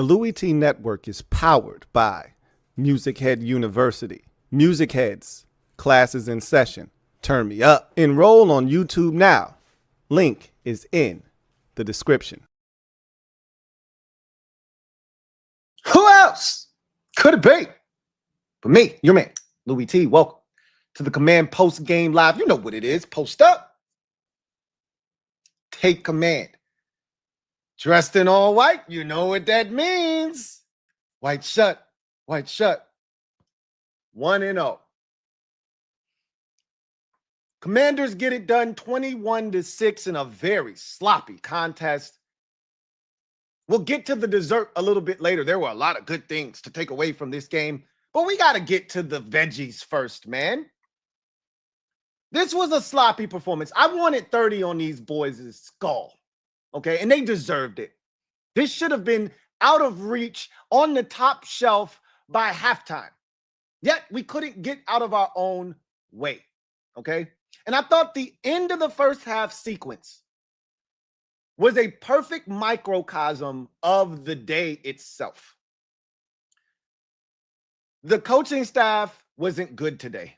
Louie Tee Network is powered by MusicHead University. MusicHeads, classes in session. Turn me up. Enroll on YouTube now. Link is in the description. Who else could it be but me, your man, Louie Tee? Welcome to the Command Post Game Live. You know what it is. Post up. Take command. Dressed in all white. You know what that means. White shirt. White shirt. 1-0. Commanders get it done 21-6 in a very sloppy contest. We'll get to the dessert a little bit later. There were a lot of good things to take away from this game, but we got to get to the veggies first, man. This was a sloppy performance. I wanted 30 on these boys' skull, okay? And they deserved it. This should have been out of reach on the top shelf by halftime. Yet we couldn't get out of our own way, okay? And I thought the end of the first half sequence was a perfect microcosm of the day itself. The coaching staff wasn't good today.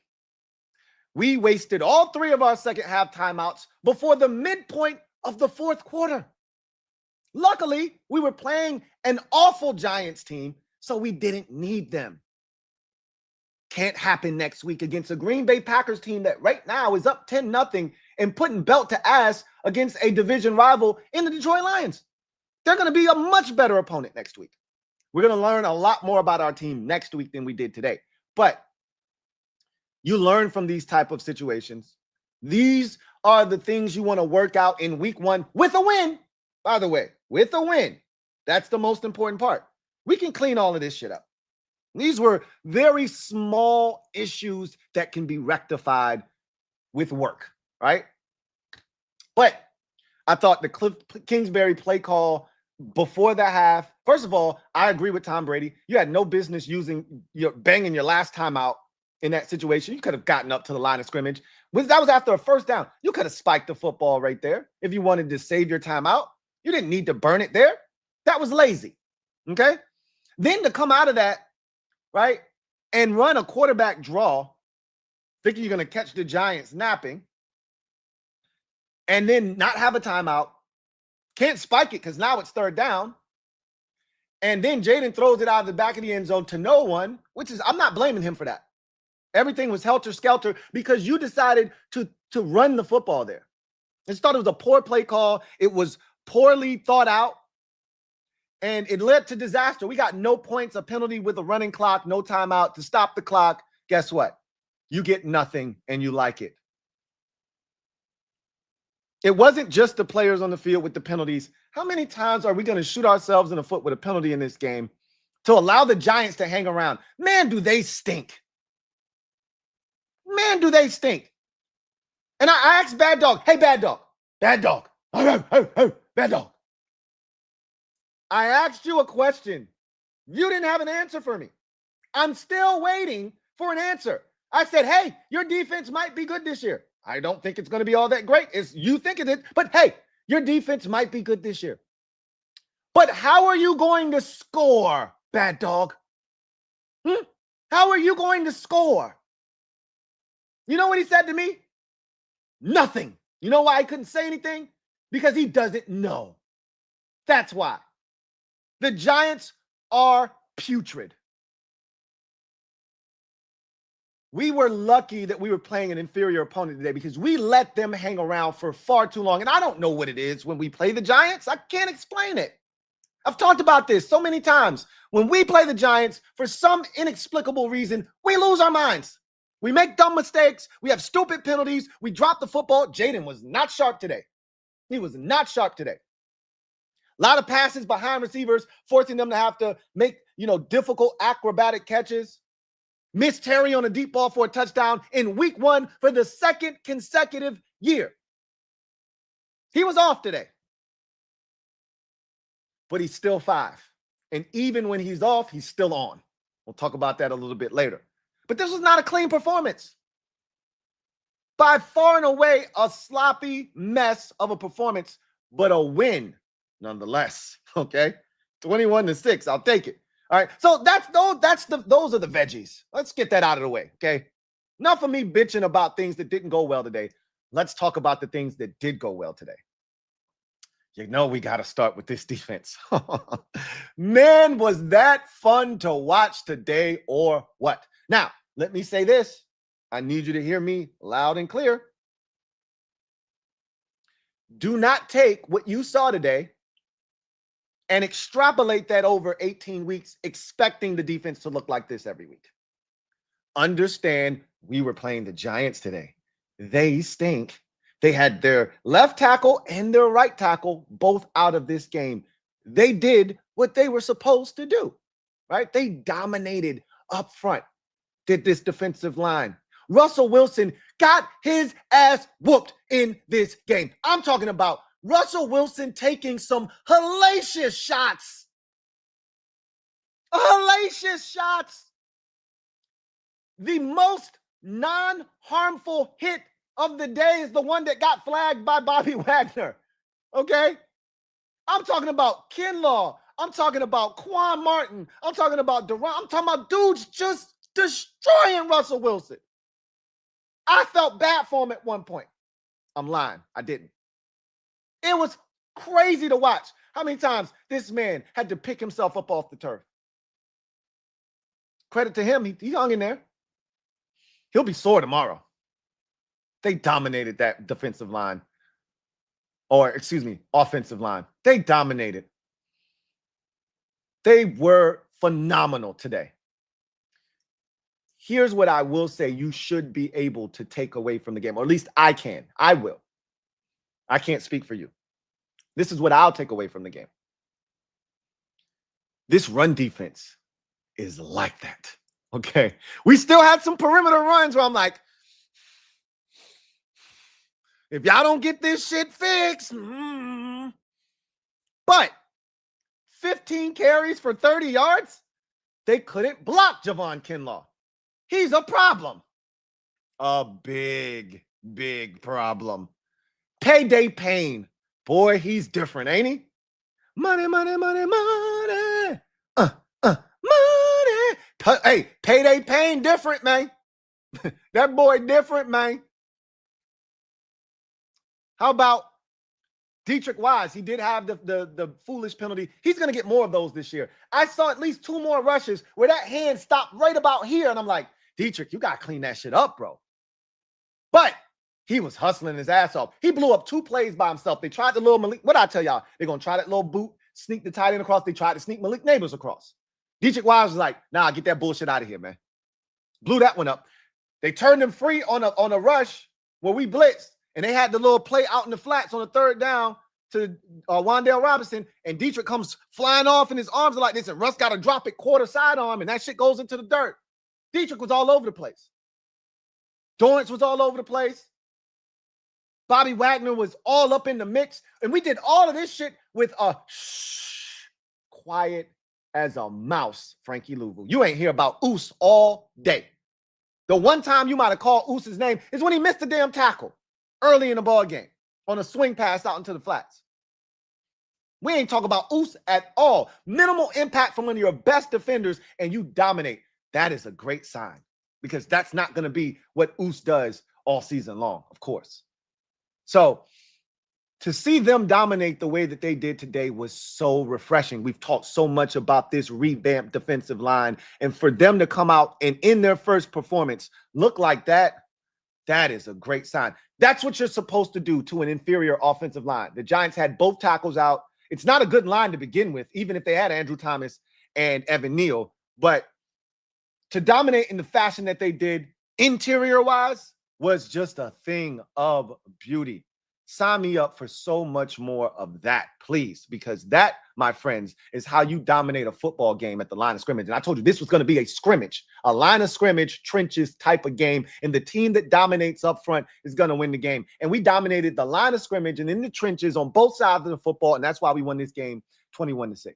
We wasted all three of our second half timeouts before the midpoint of the fourth quarter. Luckily, we were playing an awful Giants team, so we didn't need them. Can't happen next week against a Green Bay Packers team that right now is up 10-0 and putting belt to ass against a division rival in the Detroit Lions. They're going to be a much better opponent next week. We're going to learn a lot more about our team next week than we did today. But you learn from these type of situations. These are the things you want to work out in week one with a win. By the way, with a win. That's the most important part. We can clean all of this shit up. These were very small issues that can be rectified with work, right? But I thought the Cliff Kingsbury play call before the half, first of all, I agree with Tom Brady. You had no business banging your last time out in that situation. You could have gotten up to the line of scrimmage. That was after a first down. You could have spiked the football right there if you wanted to save your timeout. You didn't need to burn it there. That was lazy, okay? Then to come out of that, right, and run a quarterback draw, thinking you're going to catch the Giants napping, and then not have a timeout, can't spike it because now it's third down, and then Jaden throws it out of the back of the end zone to no one, which is, I'm not blaming him for that. Everything was helter-skelter because you decided to run the football there. I just thought it was a poor play call. It was poorly thought out. And it led to disaster. We got no points, a penalty with a running clock, no timeout to stop the clock. Guess what? You get nothing and you like it. It wasn't just the players on the field with the penalties. How many times are we going to shoot ourselves in the foot with a penalty in this game to allow the Giants to hang around? Man, do they stink. Man, do they stink. And I asked Bad Dog, hey, Bad Dog, Bad Dog, hey, Bad Dog. I asked you a question. You didn't have an answer for me. I'm still waiting for an answer. I said, hey, your defense might be good this year. I don't think it's going to be all that great. It's you thinking it, but hey, your defense might be good this year. But how are you going to score, Bad Dog? How are you going to score? You know what he said to me? Nothing. You know why I couldn't say anything? Because he doesn't know. That's why. The Giants are putrid. We were lucky that we were playing an inferior opponent today because we let them hang around for far too long. And I don't know what it is when we play the Giants. I can't explain it. I've talked about this so many times. When we play the Giants, for some inexplicable reason, we lose our minds. We make dumb mistakes. We have stupid penalties. We drop the football. Jaden was not sharp today. He was not sharp today. A lot of passes behind receivers, forcing them to have to make, difficult acrobatic catches. Missed Terry on a deep ball for a touchdown in week one for the second consecutive year. He was off today. But he's still 5. And even when he's off, he's still on. We'll talk about that a little bit later. But this was not a clean performance. By far and away, a sloppy mess of a performance, but a win nonetheless, okay? 21-6. I'll take it. All right. So those are the veggies. Let's get that out of the way. Okay. Enough of me bitching about things that didn't go well today. Let's talk about the things that did go well today. You know, we got to start with this defense. Man, was that fun to watch today or what? Now, let me say this. I need you to hear me loud and clear. Do not take what you saw today and extrapolate that over 18 weeks, expecting the defense to look like this every week. Understand, we were playing the Giants today. They stink. They had their left tackle and their right tackle both out of this game. They did what they were supposed to do, right? They dominated up front, did this defensive line. Russell Wilson got his ass whooped in this game. I'm talking about Russell Wilson taking some hellacious shots. Hellacious shots. The most non-harmful hit of the day is the one that got flagged by Bobby Wagner. Okay? I'm talking about Kinlaw. I'm talking about Quan Martin. I'm talking about Duran. I'm talking about dudes just destroying Russell Wilson. I felt bad for him at one point. I'm lying. I didn't. It was crazy to watch how many times this man had to pick himself up off the turf. Credit to him. He hung in there. He'll be sore tomorrow. They dominated that defensive line. Or, excuse me, offensive line. They dominated. They were phenomenal today. Here's what I will say you should be able to take away from the game, or at least I can. I will. I can't speak for you. This is what I'll take away from the game. This run defense is like that. Okay. We still had some perimeter runs where I'm like, if y'all don't get this shit fixed, but 15 carries for 30 yards, they couldn't block Javon Kinlaw. He's a problem. A big, big problem. Payday Payne. Boy, he's different, ain't he? Money, money, money, money. Money. Hey, Payday Payne different, man. That boy different, man. How about Dietrich Wise? He did have the foolish penalty. He's going to get more of those this year. I saw at least 2 more rushes where that hand stopped right about here. And I'm like, Dietrich, you got to clean that shit up, bro. But he was hustling his ass off. He blew up 2 plays by himself. They tried the little Malik. What I tell y'all? They're going to try that little boot, sneak the tight end across. They tried to sneak Malik Neighbors across. Dietrich Wise was like, nah, get that bullshit out of here, man. Blew that one up. They turned him free on a rush where we blitzed. And they had the little play out in the flats on the 3rd down to Wan'Dale Robinson. And Dietrich comes flying off and his arms are like this. And Russ got to drop it quarter sidearm. And that shit goes into the dirt. Dietrich was all over the place. Dorrance was all over the place. Bobby Wagner was all up in the mix. And we did all of this shit with a quiet as a mouse, Frankie Louisville. You ain't hear about Oos all day. The one time you might have called Oos's name is when he missed the damn tackle early in the ball game on a swing pass out into the flats. We ain't talking about Oos at all. Minimal impact from one of your best defenders, and you dominate. That is a great sign because that's not going to be what Oos does all season long, of course. So to see them dominate the way that they did today was so refreshing. We've talked so much about this revamped defensive line, and for them to come out and in their first performance look like that, that is a great sign. That's what you're supposed to do to an inferior offensive line. The Giants had both tackles out. It's not a good line to begin with, even if they had Andrew Thomas and Evan Neal. But to dominate in the fashion that they did interior-wise was just a thing of beauty. Sign me up for so much more of that, please, because that, my friends, is how you dominate a football game at the line of scrimmage. And I told you this was going to be a scrimmage, a line of scrimmage, trenches type of game. And the team that dominates up front is going to win the game. And we dominated the line of scrimmage and in the trenches on both sides of the football. And that's why we won this game 21-6.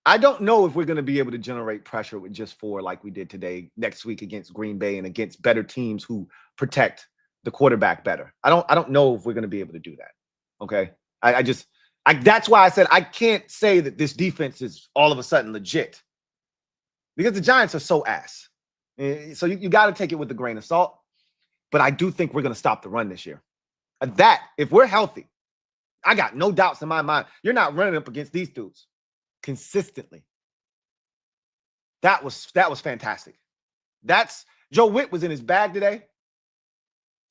I don't know if we're going to be able to generate pressure with just 4 like we did today next week against Green Bay and against better teams who protect the quarterback better. I don't know if we're going to be able to do that. Okay. That's why I said I can't say that this defense is all of a sudden legit because the Giants are so ass. So you got to take it with a grain of salt. But I do think we're going to stop the run this year. That, if we're healthy, I got no doubts in my mind. You're not running up against these dudes consistently. That was fantastic. Joe Witt was in his bag today.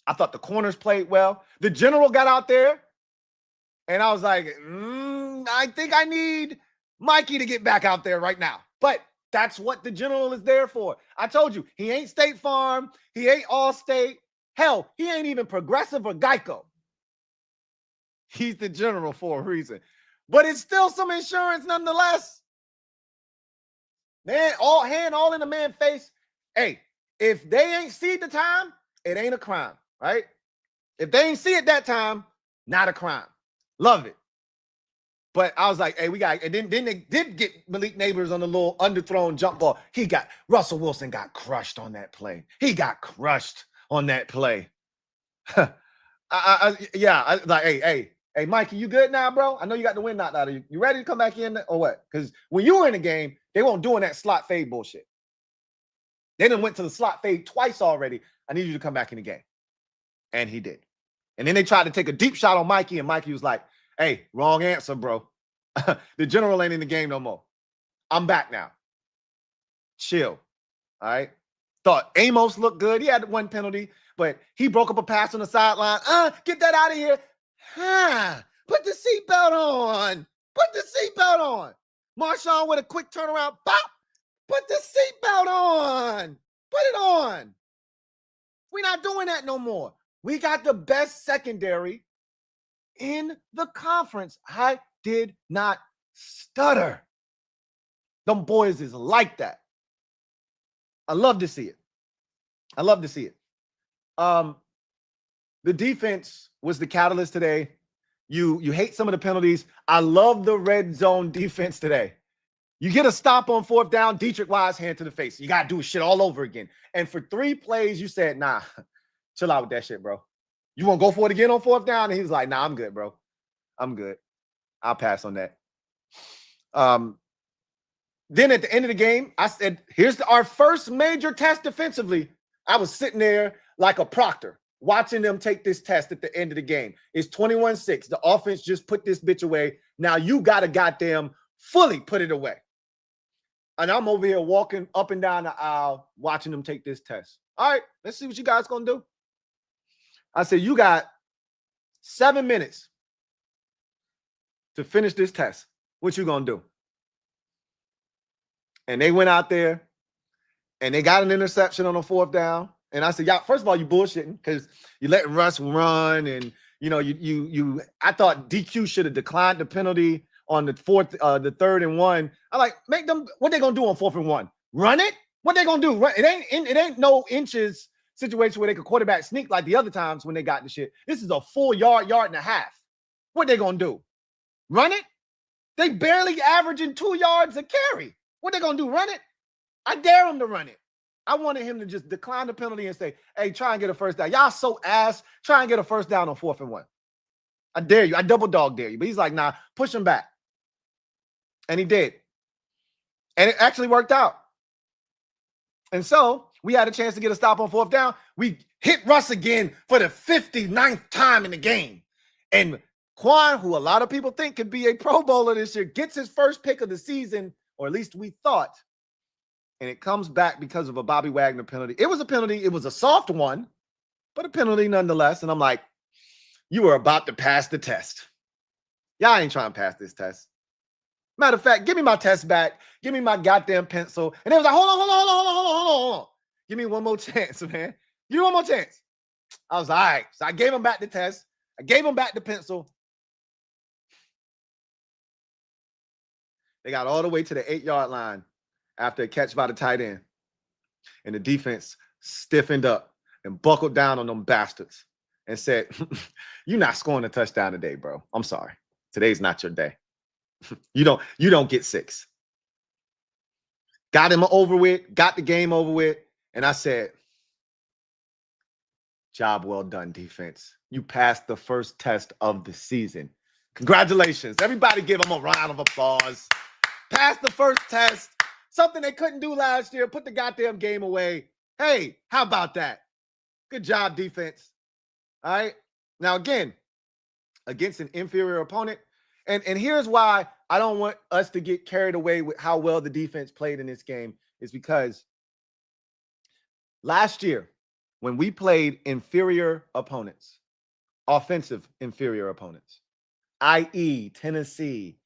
I thought the corners played well. The general got out there, and I was like, I think I need Mikey to get back out there right now. But that's what the general is there for. I told you, he ain't State Farm. He ain't Allstate. Hell, he ain't even Progressive or Geico. He's the general for a reason. But it's still some insurance nonetheless. Man, all in a man's face. Hey, if they ain't see the time, it ain't a crime, right? If they ain't see it that time, not a crime. Love it. But I was like, hey, we got, and then they did get Malik Neighbors on the little underthrown jump ball. Russell Wilson got crushed on that play. He got crushed on that play. I like, hey, Mikey, you good now, bro? I know you got the wind knocked out of you. You ready to come back in or what? Because when you were in the game, they weren't doing that slot fade bullshit. They done went to the slot fade twice already. I need you to come back in the game. And he did. And then they tried to take a deep shot on Mikey, and Mikey was like, hey, wrong answer, bro. The general ain't in the game no more. I'm back now. Chill. All right? Thought Amos looked good. He had one penalty, but he broke up a pass on the sideline. Get that out of here. Put the seatbelt on. Put the seatbelt on. Marshawn with a quick turnaround. Pop. Put the seatbelt on. Put it on. We're not doing that no more. We got the best secondary in the conference. I did not stutter. Them boys is like that. I love to see it. I love to see it. The defense was the catalyst today. You hate some of the penalties. I love the red zone defense today. You get a stop on fourth down, Dietrich Wise, hand to the face. You got to do shit all over again. And for 3 plays, you said, nah, chill out with that shit, bro. You want to go for it again on fourth down? And he was like, nah, I'm good, bro. I'm good. I'll pass on that. Then at the end of the game, I said, here's our first major test defensively. I was sitting there like a proctor, watching them take this test at the end of the game. It's 21-6. The offense just put this bitch away. Now you got to goddamn fully put it away. And I'm over here walking up and down the aisle, watching them take this test. All right, let's see what you guys going to do. I said, you got 7 minutes to finish this test. What you going to do? And they went out there, and they got an interception on a fourth down. And I said, y'all, first of all, you bullshitting because you letting Russ run. And, you know, I thought DQ should have declined the penalty on the 3rd and 1. I like, make them, what they going to do on 4th and 1? Run it? What they going to do? It ain't no inches situation where they could quarterback sneak like the other times when they got the shit. This is a full yard and a half. What they going to do? Run it? They barely averaging 2 yards a carry. What they going to do? Run it? I dare them to run it. I wanted him to just decline the penalty and say, hey, try and get a first down. Y'all so ass. Try and get a first down on 4th and 1. I dare you. I double dog dare you. But he's like, nah, push him back. And he did. And it actually worked out. And so we had a chance to get a stop on 4th down. We hit Russ again for the 59th time in the game. And Quan, who a lot of people think could be a Pro Bowler this year, gets his first pick of the season, or at least we thought. And it comes back because of a Bobby Wagner penalty. It was a penalty. It was a soft one, but a penalty nonetheless. And I'm like, you are about to pass the test. Y'all ain't trying to pass this test. Matter of fact, give me my test back. Give me my goddamn pencil. And they was like, hold on. Give me one more chance, man. Give me one more chance. I was like, all right. So I gave him back the test. I gave him back the pencil. They got all the way to the 8-yard line after a catch by the tight end. And the defense stiffened up and buckled down on them bastards and said, you're not scoring a touchdown today, bro. I'm sorry. Today's not your day. You don't get 6. Got him over with, got the game over with. And I said, job well done, defense. You passed the first test of the season. Congratulations. Everybody give them a round of applause. Passed the first test. Something they couldn't do last year. Put the goddamn game away. Hey, how about that? Good job, defense. All right. Now, again, against an inferior opponent. And here's why I don't want us to get carried away with how well the defense played in this game, is because last year, when we played inferior opponents, offensive inferior opponents, i.e. Tennessee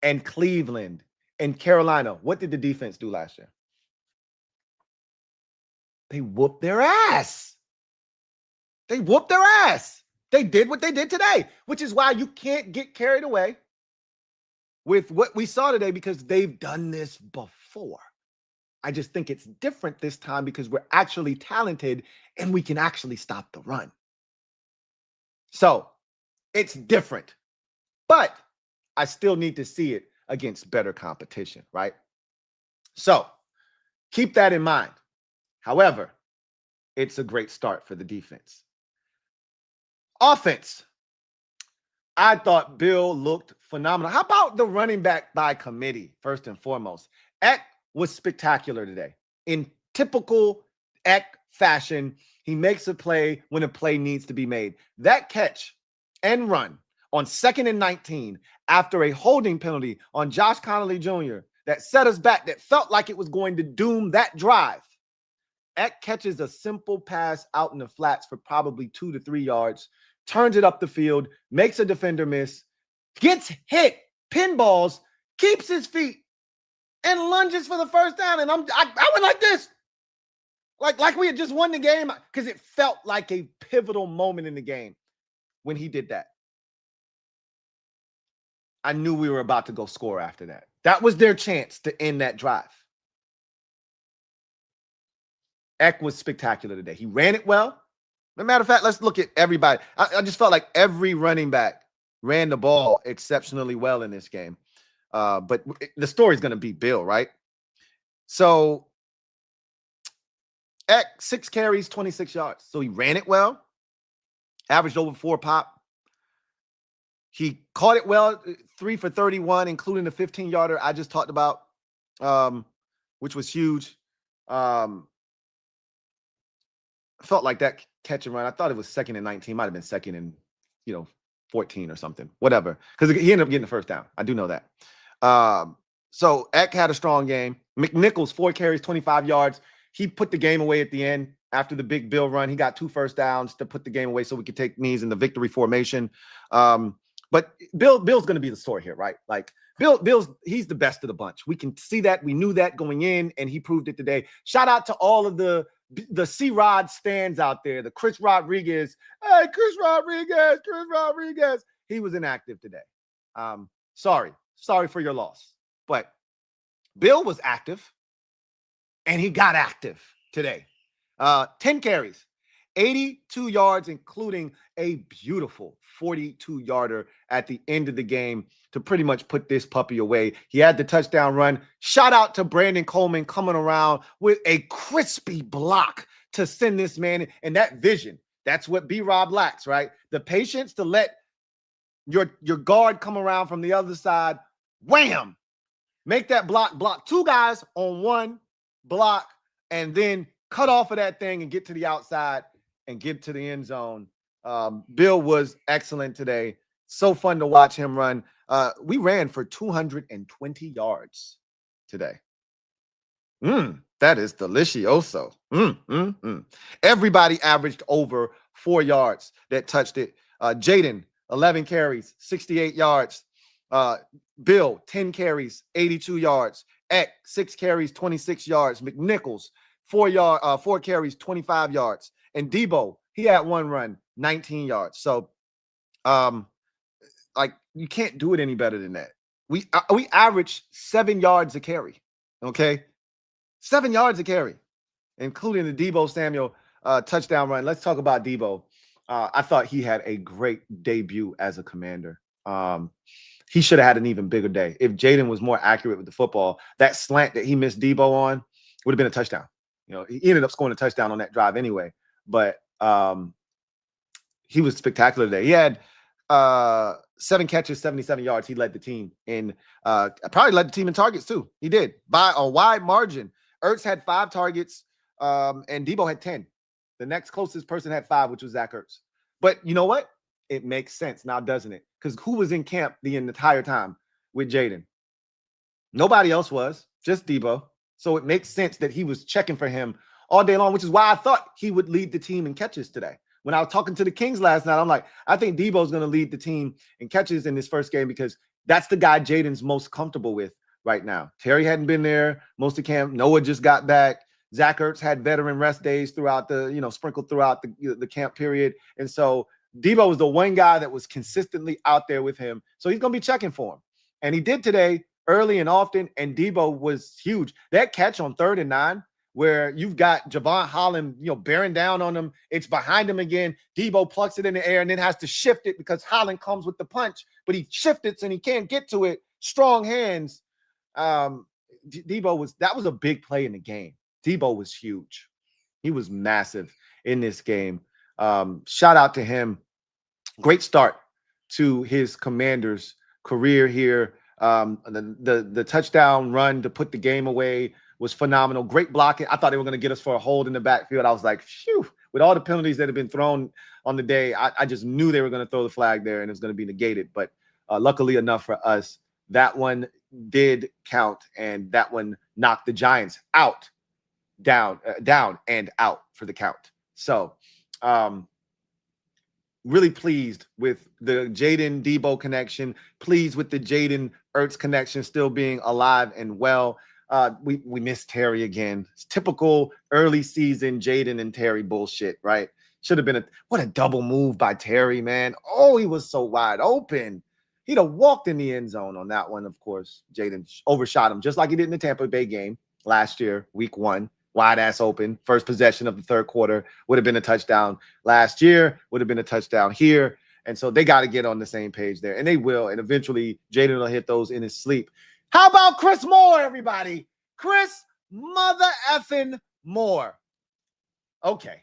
and Cleveland and Carolina, what did the defense do last year? They whooped their ass. They whooped their ass. They did what they did today, which is why you can't get carried away with what we saw today, because they've done this before. I just think it's different this time because we're actually talented and we can actually stop the run. So it's different, but I still need to see it against better competition, right? So keep that in mind. However, it's a great start for the defense. Offense, I thought Bill looked phenomenal. How about the running back by committee, first and foremost? Eck was spectacular today. In typical Eck fashion, he makes a play when a play needs to be made. That catch and run on 2nd and 19 after a holding penalty on Josh Connolly Jr. that set us back, that felt like it was going to doom that drive. Eck catches a simple pass out in the flats for probably 2 to 3 yards, turns it up the field, makes a defender miss, gets hit, pinballs, keeps his feet, and lunges for the first down. And I went like this. Like we had just won the game, because it felt like a pivotal moment in the game when he did that. I knew we were about to go score after that. That was their chance to end that drive. Eck was spectacular today. He ran it well. As a matter of fact, let's look at everybody. I just felt like every running back ran the ball exceptionally well in this game. But the story's going to be Bill, right? So Eck, 6 carries, 26 yards. So he ran it well, averaged over 4 pop. He caught it well, 3 for 31, including the 15-yarder I just talked about, which was huge. Felt like that catch and run. I thought it was 2nd and 19. Might have been 2nd and 14 or something. Whatever. Because he ended up getting the first down. I do know that. So Eck had a strong game. McNichols, 4 carries, 25 yards. He put the game away at the end after the big Bill run. He got 2 first downs to put the game away so we could take knees in the victory formation. But Bill's going to be the story here, right? Like he's the best of the bunch. We can see that. We knew that going in, and he proved it today. Shout out to all of the C-Rod stands out there, the Chris Rodriguez. Hey, Chris Rodriguez. He was inactive today. Sorry for your loss. But Bill was active, and he got active today. 10 carries, 82 yards, including a beautiful 42-yarder at the end of the game to pretty much put this puppy away. He had the touchdown run. Shout out to Brandon Coleman coming around with a crispy block to send this man in. And that vision, that's what B-Rob lacks, right? The patience to let your guard come around from the other side. Wham! Make that block 2 guys on 1 block, and then cut off of that thing and get to the outside and get to the end zone. Bill was excellent today. So fun to watch him run. We ran for 220 yards today. That is delicioso. Everybody averaged over 4 yards that touched it. Jaden, 11 carries, 68 yards. Bill, 10 carries, 82 yards. Eck, 6 carries, 26 yards. McNichols, 4 carries, 25 yards. And Debo, he had 1 run, 19 yards. So, like, you can't do it any better than that. We averaged 7 yards a carry, okay? 7 yards a carry, including the Debo Samuel touchdown run. Let's talk about Debo. I thought he had a great debut as a Commander. He should have had an even bigger day. If Jaden was more accurate with the football, that slant that he missed Debo on would have been a touchdown. He ended up scoring a touchdown on that drive anyway. But he was spectacular today. He had 7 catches, 77 yards. He led the team in, probably led the team in targets too. He did by a wide margin. Ertz had 5 targets, and Debo had 10. The next closest person had 5, which was Zach Ertz. But you know what? It makes sense now, doesn't it? Because who was in camp the entire time with Jaden? Nobody else was, just Debo. So it makes sense that he was checking for him all day long, which is why I thought he would lead the team in catches today. When I was talking to the Kings last night, I'm like, I think Debo's going to lead the team in catches in this first game because that's the guy Jaden's most comfortable with right now. Terry hadn't been there most of camp. Noah just got back. Zach Ertz had veteran rest days throughout sprinkled throughout the camp period. And so Debo was the one guy that was consistently out there with him. So he's going to be checking for him. And he did today early and often, and Debo was huge. That catch on 3rd and 9, where you've got Javon Holland, bearing down on him. It's behind him again. Debo plucks it in the air and then has to shift it because Holland comes with the punch, but he shifts it and he can't get to it. Strong hands. That was a big play in the game. Debo was huge. He was massive in this game. Shout out to him. Great start to his Commanders career here. The touchdown run to put the game away was phenomenal. Great blocking. I thought they were going to get us for a hold in the backfield. I was like, phew. With all the penalties that have been thrown on the day, I just knew they were going to throw the flag there and it was going to be negated. But luckily enough for us, that one did count, and that one knocked the Giants out, down and out for the count. So really pleased with the Jaden Debo connection, pleased with the Jaden Ertz connection still being alive and well. We missed Terry again. It's typical early season Jaden and Terry bullshit, right? Should have been what a double move by Terry, man. Oh, he was so wide open. He'd have walked in the end zone on that one. Of course, Jaden overshot him just like he did in the Tampa Bay game last year, week 1. Wide ass open. First possession of the 3rd quarter would have been a touchdown last year, would have been a touchdown here. And so they got to get on the same page there, and they will. And eventually Jaden will hit those in his sleep. How about Chris Moore, everybody? Chris mother effing Moore. Okay.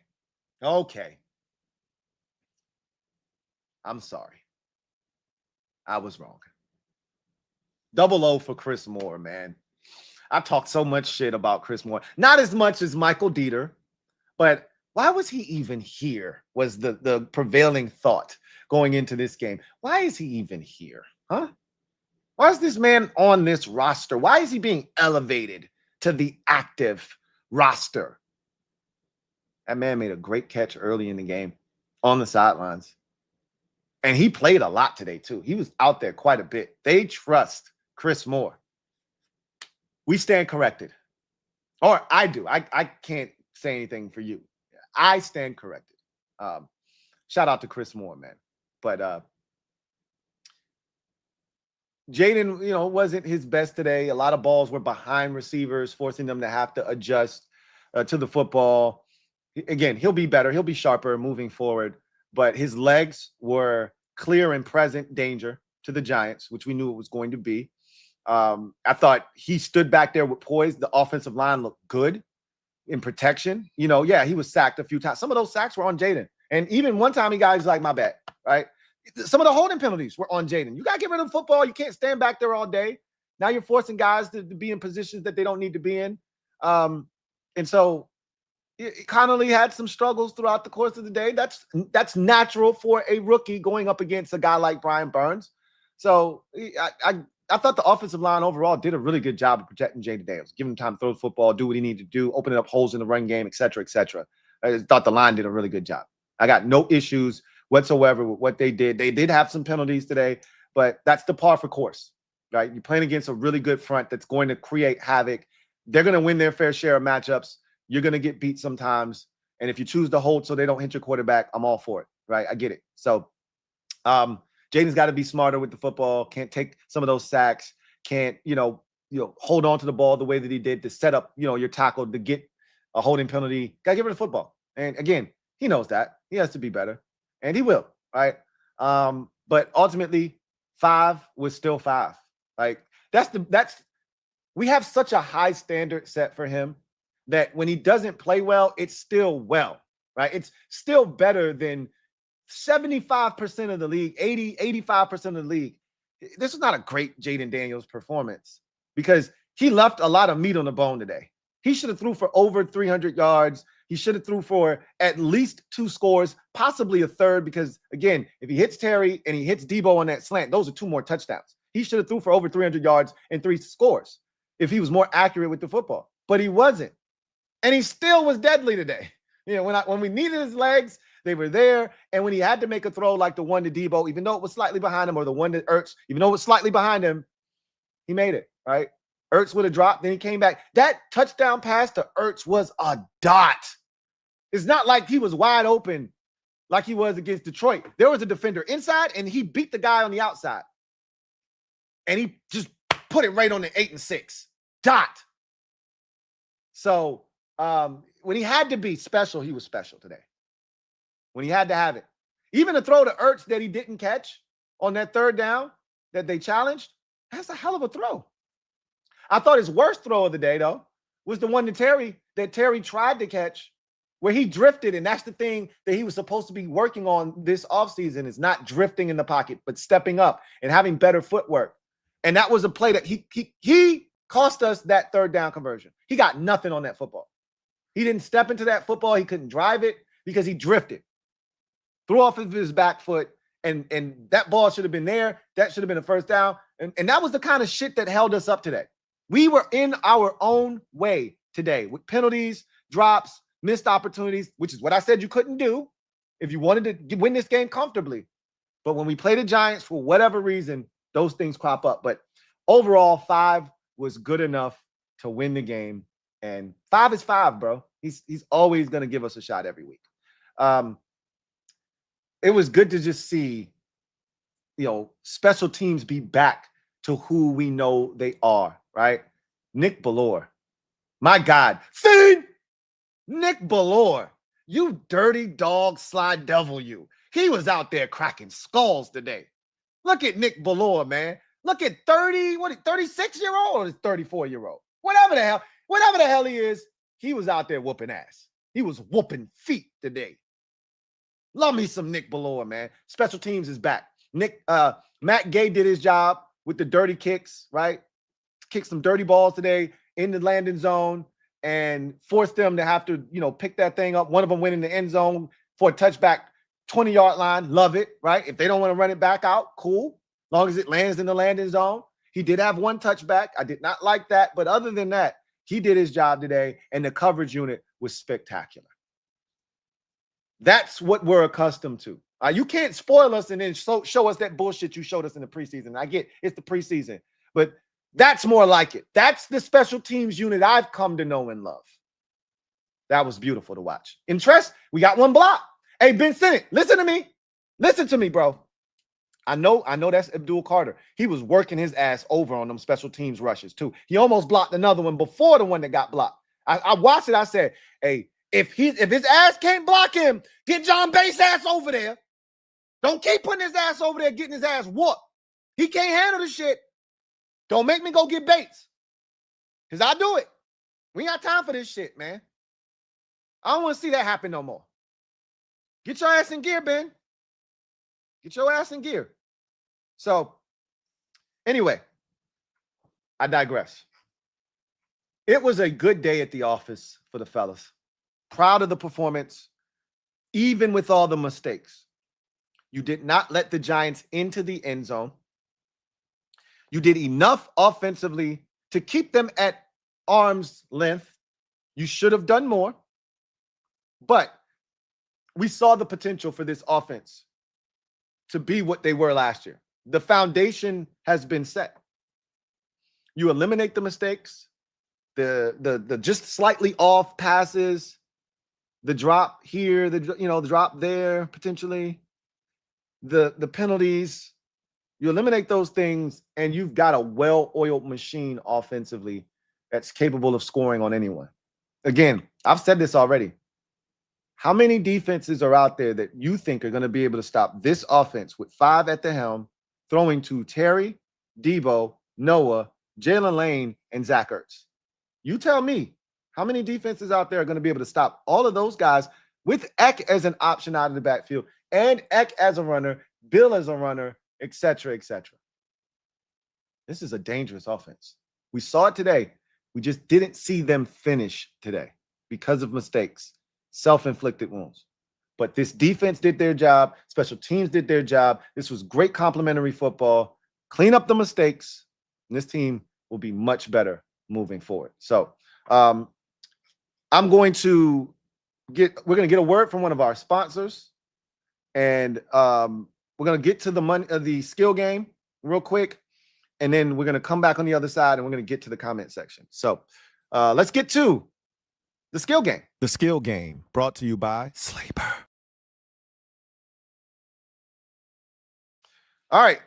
I'm sorry. I was wrong. 0-0 for Chris Moore, man. I talked so much shit about Chris Moore. Not as much as Michael Dieter, but why was he even here was the prevailing thought going into this game. Why is he even here? Huh? Why is this man on this roster? Why is he being elevated to the active roster? That man made a great catch early in the game on the sidelines. And he played a lot today, too. He was out there quite a bit. They trust Chris Moore. We stand corrected. Or I do. I can't say anything for you. I stand corrected. Shout out to Chris Moore, man. But Jaden, wasn't his best today. A lot of balls were behind receivers, forcing them to have to adjust to the football. Again, he'll be better. He'll be sharper moving forward. But his legs were clear and present danger to the Giants, which we knew it was going to be. I thought he stood back there with poise. The offensive line looked good in protection. He was sacked a few times. Some of those sacks were on Jaden. And even one time, he's like, my bad, right? Some of the holding penalties were on Jaden. You got to get rid of football. You can't stand back there all day. Now you're forcing guys to be in positions that they don't need to be in. And so Connolly had some struggles throughout the course of the day. That's natural for a rookie going up against a guy like Brian Burns. So I thought the offensive line overall did a really good job of protecting Jayden Daniels, giving him time to throw the football, do what he needed to do, opening up holes in the run game, et cetera, et cetera. I thought the line did a really good job. I got no issues whatsoever with what they did. They did have some penalties today, but that's the par for course, right? You're playing against a really good front that's going to create havoc. They're going to win their fair share of matchups. You're going to get beat sometimes. And if you choose to hold so they don't hit your quarterback, I'm all for it, right? I get it. So Jaden's got to be smarter with the football. Can't take some of those sacks. Can't, hold on to the ball the way that he did to set up, your tackle to get a holding penalty. Got to get rid of football. And again, he knows that. He has to be better. And he will, right? But ultimately, 5 was still 5. Like, we have such a high standard set for him that when he doesn't play well, it's still well, right? It's still better than 75% of the league, 85% of the league. This was not a great Jayden Daniels performance because he left a lot of meat on the bone today. He should have threw for over 300 yards. He should have threw for at least 2 scores, possibly a third, because, again, if he hits Terry and he hits Debo on that slant, those are 2 more touchdowns. He should have threw for over 300 yards and 3 scores if he was more accurate with the football. But he wasn't. And he still was deadly today. You know, when we needed his legs, they were there. And when he had to make a throw like the one to Debo, even though it was slightly behind him, or the one to Ertz, even though it was slightly behind him, he made it, right? Ertz would have dropped, then he came back. That touchdown pass to Ertz was a dot. It's not like he was wide open like he was against Detroit. There was a defender inside, and he beat the guy on the outside. And he just put it right on the 8 and 6. Dot. So when he had to be special, he was special today. When he had to have it. Even the throw to Ertz that he didn't catch on that 3rd down that they challenged, that's a hell of a throw. I thought his worst throw of the day, though, was the one to Terry that Terry tried to catch, where he drifted. And that's the thing that he was supposed to be working on this offseason, is not drifting in the pocket, but stepping up and having better footwork. And that was a play that he cost us that 3rd down conversion. He got nothing on that football. He didn't step into that football. He couldn't drive it because he drifted. Threw off of his back foot, and that ball should have been there. That should have been a 1st down. And that was the kind of shit that held us up today. We were in our own way today with penalties, drops, missed opportunities, which is what I said you couldn't do if you wanted to win this game comfortably. But when we play the Giants, for whatever reason, those things crop up. But overall, 5 was good enough to win the game. And 5 is 5, bro. He's always going to give us a shot every week. It was good to just see, special teams be back to who we know they are, right? Nick Bellore. My God. See? Nick Bellore. You dirty dog slide devil, you. He was out there cracking skulls today. Look at Nick Bellore, man. Look at 36-year-old or 34-year-old. Whatever the hell he is, he was out there whooping ass. He was whooping feet today. Love me some Nick Bellore, man. Special teams is back. Matt Gay did his job with the dirty kicks, right? Kicked some dirty balls today in the landing zone and forced them to have to, pick that thing up. One of them went in the end zone for a touchback, 20-yard line. Love it, right? If they don't want to run it back out, cool. As long as it lands in the landing zone. He did have one touchback. I did not like that. But other than that, he did his job today, and the coverage unit was spectacular. That's what we're accustomed to. You can't spoil us and then show us that bullshit you showed us in the preseason. I get it's the preseason, but that's more like it. That's the special teams unit I've come to know and love. That was beautiful to watch. Interest, we got one block. Hey, Ben Sinnott, listen to me. Listen to me, bro. I know that's Abdul Carter. He was working his ass over on them special teams rushes, too. He almost blocked another one before the one that got blocked. I watched it. I said, hey, if his ass can't block him, get John Bates' ass over there. Don't keep putting his ass over there getting his ass whooped. He can't handle the shit. Don't make me go get Bates. Because I'll do it. We ain't got time for this shit, man. I don't want to see that happen no more. Get your ass in gear, Ben. Get your ass in gear. So, anyway, I digress. It was a good day at the office for the fellas. Proud of the performance, even with all the mistakes. You did not let the Giants into the end zone. You did enough offensively to keep them at arm's length. You should have done more. But we saw the potential for this offense to be what they were last year. The foundation has been set. You eliminate the mistakes, the just slightly off passes, the drop here, the drop there potentially, the penalties. You eliminate those things, and you've got a well-oiled machine offensively that's capable of scoring on anyone. Again, I've said this already. How many defenses are out there that you think are going to be able to stop this offense with 5 at the helm, throwing to Terry, Debo, Noah, Jalen Lane, and Zach Ertz? You tell me, how many defenses out there are going to be able to stop all of those guys with Eck as an option out of the backfield, and Eck as a runner, Bill as a runner, etc., etc. This is a dangerous offense. We saw it today. We just didn't see them finish today because of mistakes, self-inflicted wounds. But this defense did their job. Special teams did their job. This was great complementary football. Clean up the mistakes, and this team will be much better moving forward. So we're going to get a word from one of our sponsors, and we're going to get to the skill game real quick, and then we're going to come back on the other side, and we're going to get to the comment section. So let's get to the skill game. The skill game brought to you by Sleeper. All right.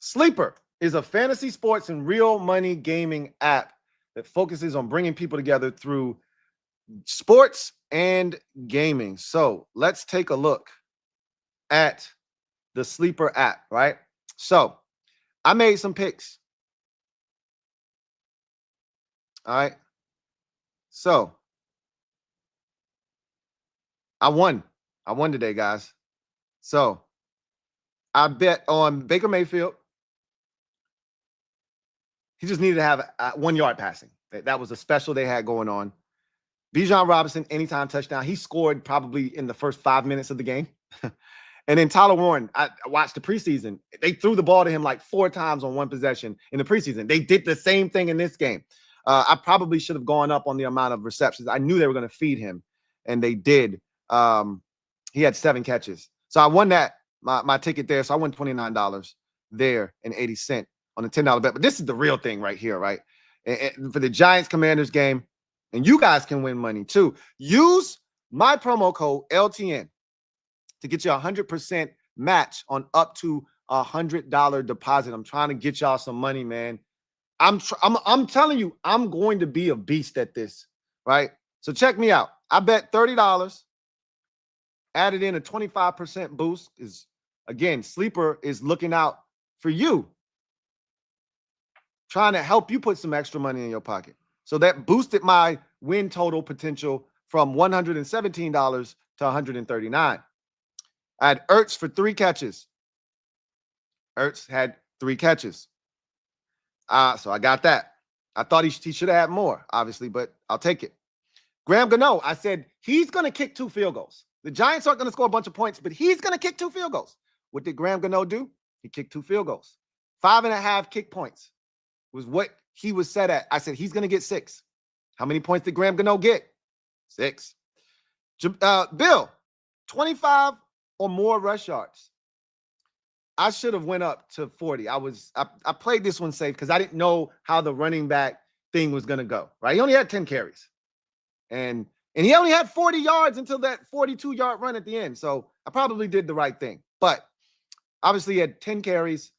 Sleeper is a fantasy sports and real money gaming app that focuses on bringing people together through sports and gaming. So let's take a look at the Sleeper app, right? So I made some picks. All right. So I won today, guys. So I bet on Baker Mayfield. He just needed to have 1 yard passing. That was a special they had going on. Bijan Robinson, anytime touchdown. He scored probably in the first 5 minutes of the game. And then Tyler Warren, I watched the preseason. They threw the ball to him like 4 times on one possession in the preseason. They did the same thing in this game. I probably should have gone up on the amount of receptions. I knew they were going to feed him, and they did. He had 7 catches. So I won that, my ticket there. So I won $29 there and 80 cents on a $10 bet. But this is the real thing right here, right? And for the Giants-Commanders game, and you guys can win money too. Use my promo code LTN to get you a 100% match on up to $100 deposit. I'm trying to get y'all some money, man. I'm telling you, I'm going to be a beast at this, right? So check me out. I bet $30, added in a 25% boost. Is again, Sleeper is looking out for you, trying to help you put some extra money in your pocket. So that boosted my win total potential from $117 to $139. I had Ertz for 3 catches. Ertz had 3 catches. So I got that. I thought he should have had more, obviously, but I'll take it. Graham Gano, I said he's going to kick 2 field goals. The Giants aren't going to score a bunch of points, but he's going to kick 2 field goals. What did Graham Gano do? He kicked 2 field goals. 5.5 kick points was what he was set at. I said he's going to get 6. How many points did Graham Gano get? 6. Bill, 25 or more rush yards. I should have went up to 40. I played this one safe because I didn't know how the running back thing was going to go, right? He only had 10 carries. And he only had 40 yards until that 42-yard run at the end. So I probably did the right thing. But obviously he had 10 carries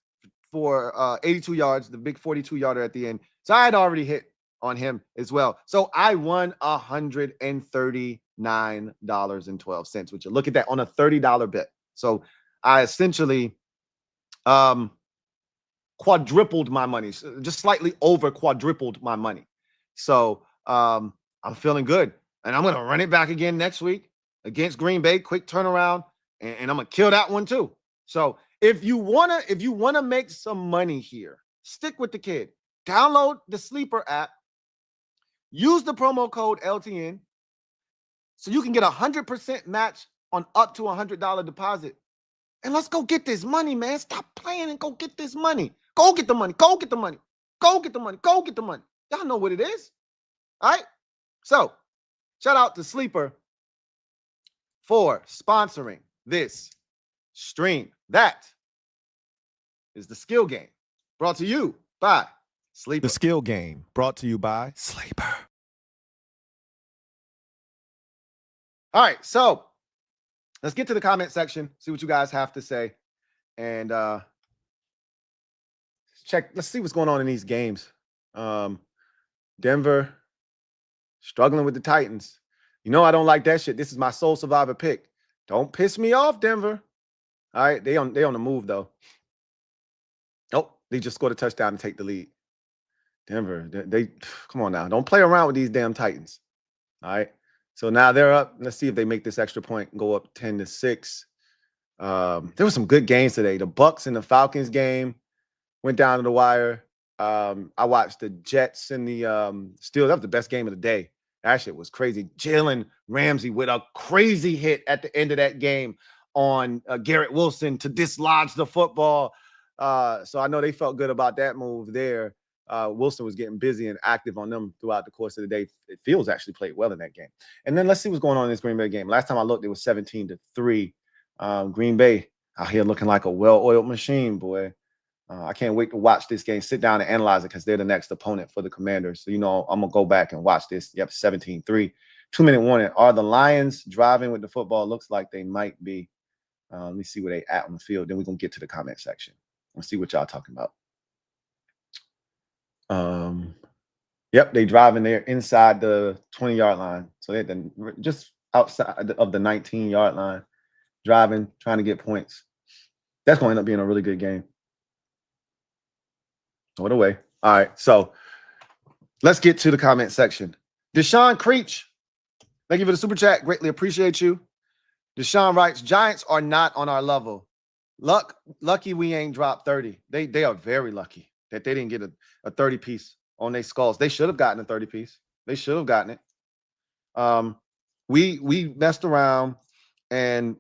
for 82 yards, the big 42-yarder at the end. So I had already hit on him as well. So I won $139.12, which you look at that on a $30 bet. So I essentially quadrupled my money, just slightly over quadrupled my money. So I'm feeling good. And I'm going to run it back again next week against Green Bay. Quick turnaround. And I'm going to kill that one too. So if you want to make some money here, stick with the kid. Download the Sleeper app. Use the promo code LTN so you can get a 100% match on up to $100 deposit. And let's go get this money, man. Stop playing and go get this money. Go get the money. Go get the money. Go get the money. Go get the money. Y'all know what it is. All right? So, shout out to Sleeper for sponsoring this stream. That is the skill game brought to you by Sleeper. The skill game brought to you by Sleeper. All right, so let's get to the comment section, see what you guys have to say, and let's see what's going on in these games. Denver struggling with the Titans. You know I don't like that shit. This is my sole survivor pick. Don't piss me off, Denver. All right, they on the move though. Nope, they just scored a touchdown and take the lead. Denver, they come on now. Don't play around with these damn Titans. All right. So now they're up. Let's see if they make this extra point and go up 10-6. There were some good games today. The Bucks and the Falcons game went down to the wire. I watched the Jets and the Steelers. That was the best game of the day. That shit was crazy. Jalen Ramsey with a crazy hit at the end of that game on Garrett Wilson to dislodge the football. So I know they felt good about that move there. Wilson was getting busy and active on them throughout the course of the day. Fields actually played well in that game. And then let's see what's going on in this Green Bay game. Last time I looked, it was 17-3. Green Bay out here looking like a well-oiled machine, boy. I can't wait to watch this game, sit down and analyze it because they're the next opponent for the Commanders. So, I'm going to go back and watch this. Yep, 17-3. 2-minute warning. Are the Lions driving with the football? Looks like they might be. Let me see where they at on the field. Then we're going to get to the comment section. Let's see what y'all talking about. Yep, they driving there inside the 20-yard line. So they're just outside of the 19-yard line, driving, trying to get points. That's going to end up being a really good game. What away. All right, so let's get to the comment section. Deshaun Creech, thank you for the super chat. Greatly appreciate you. Deshaun writes, Giants are not on our level. Lucky we ain't dropped 30. They are very lucky that they didn't get a 30-piece on their skulls. They should have gotten a 30-piece. They should have gotten it. We messed around and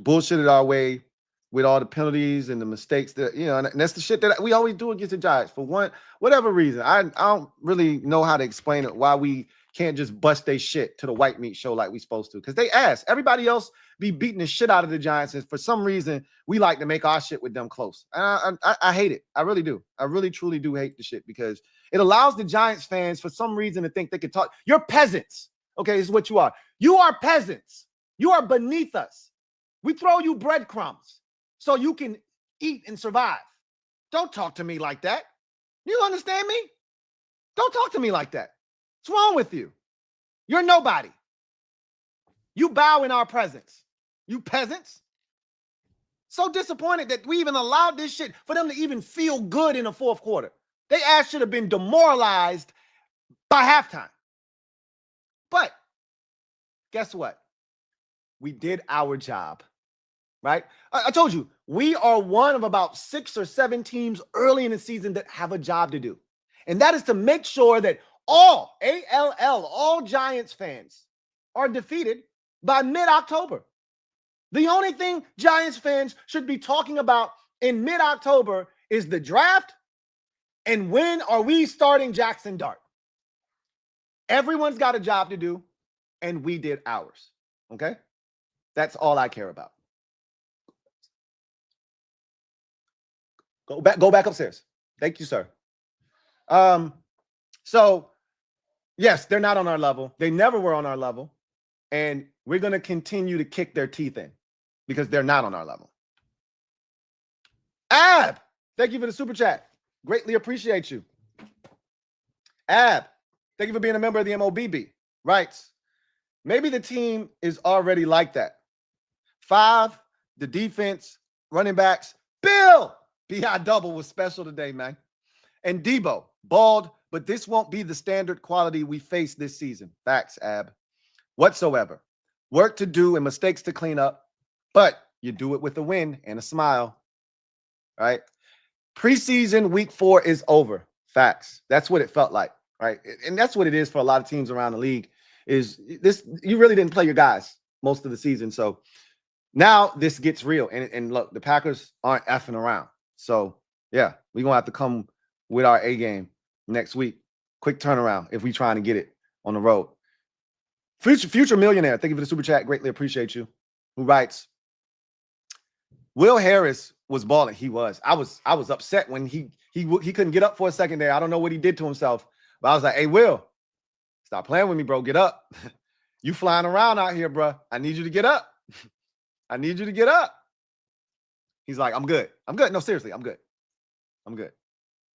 bullshitted our way with all the penalties and the mistakes that, and that's the shit that we always do against the Giants for whatever reason. I don't really know how to explain it, why we can't just bust their shit to the white meat show like we supposed to. Because they ask. Everybody else be beating the shit out of the Giants. And for some reason, we like to make our shit with them close. And I hate it. I really do. I really, truly do hate the shit because it allows the Giants fans for some reason to think they can talk. You're peasants. Okay, this is what you are. You are peasants. You are beneath us. We throw you breadcrumbs so you can eat and survive. Don't talk to me like that. You understand me? Don't talk to me like that. What's wrong with you? You're nobody. You bow in our presence. You peasants. So disappointed that we even allowed this shit for them to even feel good in the fourth quarter. They ass should have been demoralized by halftime. But guess what? We did our job. Right? I told you, we are one of about 6 or 7 teams early in the season that have a job to do. And that is to make sure that all Giants fans are defeated by mid-October. The only thing Giants fans should be talking about in mid-October is the draft and when are we starting Jackson Dart. Everyone's got a job to do, and we did ours. Okay? That's all I care about. Go back upstairs. Thank you, sir. So yes, they're not on our level. They never were on our level. And we're going to continue to kick their teeth in because they're not on our level. Ab, thank you for the super chat. Greatly appreciate you. Ab, thank you for being a member of the MOBB. Writes, maybe the team is already like that. 5, the defense, running backs. Bill, B.I. double was special today, man. And Debo, bald, but this won't be the standard quality we face this season. Facts, Ab. Whatsoever. Work to do and mistakes to clean up, but you do it with a win and a smile. Right? Preseason week 4 is over. Facts. That's what it felt like, right? And that's what it is for a lot of teams around the league is this. You really didn't play your guys most of the season. So now this gets real. And look, the Packers aren't effing around. So, yeah, we're going to have to come with our A game next week. Quick turnaround if we're trying to get it on the road. Future millionaire, thank you for the super chat. Greatly appreciate you. Who writes, Will Harris was balling. He was. I was upset when he couldn't get up for a second there. I don't know what he did to himself. But I was like, hey, Will, stop playing with me, bro. Get up. You flying around out here, bro. I need you to get up. I need you to get up. He's like, I'm good. I'm good. No, seriously, I'm good. I'm good.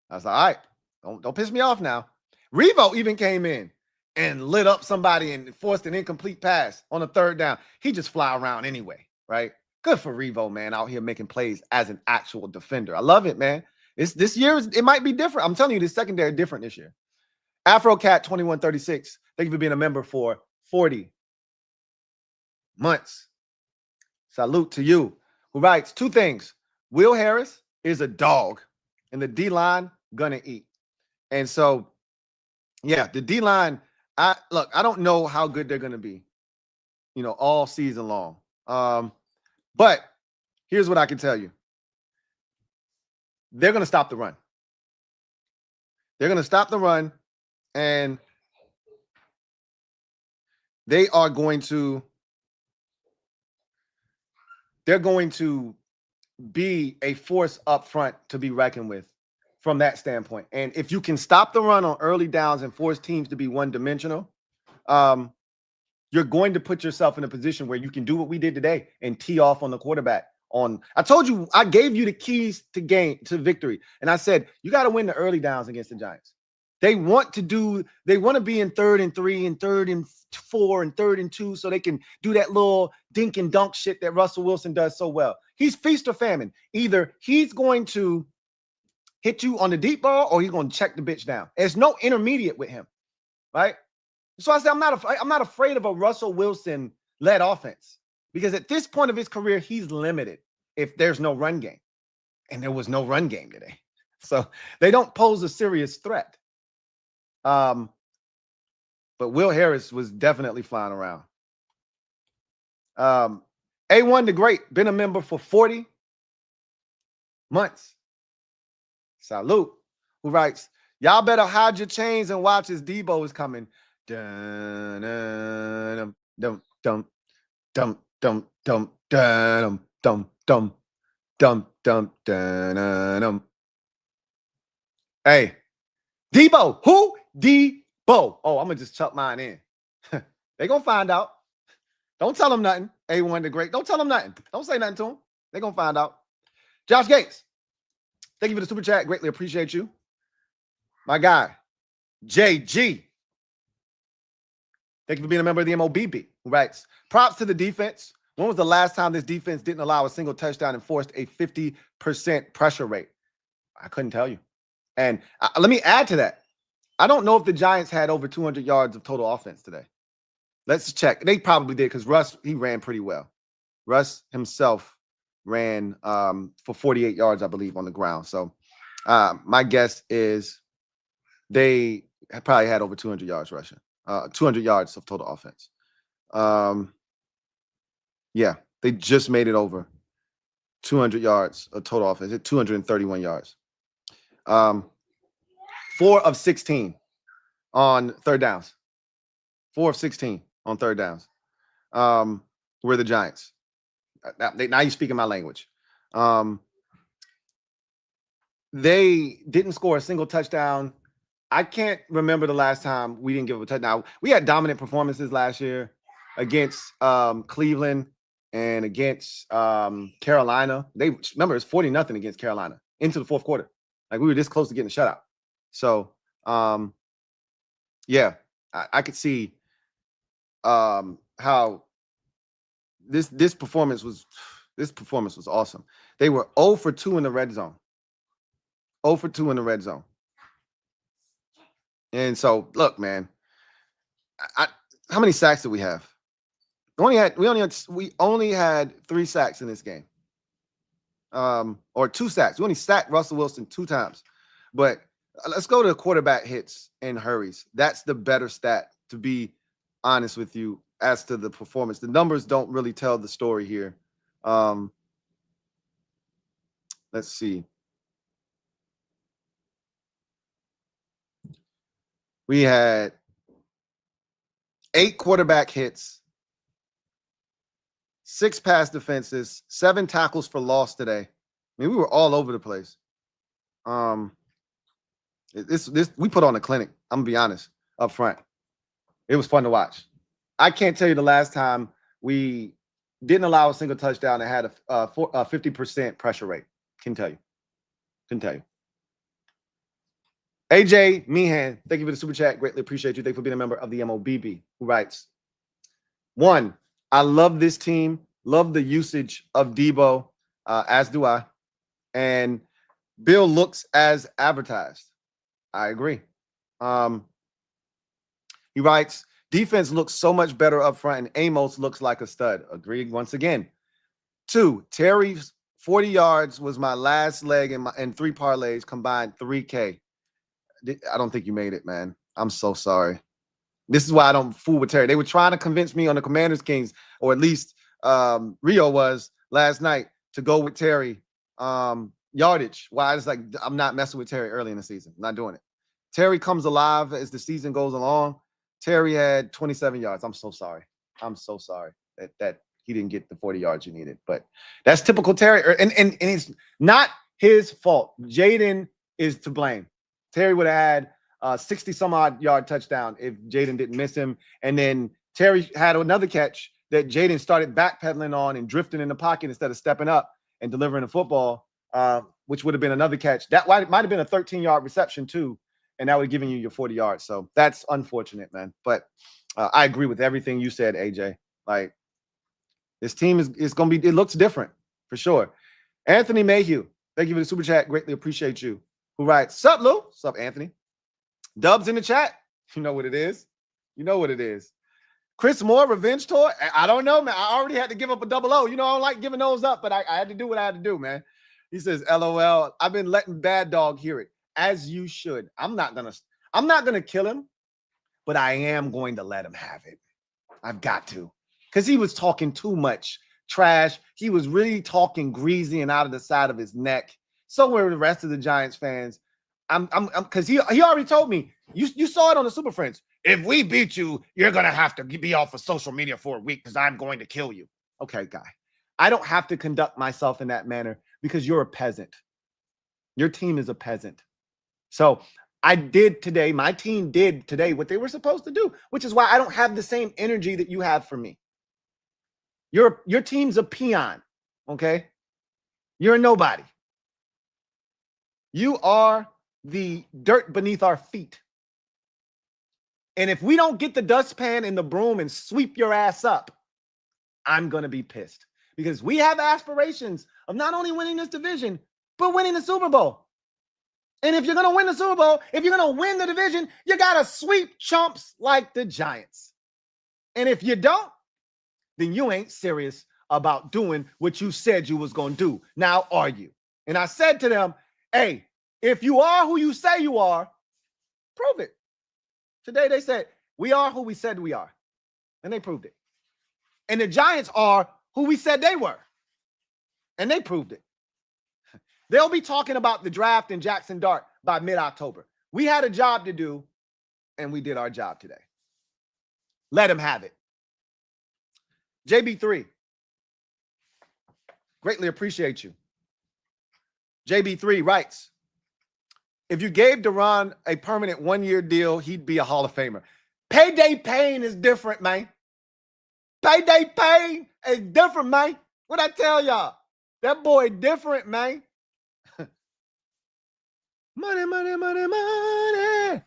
I was like, all right, don't piss me off now. Revo even came in and lit up somebody and forced an incomplete pass on a 3rd down. He just fly around anyway, right? Good for Revo, man, out here making plays as an actual defender. I love it, man. This year, it might be different. I'm telling you, the secondary different this year. AfroCat2136, thank you for being a member for 40 months. Salute to you. who writes 2 things. Will Harris is a dog, and the D-line gonna eat. And so, yeah, the D-line, I don't know how good they're gonna be, all season long. But here's what I can tell you. They're gonna stop the run. They're gonna stop the run, and they're going to be a force up front to be reckoned with from that standpoint. And if you can stop the run on early downs and force teams to be one-dimensional, you're going to put yourself in a position where you can do what we did today and tee off on the quarterback. I told you, I gave you the keys to victory. And I said, you got to win the early downs against the Giants. They want to be in 3rd and 3 and 3rd and 4 and 3rd and 2 so they can do that little dink and dunk shit that Russell Wilson does so well. He's feast or famine. Either he's going to hit you on the deep ball or he's going to check the bitch down. There's no intermediate with him, right? So I said, I'm not afraid of a Russell Wilson-led offense because at this point of his career, he's limited if there's no run game. And there was no run game today. So they don't pose a serious threat. But Will Harris was definitely flying around. A1 the Great, been a member for 40 months. Salute. Who writes, y'all better hide your chains and watch as Debo is coming. Dun, dun, dum, dum, dum, dum, dum, dum, dum, dum, dum, dum, dum. Hey, Debo, who? Debo. Oh, I'm gonna just chuck mine in. They gonna find out. Don't tell them nothing. A1 the Great. Don't tell them nothing. Don't say nothing to them. They gonna find out. Josh Gates, thank you for the super chat. Greatly appreciate you. My guy, JG. Thank you for being a member of the MOBB, who writes, props to the defense. When was the last time this defense didn't allow a single touchdown and forced a 50% pressure rate? I couldn't tell you. And let me add to that. I don't know if the Giants had over 200 yards of total offense today. Let's check. They probably did because Russ, he ran pretty well. Russ himself ran for 48 yards, I believe, on the ground. So my guess is they probably had over 200 yards rushing, 200 yards of total offense. Yeah, they just made it over 200 yards of total offense, at 231 yards. 4 of 16 on third downs. 4 of 16 on third downs. Were the Giants. Now you're speaking my language. They didn't score a single touchdown. I can't remember the last time we didn't give up a touchdown. We had dominant performances last year against Cleveland and against Carolina. Remember, it's 40-0 against Carolina into the fourth quarter. Like, we were this close to getting a shutout. So, yeah, I could see how this performance was awesome. They were 0 for 2 in the red zone. 0 for 2 in the red zone. And so, look, man, how many sacks did we have? We only had 3 sacks in this game. Or 2 sacks. We only sacked Russell Wilson 2 times. But let's go to quarterback hits and hurries. That's the better stat, to be honest with you, as to the performance. The numbers don't really tell the story here. Let's see. We had 8 quarterback hits, 6 pass defenses, 7 tackles for loss today. I mean, we were all over the place. We put on a clinic. I'm gonna be honest up front. It was fun to watch. I can't tell you the last time we didn't allow a single touchdown and had a 50% pressure rate. Can tell you. AJ Meehan, thank you for the super chat. Greatly appreciate you. Thank you for being a member of the MOBB, who writes, 1, I love this team. Love the usage of Debo, as do I. And Bill looks as advertised. I agree. He writes, defense looks so much better up front, and Amos looks like a stud. Agreed once again. 2, Terry's 40 yards was my last leg and 3 parlays combined 3K. I don't think you made it, man. I'm so sorry. This is why I don't fool with Terry. They were trying to convince me on the Commanders Kings, or at least Rio was last night, to go with Terry yardage. Why? It's like, I'm not messing with Terry early in the season. I'm not doing it. Terry comes alive as the season goes along. Terry had 27 yards. I'm so sorry. I'm so sorry that he didn't get the 40 yards you needed. But that's typical Terry. And it's not his fault. Jaden is to blame. Terry would have had 60-some-odd yard touchdown if Jaden didn't miss him. And then Terry had another catch that Jaden started backpedaling on and drifting in the pocket instead of stepping up and delivering the football, which would have been another catch. That might have been a 13-yard reception too, and that would have given you your 40 yards. So that's unfortunate, man. But I agree with everything you said, AJ. Like, this team is going to be – it looks different for sure. Anthony Mayhew, thank you for the super chat. Greatly appreciate you. Who writes, sup, Lou? Sup, Anthony? Dubs in the chat. You know what it is. You know what it is. Chris Moore, revenge tour. I don't know, man. I already had to give up a 0. You know, I don't like giving those up, but I had to do what I had to do, man. He says, LOL. I've been letting Bad Dog hear it, as you should. I'm not gonna kill him, but I am going to let him have it. I've got to, because he was talking too much trash. He was really talking greasy and out of the side of his neck. So were the rest of the Giants fans. I'm because he already told me, you saw it on the Super Friends. If we beat you, you're gonna have to be off of social media for a week because I'm going to kill you. Okay, guy. I don't have to conduct myself in that manner because you're a peasant. Your team is a peasant. So I did today, my team did today what they were supposed to do, which is why I don't have the same energy that you have for me. Your team's a peon, okay? You're a nobody. You are the dirt beneath our feet. And if we don't get the dustpan and the broom and sweep your ass up, I'm going to be pissed, because we have aspirations of not only winning this division, but winning the Super Bowl. And if you're going to win the Super Bowl, if you're going to win the division, you got to sweep chumps like the Giants. And if you don't, then you ain't serious about doing what you said you was going to do. Now, are you? And I said to them, hey, if you are who you say you are, prove it. Today they said, we are who we said we are. And they proved it. And the Giants are who we said they were. And they proved it. They'll be talking about the draft and Jackson Dart by mid-October. We had a job to do, and we did our job today. Let them have it. JB3, greatly appreciate you. JB3 writes, if you gave Duran a permanent one-year deal, he'd be a Hall of Famer. Payday pain is different, man. Payday pain is different, man. What I tell y'all? That boy different, man. Money, money, money, money.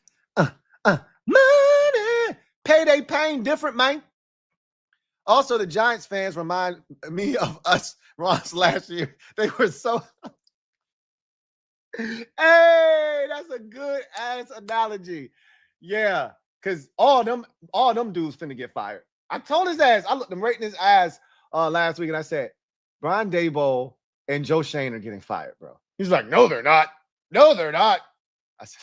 Money. Payday pain different, man. Also, the Giants fans remind me of us, Ross, last year. They were so... Hey, that's a good ass analogy. Yeah, because all them dudes finna get fired. I told his ass, I looked him right in his ass last week, and I said, Brian Debo and Joe Shane are getting fired, bro. He's like, no, they're not. No, they're not. I said,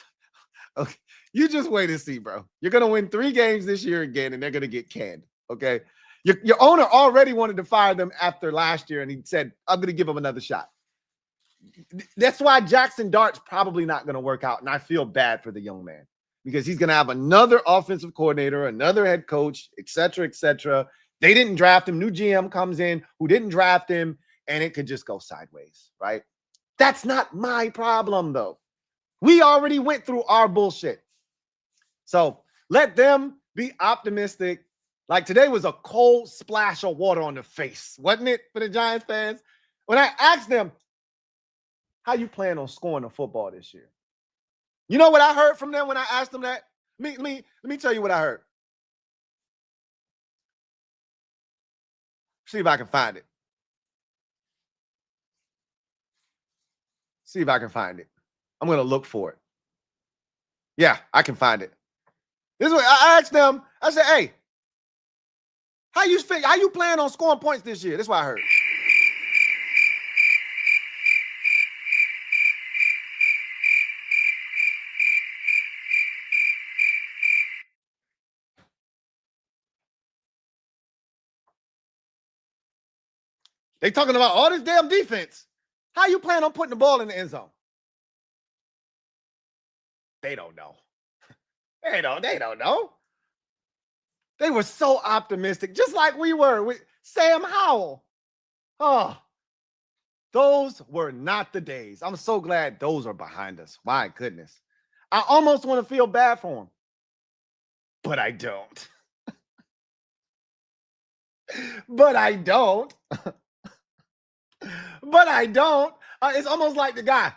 okay, you just wait and see, bro. You're gonna win 3 games this year again, and they're gonna get canned. Okay. Your owner already wanted to fire them after last year, and he said, I'm gonna give them another shot. That's why Jackson Dart's probably not going to work out. And I feel bad for the young man, because he's going to have another offensive coordinator, another head coach, et cetera, et cetera. They didn't draft him. New GM comes in who didn't draft him, and it could just go sideways, right? That's not my problem, though. We already went through our bullshit. So let them be optimistic. Like, today was a cold splash of water on the face, wasn't it, for the Giants fans? When I asked them, how you plan on scoring a football this year? You know what I heard from them when I asked them that? Let me tell you what I heard. See if I can find it. See if I can find it. I'm going to look for it. Yeah, I can find it. This is what I asked them. I said, hey, how you plan on scoring points this year? That's what I heard. They talking about all this damn defense. How you plan on putting the ball in the end zone? They don't know. They don't know. They were so optimistic, just like we were with Sam Howell. Oh, those were not the days. I'm so glad those are behind us. My goodness. I almost want to feel bad for them, but I don't. But I don't. But I don't. It's almost like the guy.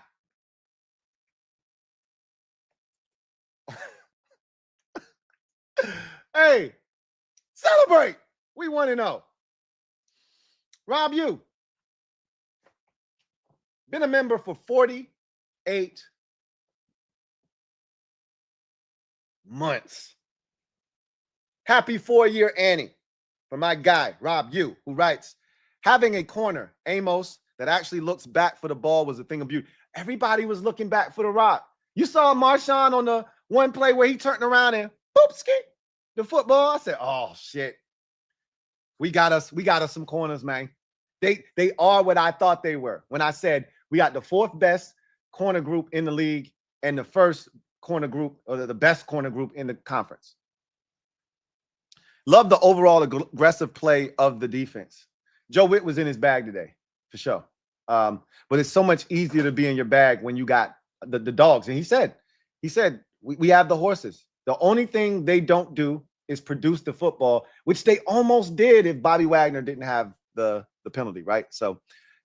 Hey, celebrate. We 1-0. Rob, you been a member for 48 months. Happy 4-year Annie for my guy, Rob Yu, who writes, having a corner, Amos, that actually looks back for the ball was a thing of beauty. Everybody was looking back for the rock. You saw Marshawn on the one play where he turned around and boop, skate the football. I said, oh, shit. We got us some corners, man. They are what I thought they were when I said we got the 4th best corner group in the league and the first corner group, or the best corner group in the conference. Love the overall aggressive play of the defense. Joe Witt was in his bag today, for sure. But it's so much easier to be in your bag when you got the dogs. And he said, we have the horses. The only thing they don't do is produce the football, which they almost did if Bobby Wagner didn't have the penalty, right? So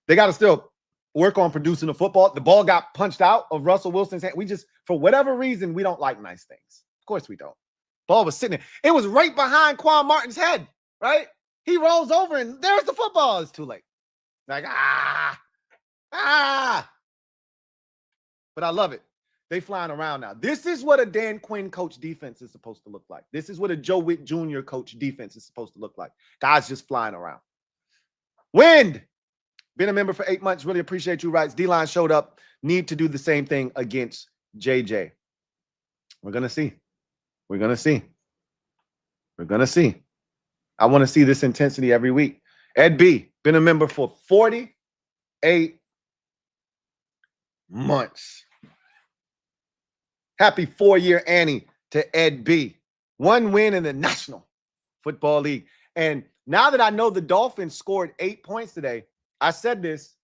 they got to still work on producing the football. The ball got punched out of Russell Wilson's hand. We just, for whatever reason, we don't like nice things. Of course we don't. Ball was sitting there. It was right behind Quan Martin's head, right? He rolls over and there's the football. It's too late. Like, But I love it. They flying around now. This is what a Dan Quinn coach defense is supposed to look like. This is what a Joe Witt Jr. coach defense is supposed to look like. Guys just flying around. Wind. Been a member for 8 months. Really appreciate you. Writes, D-line showed up. Need to do the same thing against JJ. We're going to see. We're going to see. We're going to see. I want to see this intensity every week. Ed B. Been a member for 48 months. Happy 4-year Annie to Ed B. 1 win in the National Football League. And now that I know the Dolphins scored 8 points today, I said this.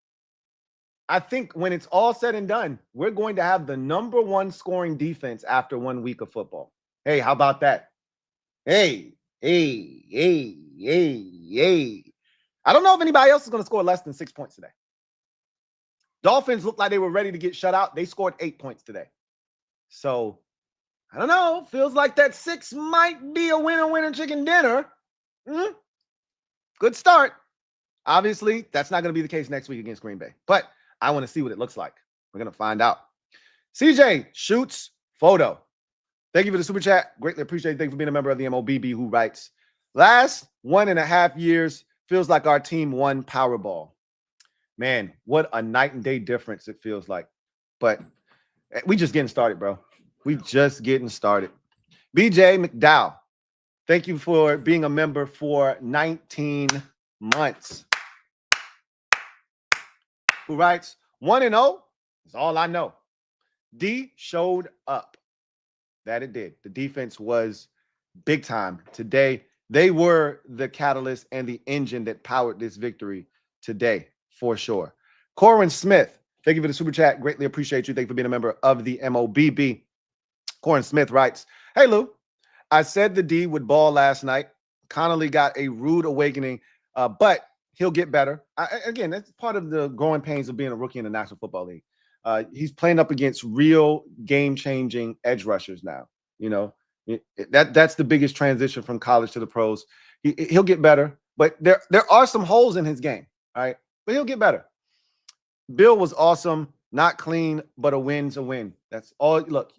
I think when it's all said and done, we're going to have the #1 scoring defense after 1 week of football. Hey, how about that? Hey. I don't know if anybody else is going to score less than 6 points today. Dolphins looked like they were ready to get shut out. They scored 8 points today. So, I don't know. Feels like that 6 might be a winner chicken dinner. Good start. Obviously, that's not going to be the case next week against Green Bay. But I want to see what it looks like. We're going to find out. CJ shoots photo. Thank you for the super chat. Greatly appreciate it. Thank you for being a member of the MOBB, who writes, last 1.5 years feels like our team won Powerball. Man, what a night and day difference it feels like. But we just getting started, bro. We just getting started. BJ McDowell, thank you for being a member for 19 months. Who writes, 1-0 is all I know. D showed up. That it did. The defense was big time today. They were the catalyst and the engine that powered this victory today, for sure. Corin Smith, thank you for the super chat. Greatly appreciate you. Thank you for being a member of the MOBB. Corin Smith writes, hey, Lou, I said the D would ball last night. Connolly got a rude awakening, but he'll get better. Again, that's part of the growing pains of being a rookie in the National Football League. He's playing up against real game-changing edge rushers now. You know, that's the biggest transition from college to the pros. He'll get better, but there are some holes in his game, right? But he'll get better. Bill was awesome, not clean, but a win's a win. That's all. Look,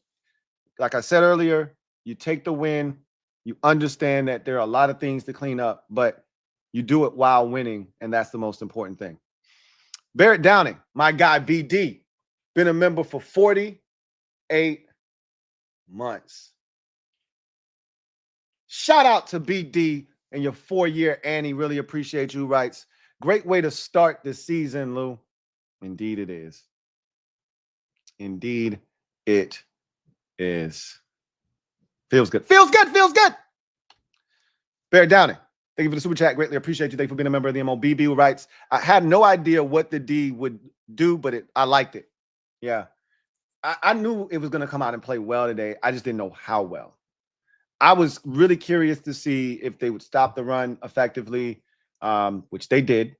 like I said earlier, you take the win. You understand that there are a lot of things to clean up, but you do it while winning, and that's the most important thing. Barrett Downing, my guy BD, been a member for 48 months. Shout out to BD and your 4-year Annie. Really appreciate you. Writes, Great way to start the season, Lou. Indeed it is. Indeed it is. Feels good. Feels good. Feels good. Bear Downing. Thank you for the super chat. Greatly appreciate you. Thank you for being a member of the MOBB, who writes, I had no idea what the D would do, but I liked it. Yeah. I knew it was going to come out and play well today. I just didn't know how well. I was really curious to see if they would stop the run effectively, which they did.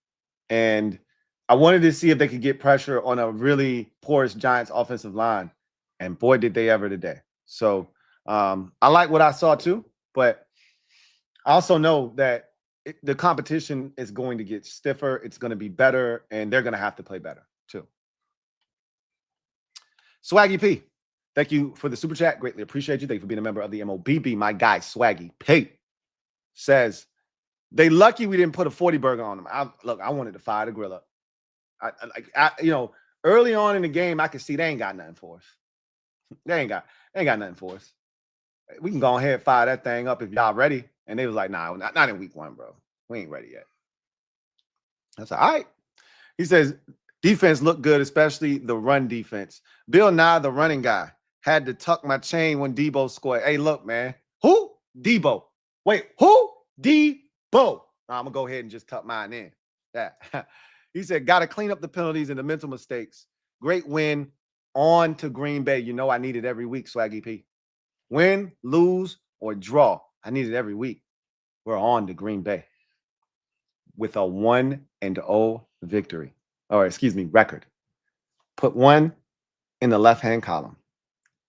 And I wanted to see if they could get pressure on a really porous Giants offensive line. And boy, did they ever today. So I like what I saw too, but I also know that the competition is going to get stiffer. It's going to be better, and they're going to have to play better too. Swaggy P, thank you for the super chat. Greatly appreciate you. Thank you for being a member of the MOBB. My guy, Swaggy P, says, they lucky we didn't put a 40 burger on them. I wanted to fire the grill up. Early on in the game, I could see they ain't got nothing for us. They ain't got nothing for us. We can go ahead and fire that thing up if y'all ready. And they was like, nah, not in week 1, bro. We ain't ready yet. I said, all right. He says, defense looked good, especially the run defense. Bill Nye, the running guy, had to tuck my chain when Debo scored. Hey, look, man. Who? Debo. Wait, who? Debo. I'm going to go ahead and just tuck mine in. Yeah. He said, got to clean up the penalties and the mental mistakes. Great win. On to Green Bay. You know I need it every week, Swaggy P. Win, lose, or draw. I need it every week. We're on to Green Bay with a 1-0 victory. Or excuse me, record. Put 1 in the left-hand column.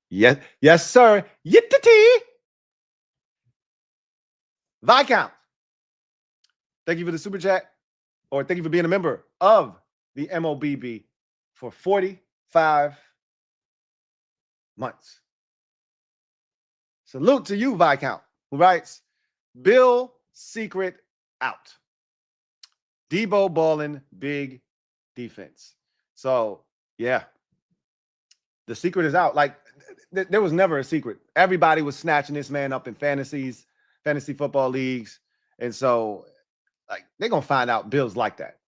Yes, sir. Yittity. Viscount. Thank you for the super chat. Or thank you for being a member of the MOBB for 45 months. Salute to you, Viscount, who writes, Bill secret out. Debo balling, big defense. So, yeah. The secret is out. Like, there was never a secret. Everybody was snatching this man up in fantasy football leagues. And so, like, they're going to find out Bill's like that.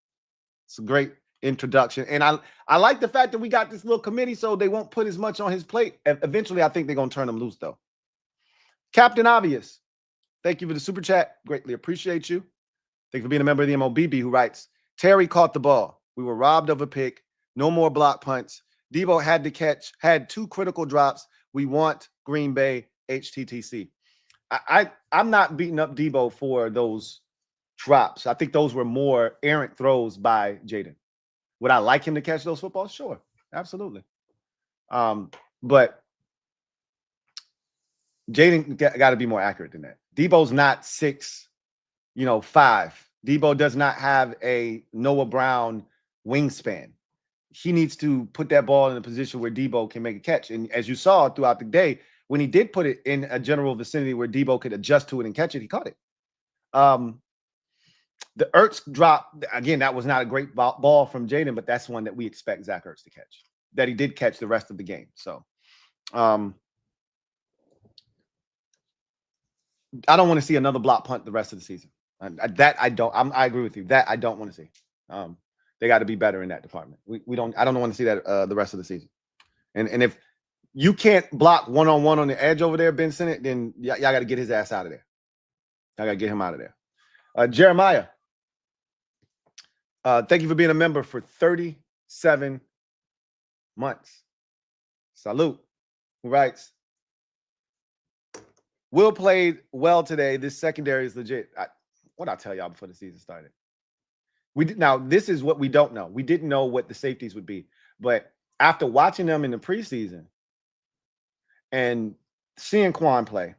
It's a great introduction. And I like the fact that we got this little committee so they won't put as much on his plate. Eventually, I think they're going to turn him loose, though. Captain Obvious, thank you for the super chat. Greatly appreciate you. Thank you for being a member of the MOBB, who writes, Terry caught the ball. We were robbed of a pick. No more block punts. Debo had to catch, had 2 critical drops. We want Green Bay HTTC. I'm not beating up Debo for those drops. I think those were more errant throws by Jaden. Would I like him to catch those footballs? Sure. Absolutely. But Jaden got to be more accurate than that. Debo's not 6'5". Debo does not have a Noah Brown wingspan. He needs to put that ball in a position where Debo can make a catch. And as you saw throughout the day, when he did put it in a general vicinity where Debo could adjust to it and catch it, he caught it. The Ertz drop, again, that was not a great ball from Jaden, but that's one that we expect Zach Ertz to catch, that he did catch the rest of the game. So, I don't want to see another block punt the rest of the season. I agree with you. That I don't want to see. They got to be better in that department. I don't want to see that the rest of the season. And if you can't block one-on-one on the edge over there, Ben Sinnott, then y'all got to get his ass out of there. Y'all got to get him out of there. Jeremiah, thank you for being a member for 37 months. Salute. Who writes, Will played well today. This secondary is legit. What I tell y'all before the season started? Now, this is what we don't know. We didn't know what the safeties would be. But after watching them in the preseason and seeing Quan play,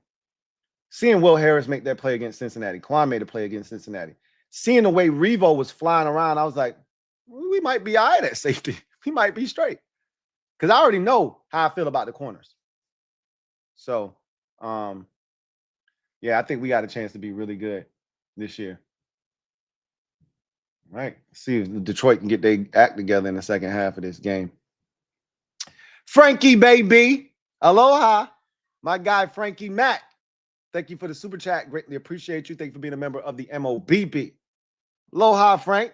seeing Will Harris make that play against Cincinnati, Quan made a play against Cincinnati, seeing the way Revo was flying around, I was like, we might be all right at safety. We might be straight. Because I already know how I feel about the corners. So, yeah, I think we got a chance to be really good this year. Right. See if Detroit can get their act together in the second half of this game. Frankie, baby. Aloha. My guy, Frankie Mack. Thank you for the super chat. Greatly appreciate you. Thank you for being a member of the MOBB. Aloha, Frank.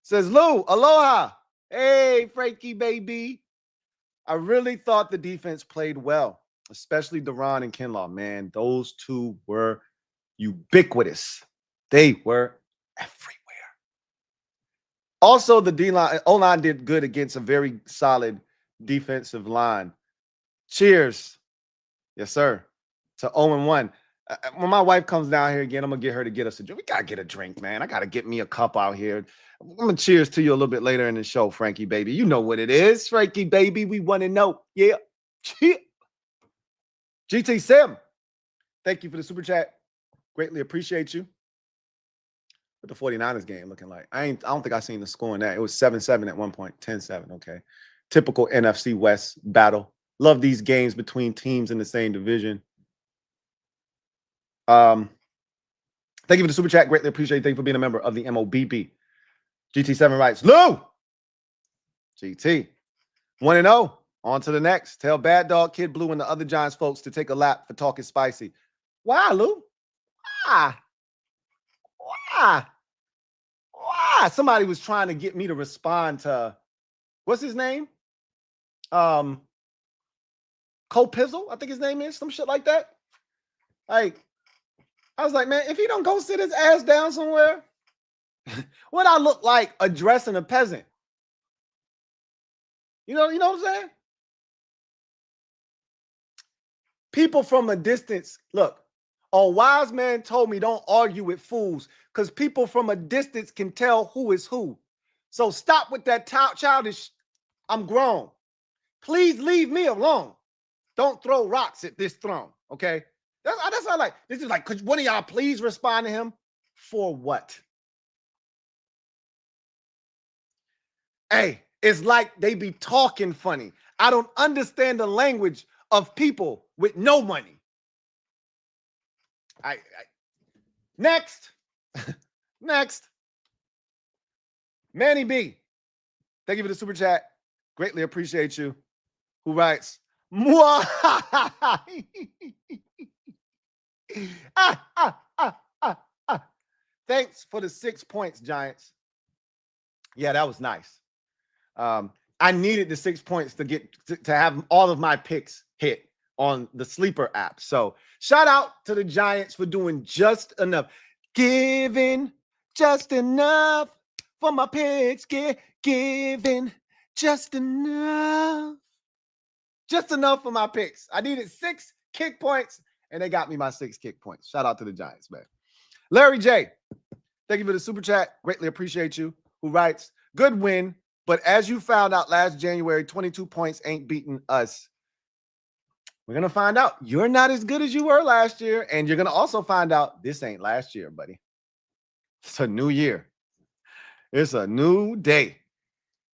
Says Lou, aloha. Hey, Frankie, baby. I really thought the defense played well, especially Deron and Kinlaw. Man, those two were ubiquitous. They were everywhere. Also, the D-line, O-line did good against a very solid defensive line. Cheers. Yes, sir. To 0-1. When my wife comes down here again, I'm going to get her to get us a drink. We got to get a drink, man. I got to get me a cup out here. I'm going to cheers to you a little bit later in the show, Frankie, baby. You know what it is. Frankie, baby, we want to know. Yeah. Cheers. GT Sim, thank you for the super chat. Greatly appreciate you. What the 49ers game looking like? I don't think I seen the score in that. It was 7-7 at one point. 10-7. Okay. Typical NFC West battle. Love these games between teams in the same division. Thank you for the super chat. Greatly appreciate it. Thank you for being a member of the MOBB. GT7 writes, Lou! GT. 1-0. On to the next. Tell Bad Dog Kid Blue and the other Giants folks to take a lap for talking spicy. Why, Lou? Why? Somebody was trying to get me to respond to, what's his name? Cole Pizzle, I think his name is. Some shit like that. Like, I was like, man, if he don't go sit his ass down somewhere, what I look like addressing a peasant? You know what I'm saying? People from a distance, look, a wise man told me don't argue with fools because people from a distance can tell who is who. So stop with that childish, I'm grown. Please leave me alone. Don't throw rocks at this throne, okay? That's not like, this is like, could one of y'all please respond to him? For what? Hey, it's like they be talking funny. I don't understand the language of people with no money. Next. Next. Manny B. Thank you for the super chat. Greatly appreciate you. Who writes, thanks for the 6 points, Giants. Yeah, that was nice. I needed the 6 points to get to have all of my picks hit on the sleeper app. So shout out to the Giants for doing just enough. Giving just enough for my picks. Giving just enough. Just enough for my picks. I needed 6 kick points, and they got me my 6 kick points. Shout out to the Giants, man. Larry J, thank you for the super chat. Greatly appreciate you. Who writes, good win, but as you found out last January, 22 points ain't beating us. We're going to find out. You're not as good as you were last year, and you're going to also find out this ain't last year, buddy. It's a new year. It's a new day,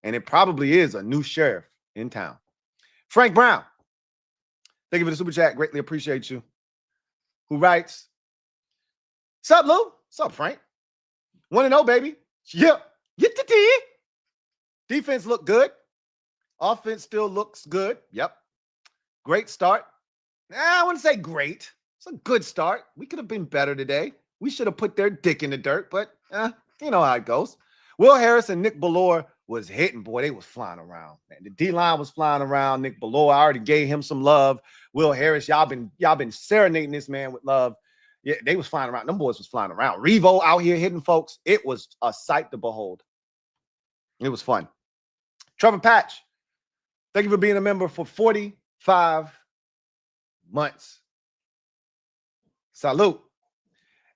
and it probably is a new sheriff in town. Frank Brown, thank you for the super chat. Greatly appreciate you. Who writes, sup, Lou? Sup, Frank? 1-0, baby. Yep. Get the tea. Defense looked good. Offense still looks good. Yep. Great start. I wouldn't say great. It's a good start. We could have been better today. We should have put their dick in the dirt, but you know how it goes. Will Harris and Nick Bellore was hitting. Boy, they was flying around. Man, the D-line was flying around. Nick Bellore, I already gave him some love. Will Harris, y'all been serenading this man with love. Yeah, they was flying around. Them boys was flying around. Revo out here hitting folks. It was a sight to behold. It was fun. Trevor Patch, thank you for being a member for 45 months. Salute.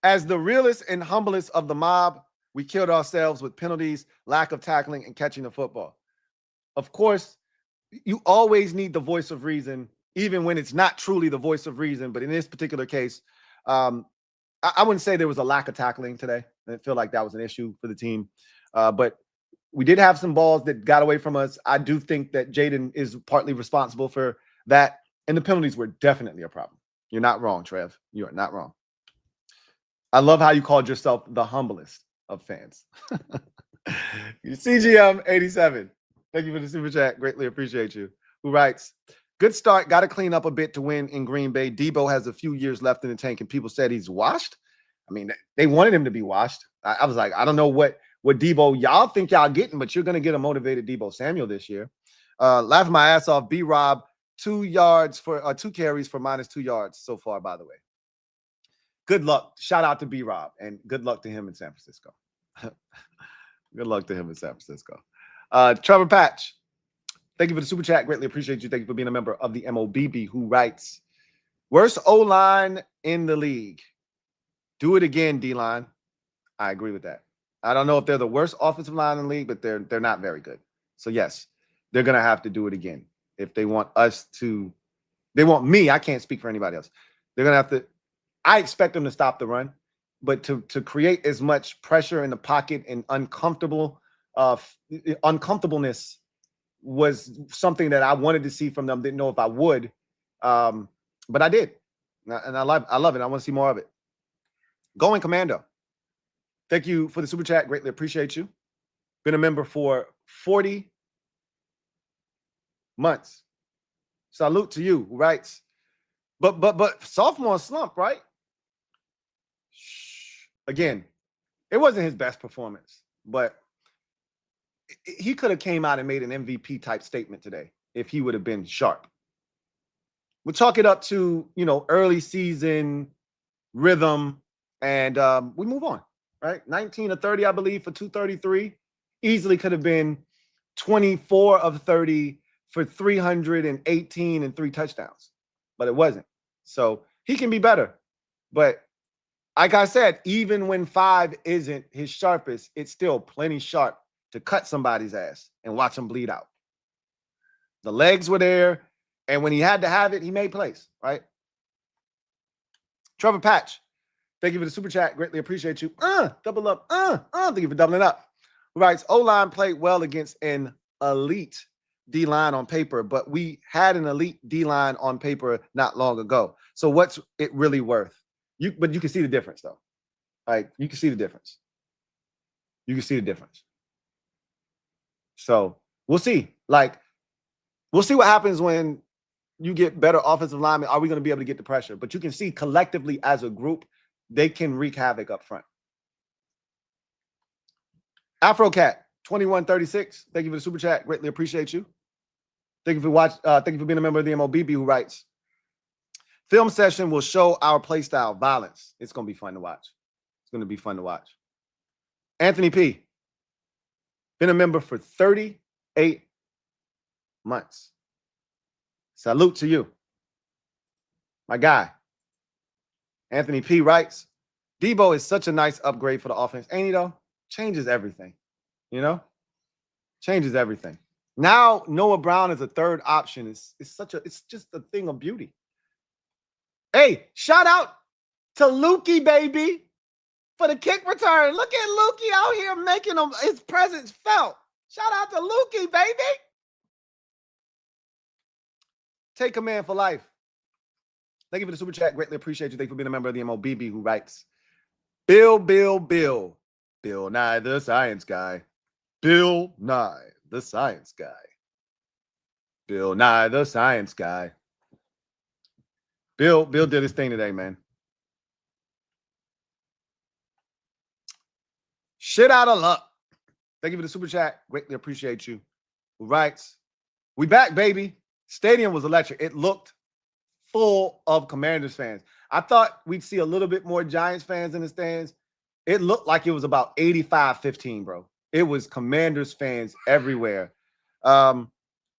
As the realest and humblest of the mob, we killed ourselves with penalties, lack of tackling, and catching the football. Of course, you always need the voice of reason, even when it's not truly the voice of reason. But in this particular case, I wouldn't say there was a lack of tackling today. I feel like that was an issue for the team. But we did have some balls that got away from us. I do think that Jaden is partly responsible for that. And the penalties were definitely a problem. You're not wrong, Trev. You are not wrong. I love how you called yourself the humblest of fans. CGM87. Thank you for the super chat. Greatly appreciate you. Who writes, good start. Got to clean up a bit to win in Green Bay. Debo has a few years left in the tank, and people said he's washed. I mean, they wanted him to be washed. I was like, I don't know what what Debo y'all think y'all getting, but you're going to get a motivated Debo Samuel this year. Laughing my ass off, B-Rob, 2 carries for -2 yards so far, by the way. Good luck. Shout out to B-Rob, and good luck to him in San Francisco. Good luck to him in San Francisco. Trevor Patch, thank you for the super chat. Greatly appreciate you. Thank you for being a member of the MOBB, who writes, worst O-line in the league. Do it again, D-line. I agree with that. I don't know if they're the worst offensive line in the league, but they're not very good. So, yes, they're going to have to do it again. If they want us to – they want me. I can't speak for anybody else. They're going to have to – I expect them to stop the run, but to create as much pressure in the pocket and uncomfortableness was something that I wanted to see from them. Didn't know if I would, but I did. And I love it. I want to see more of it. Going Commando. Thank you for the super chat. Greatly appreciate you. Been a member for 40 months. Salute to you, who writes. But sophomore slump, right? Again, it wasn't his best performance, but he could have came out and made an MVP type statement today if he would have been sharp. We'll chalk it up to, early season rhythm, and we move on, right? 19 of 30, I believe, for 233. Easily could have been 24 of 30 for 318 and 3 touchdowns, but it wasn't. So he can be better. But like I said, even when 5 isn't his sharpest, it's still plenty sharp to cut somebody's ass and watch him bleed out. The legs were there, and when he had to have it, he made plays, right? Trevor Patch, thank you for the super chat. Greatly appreciate you. Double up. Thank you for doubling up. Who writes, O-line played well against an elite D-line on paper, but we had an elite D-line on paper not long ago. So what's it really worth? But you can see the difference, though. Like, you can see the difference. You can see the difference. So we'll see. We'll see what happens when you get better offensive linemen. Are we going to be able to get the pressure? But you can see collectively as a group, they can wreak havoc up front. AfroCat 2136. Thank you for the super chat. Greatly appreciate you. Thank you for watching. Thank you for being a member of the MOBB, who writes, film session will show our play style, violence. It's going to be fun to watch. It's going to be fun to watch. Anthony P. Been a member for 38 months. Salute to you. My guy. Anthony P. writes, Debo is such a nice upgrade for the offense. Ain't he, though? Changes everything. Changes everything. Now Noah Brown is a third option. It's just a thing of beauty. Hey, shout out to Louie, baby, for the kick return. Look at Louie out here making his presence felt. Shout out to Louie, baby. Take command for life. Thank you for the super chat. Greatly appreciate you. Thank you for being a member of the MOBB, who writes, Bill Nye, the science guy. Bill Nye, the science guy. Bill Nye, the science guy. Bill did his thing today, man. Shit out of luck. Thank you for the super chat. Greatly appreciate you. Who writes, we back, baby. Stadium was electric. It looked full of Commanders fans. I thought we'd see a little bit more Giants fans in the stands. It looked like it was about 85-15, bro. It was Commanders fans everywhere.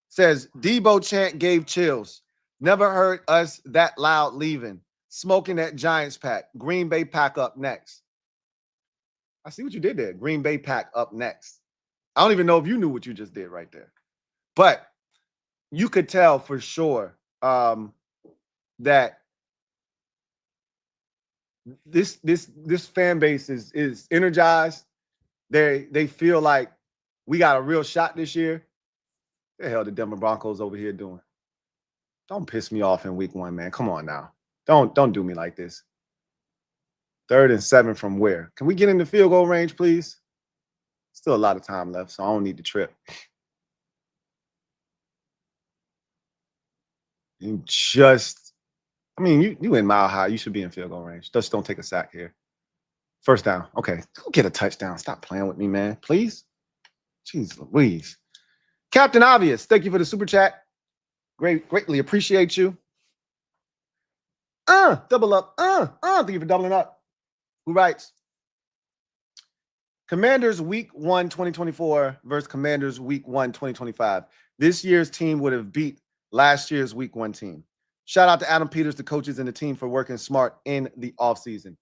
Says, Debo chant gave chills. Never heard us that loud leaving. Smoking that Giants pack. Green Bay pack up next. I see what you did there. Green Bay pack up next. I don't even know if you knew what you just did right there. But you could tell for sure that this fan base is energized. They feel like we got a real shot this year. What the hell the Denver Broncos over here doing? Don't piss me off in week 1, man. Come on now. Don't do me like this. 3rd and 7 from where? Can we get in the field goal range, please? Still a lot of time left, so I don't need to trip. You in Mile High. You should be in field goal range. Just don't take a sack here. First down. Okay. Go get a touchdown. Stop playing with me, man. Please. Jeez Louise. Captain Obvious, thank you for the super chat. Greatly appreciate you. Double up. Thank you for doubling up. Who writes? Commanders Week 1, 2024 versus Commanders Week 1, 2025. This year's team would have beat last year's Week 1 team. Shout out to Adam Peters, the coaches, and the team for working smart in the offseason.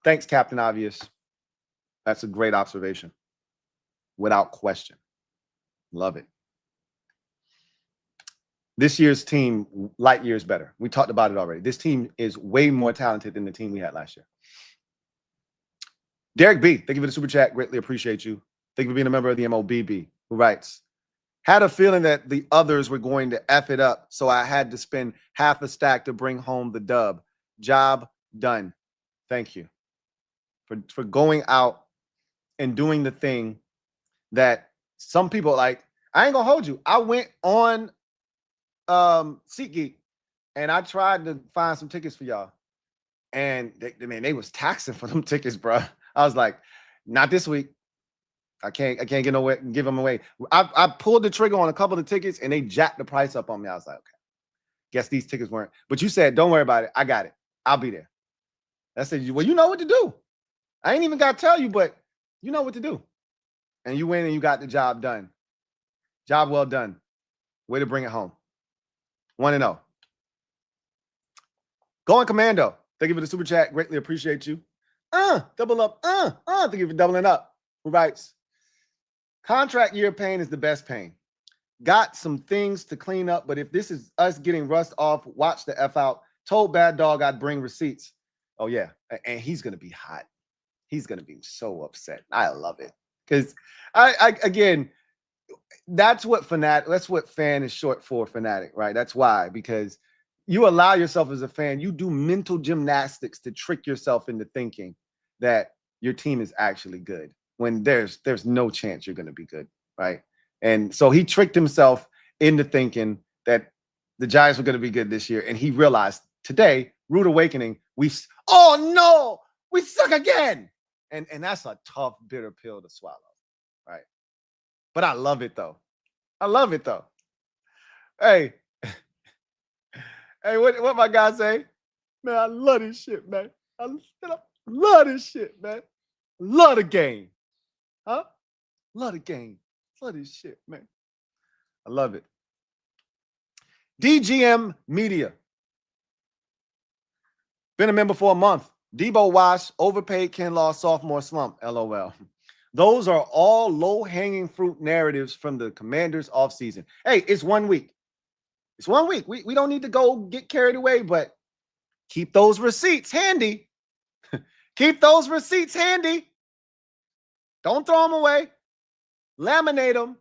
Thanks, Captain Obvious. That's a great observation. Without question. Love it. This year's team, light years better. We talked about it already. This team is way more talented than the team we had last year. Derek B, thank you for the super chat. Greatly appreciate you. Thank you for being a member of the MOBB, who writes, had a feeling that the others were going to F it up, so I had to spend half a stack to bring home the dub. Job done. Thank you for going out and doing the thing that some people like. I ain't gonna hold you. I went on SeatGeek and I tried to find some tickets for y'all, and they was taxing for them tickets, bro. I was like, not this week. I can't get nowhere, give them away. I pulled the trigger on a couple of the tickets and they jacked the price up on me. I was like, okay, guess these tickets weren't. But you said, don't worry about it. I got it. I'll be there. I said, well, you know what to do. I ain't even got to tell you, but you know what to do. And you went and you got the job done. Job well done. Way to bring it home. 1-0. Going Commando. Thank you for the super chat. Greatly appreciate you. Double up. Thank you for doubling up. Who writes? Contract year pain is the best pain. Got some things to clean up, but if this is us getting rust off, watch the F out. Told Bad Dog I'd bring receipts. Oh, yeah. And he's going to be hot. He's going to be so upset. I love it. Because, again, that's what fan is short for, fanatic, right? That's why. Because you allow yourself as a fan, you do mental gymnastics to trick yourself into thinking that your team is actually good when there's no chance you're going to be good, right? And so he tricked himself into thinking that the Giants were going to be good this year, and he realized today, rude awakening, we suck again. And that's a tough, bitter pill to swallow, right? But I love it, though. Hey, what my guy say? Man, I love this shit, man. I love this shit, man. Love the game. Huh? Love the game. Love this shit, man. I love it. DGM Media. Been a member for a month. Debo wash, overpaid Kinlaw, sophomore slump, LOL. Those are all low-hanging fruit narratives from the Commanders offseason. Hey, it's 1 week. It's 1 week. We don't need to go get carried away, but keep those receipts handy. Keep those receipts handy. Don't throw them away. Laminate them.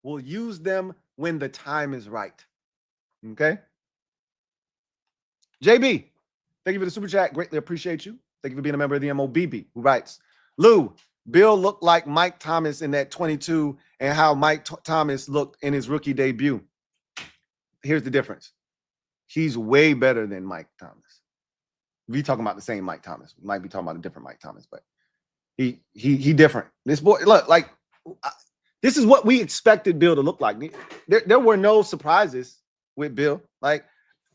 We'll use them when the time is right. Okay? JB, thank you for the super chat. Greatly appreciate you. Thank you for being a member of the MOBB, who writes, Lou, Bill looked like Mike Thomas in that 22 and how Mike Thomas looked in his rookie debut. Here's the difference. He's way better than Mike Thomas. We talking about the same Mike Thomas. We might be talking about a different Mike Thomas, but he different. This boy, look, like this is what we expected Bill to look like. There were no surprises with Bill. Like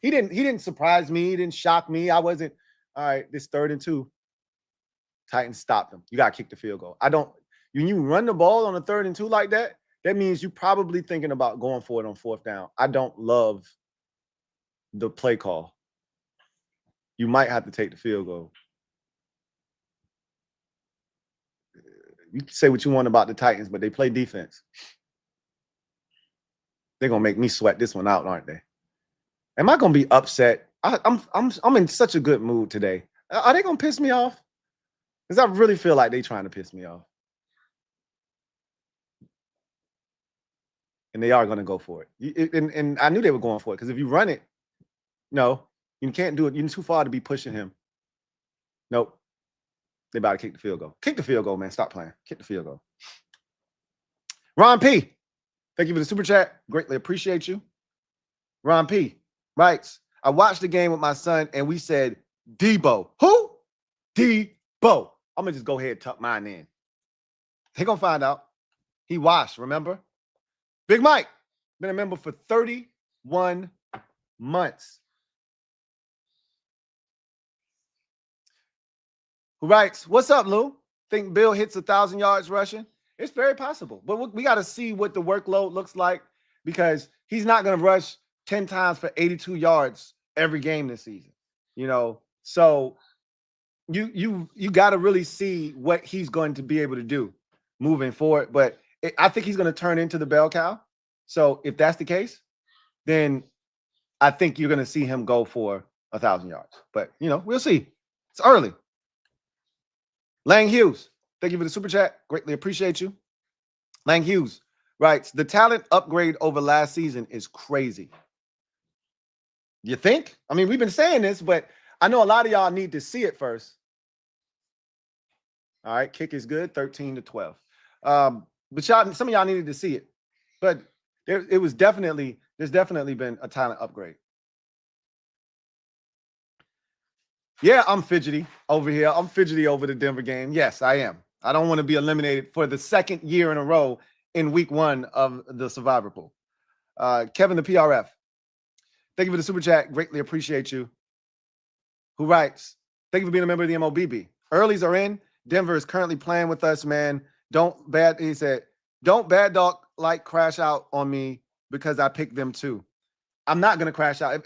he didn't surprise me. He didn't shock me. I wasn't, all right, this 3rd and 2. Titans stopped him. You got to kick the field goal. When you run the ball on a 3rd and 2 like that, that means you're probably thinking about going for it on 4th down. I don't love the play call. You might have to take the field goal. You can say what you want about the Titans, but they play defense. They're gonna make me sweat this one out, aren't they? Am I gonna be upset? I'm in such a good mood today. Are they gonna piss me off? Because I really feel like they're trying to piss me off. And they are gonna go for it. And I knew they were going for it because if you run it, no, you can't do it. You're too far to be pushing him. Nope. They about to kick the field goal. Kick the field goal, man. Stop playing. Kick the field goal. Ron P, thank you for the super chat. Greatly appreciate you. Ron P writes, I watched the game with my son and we said, Debo. Who? Debo. I'm going to just go ahead and tuck mine in. They're going to find out. He washed, remember? Big Mike, been a member for 31 months. Who writes, what's up, Lou? Think Bill hits 1,000 yards rushing? It's very possible. But we got to see what the workload looks like because he's not going to rush 10 times for 82 yards every game this season. You know, so you got to really see what he's going to be able to do moving forward. But I think he's going to turn into the bell cow. So if that's the case, then I think you're going to see him go for 1,000 yards. But, you know, we'll see. It's early. Lang Hughes, thank you for the super chat. Greatly appreciate you. Lang Hughes writes, the talent upgrade over last season is crazy. You think? I mean, we've been saying this, but I know a lot of y'all need to see it first. All right, kick is good, 13-12. But y'all, some of y'all needed to see it. But there's definitely been a talent upgrade. Yeah, I'm fidgety over here. I'm fidgety over the Denver game. Yes, I am. I don't want to be eliminated for the second year in a row in week 1 of the Survivor Pool. Kevin, the PRF. Thank you for the super chat. Greatly appreciate you. Who writes, thank you for being a member of the MOBB. Earlies are in. Denver is currently playing with us, man. He said, don't bad dog like crash out on me because I picked them too. I'm not going to crash out.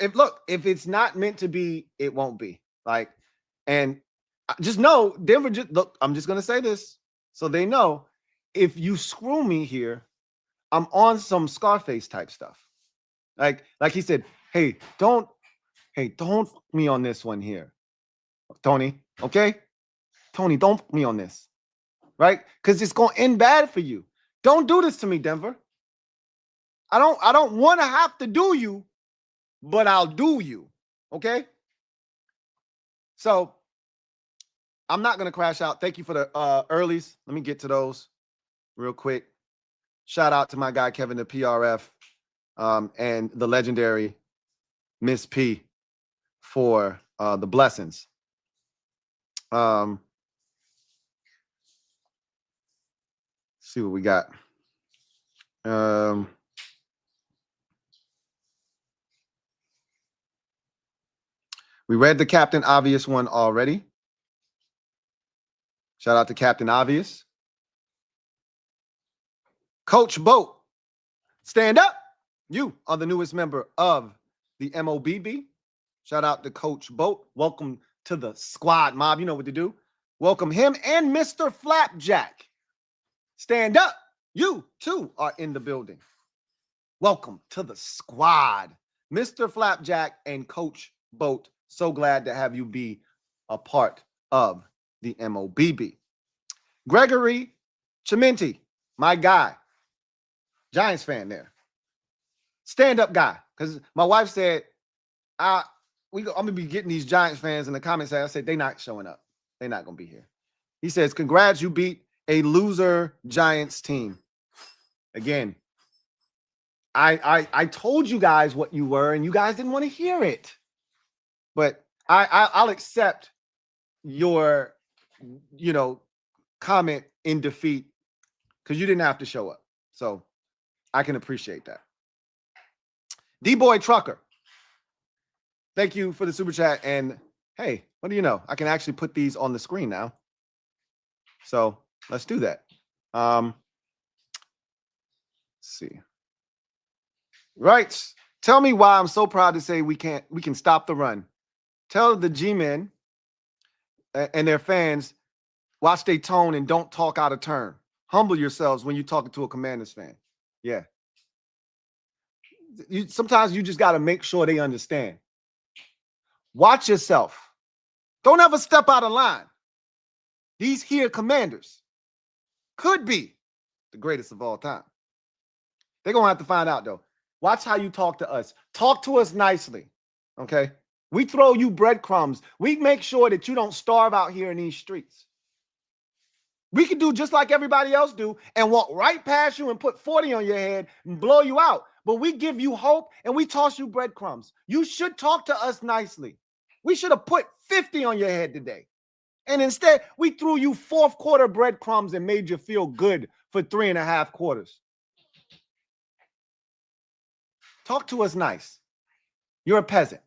If it's not meant to be, it won't be. Like, and just know Denver, I'm just going to say this so they know if you screw me here, I'm on some Scarface type stuff. Like he said, hey, don't fuck me on this one here, Tony. Okay. Tony, don't fuck me on this. Right. Cause it's going to end bad for you. Don't do this to me, Denver. I don't want to have to do you, but I'll do you. Okay. So I'm not going to crash out. Thank you for the earlies. Let me get to those real quick. Shout out to my guy, Kevin, the PRF, and the legendary Miss P for the blessings. See what we got. We read the Captain Obvious one already. Shout out to Captain Obvious. Coach Boat, stand up. You are the newest member of the MOBB. Shout out to Coach Boat. Welcome to the squad, mob. You know what to do. Welcome him and Mr. Flapjack. Stand up. You, too, are in the building. Welcome to the squad. Mr. Flapjack and Coach Boat. So glad to have you be a part of the MOBB. Gregory Chimenti, my guy. Giants fan there. Stand-up guy. Because my wife said, I'm going to be getting these Giants fans in the comments. I said, they're not showing up. They're not going to be here. He says, congrats, you beat a loser Giants team. Again, I told you guys what you were, and you guys didn't want to hear it. But I'll accept your, comment in defeat because you didn't have to show up. So I can appreciate that. D-Boy Trucker, thank you for the super chat. And hey, what do you know? I can actually put these on the screen now. So let's do that. Let's see. Right. Tell me why I'm so proud to say we can stop the run. Tell the G-men and their fans, watch their tone and don't talk out of turn. Humble yourselves when you're talking to a Commanders fan. Yeah. Sometimes you just got to make sure they understand. Watch yourself. Don't ever step out of line. These here Commanders could be the greatest of all time. They're going to have to find out, though. Watch how you talk to us. Talk to us nicely, okay? We throw you breadcrumbs. We make sure that you don't starve out here in these streets. We can do just like everybody else do and walk right past you and put 40 on your head and blow you out. But we give you hope and we toss you breadcrumbs. You should talk to us nicely. We should have put 50 on your head today. And instead, we threw you fourth quarter breadcrumbs and made you feel good for 3.5 quarters. Talk to us nice. You're a peasant.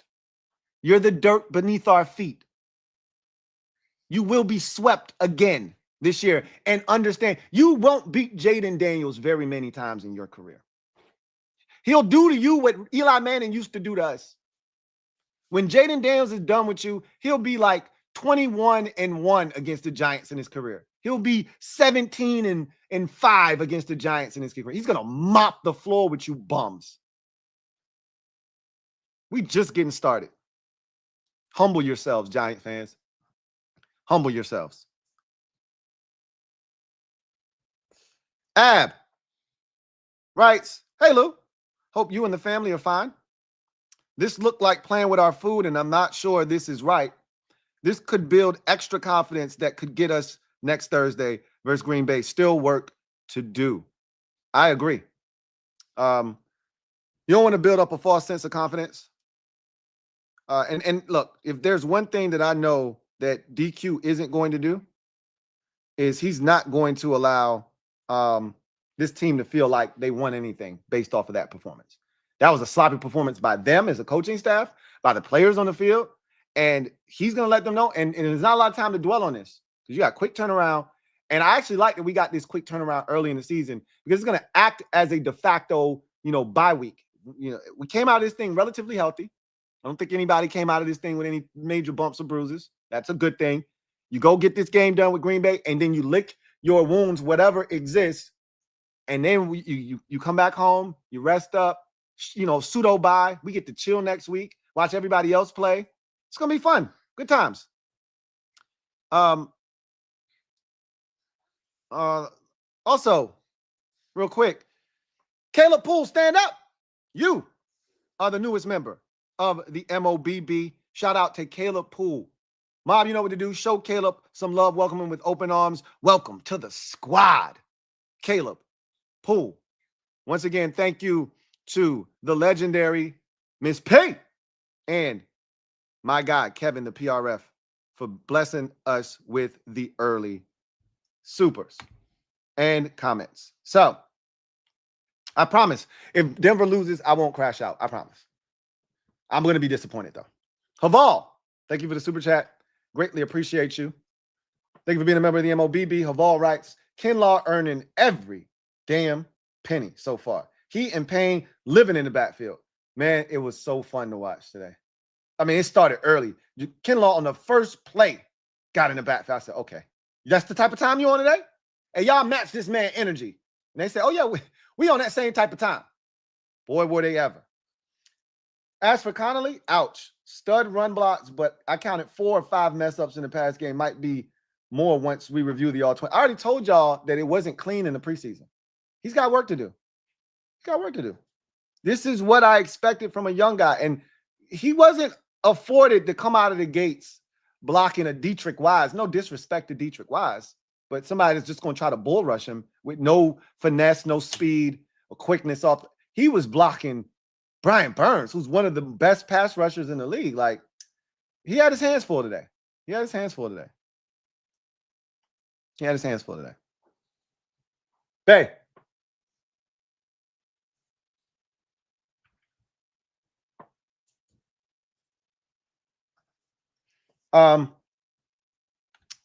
You're the dirt beneath our feet. You will be swept again this year. And understand, you won't beat Jayden Daniels very many times in your career. He'll do to you what Eli Manning used to do to us. When Jayden Daniels is done with you, he'll be like 21-1 against the Giants in his career. He'll be 17-5 against the Giants in his career. He's going to mop the floor with you bums. We just getting started. Humble yourselves, Giant fans. Humble yourselves. Ab writes, "Hey, Lou. Hope you and the family are fine. This looked like playing with our food, and I'm not sure this is right. This could build extra confidence that could get us next Thursday versus Green Bay. Still work to do." I agree. You don't want to build up a false sense of confidence. And look, if there's one thing that I know that DQ isn't going to do, is he's not going to allow this team to feel like they won anything based off of that performance. That was a sloppy performance by them as a coaching staff, by the players on the field, and he's going to let them know. And there's not a lot of time to dwell on this because you got quick turnaround. And I actually like that we got this quick turnaround early in the season because it's going to act as a de facto, bye week. We came out of this thing relatively healthy. I don't think anybody came out of this thing with any major bumps or bruises. That's a good thing. You go get this game done with Green Bay, and then you lick your wounds, whatever exists, and then you come back home, you rest up, pseudo bye. We get to chill next week, watch everybody else play. It's gonna be fun, good times. Also, real quick, Caleb Poole, stand up. You are the newest member of the MOBB. Shout out to Caleb Poole. Mob, you know what to do. Show Caleb some love. Welcome him with open arms. Welcome to the squad, Caleb Poole. Once again, thank you to the legendary Miss P and my guy, Kevin, the PRF, for blessing us with the early supers and comments. So, I promise, if Denver loses, I won't crash out. I promise. I'm going to be disappointed, though. Haval, thank you for the super chat. Greatly appreciate you. Thank you for being a member of the MOBB. Haval writes, Kinlaw earning every damn penny so far. He and Payne living in the backfield. Man, it was so fun to watch today. I mean, it started early. Kinlaw on the first play got in the backfield. I said, okay, that's the type of time you on today? Hey, y'all match this man energy. And they said, oh, yeah, we on that same type of time. Boy, were they ever. As for Connolly, ouch. Stud run blocks, but I counted 4 or 5 mess ups in the past game. Might be more once we review the all-20. I already told y'all that it wasn't clean in the preseason. He's got work to do. He's got work to do. This is what I expected from a young guy. And he wasn't afforded to come out of the gates blocking a Dietrich Wise. No disrespect to Dietrich Wise, but somebody that's just going to try to bull rush him with no finesse, no speed or quickness off. He was blocking Brian Burns, who's one of the best pass rushers in the league. Like, he had his hands full today. He had his hands full today. He had his hands full today. Hey.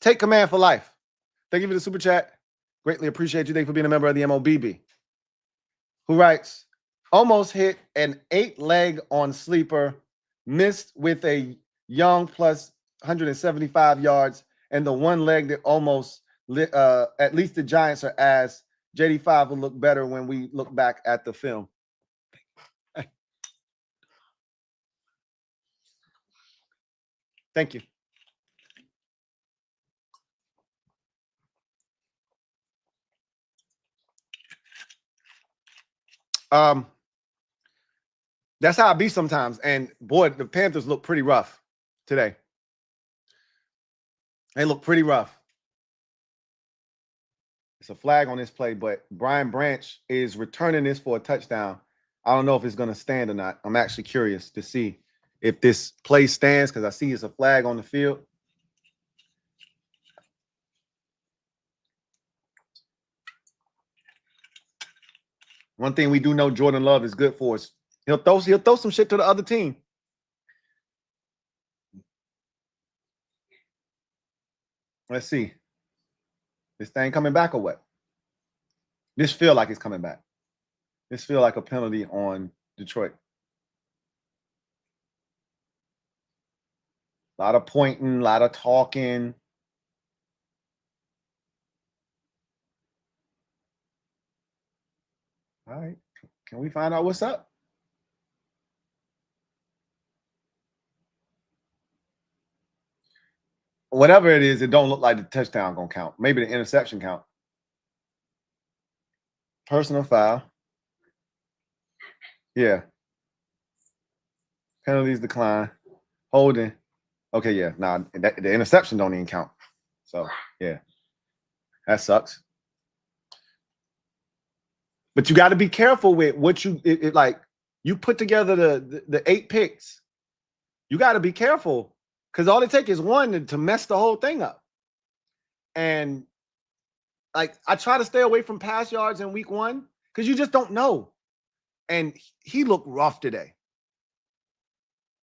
Take command for life. Thank you for the super chat. Greatly appreciate you. Thank you for being a member of the MOBB. Who writes, almost hit an 8-leg on sleeper, missed with a young plus 175 yards, and the one leg that almost at least the Giants are ass. JD5 will look better when we look back at the film. Thank you. That's how I be sometimes. And boy, the Panthers look pretty rough today. They look pretty rough. It's a flag on this play, but Brian Branch is returning this for a touchdown. I don't know if it's going to stand or not. I'm actually curious to see if this play stands because I see it's a flag on the field. One thing we do know Jordan Love is good for is he'll throw some shit to the other team. Let's see. This thing coming back or what? This feel like it's coming back. This feel like a penalty on Detroit. A lot of pointing, a lot of talking. All right. Can we find out what's up? Whatever it is, it don't look like the touchdown gonna count. Maybe the interception count. Personal foul. Yeah. Penalties decline. Holding. Okay, yeah. Nah, the interception don't even count. So, yeah. That sucks. But you got to be careful with what you like. You put together the 8 picks. You got to be careful because all it takes is one to mess the whole thing up. And like I try to stay away from pass yards in week 1 because you just don't know. And he looked rough today.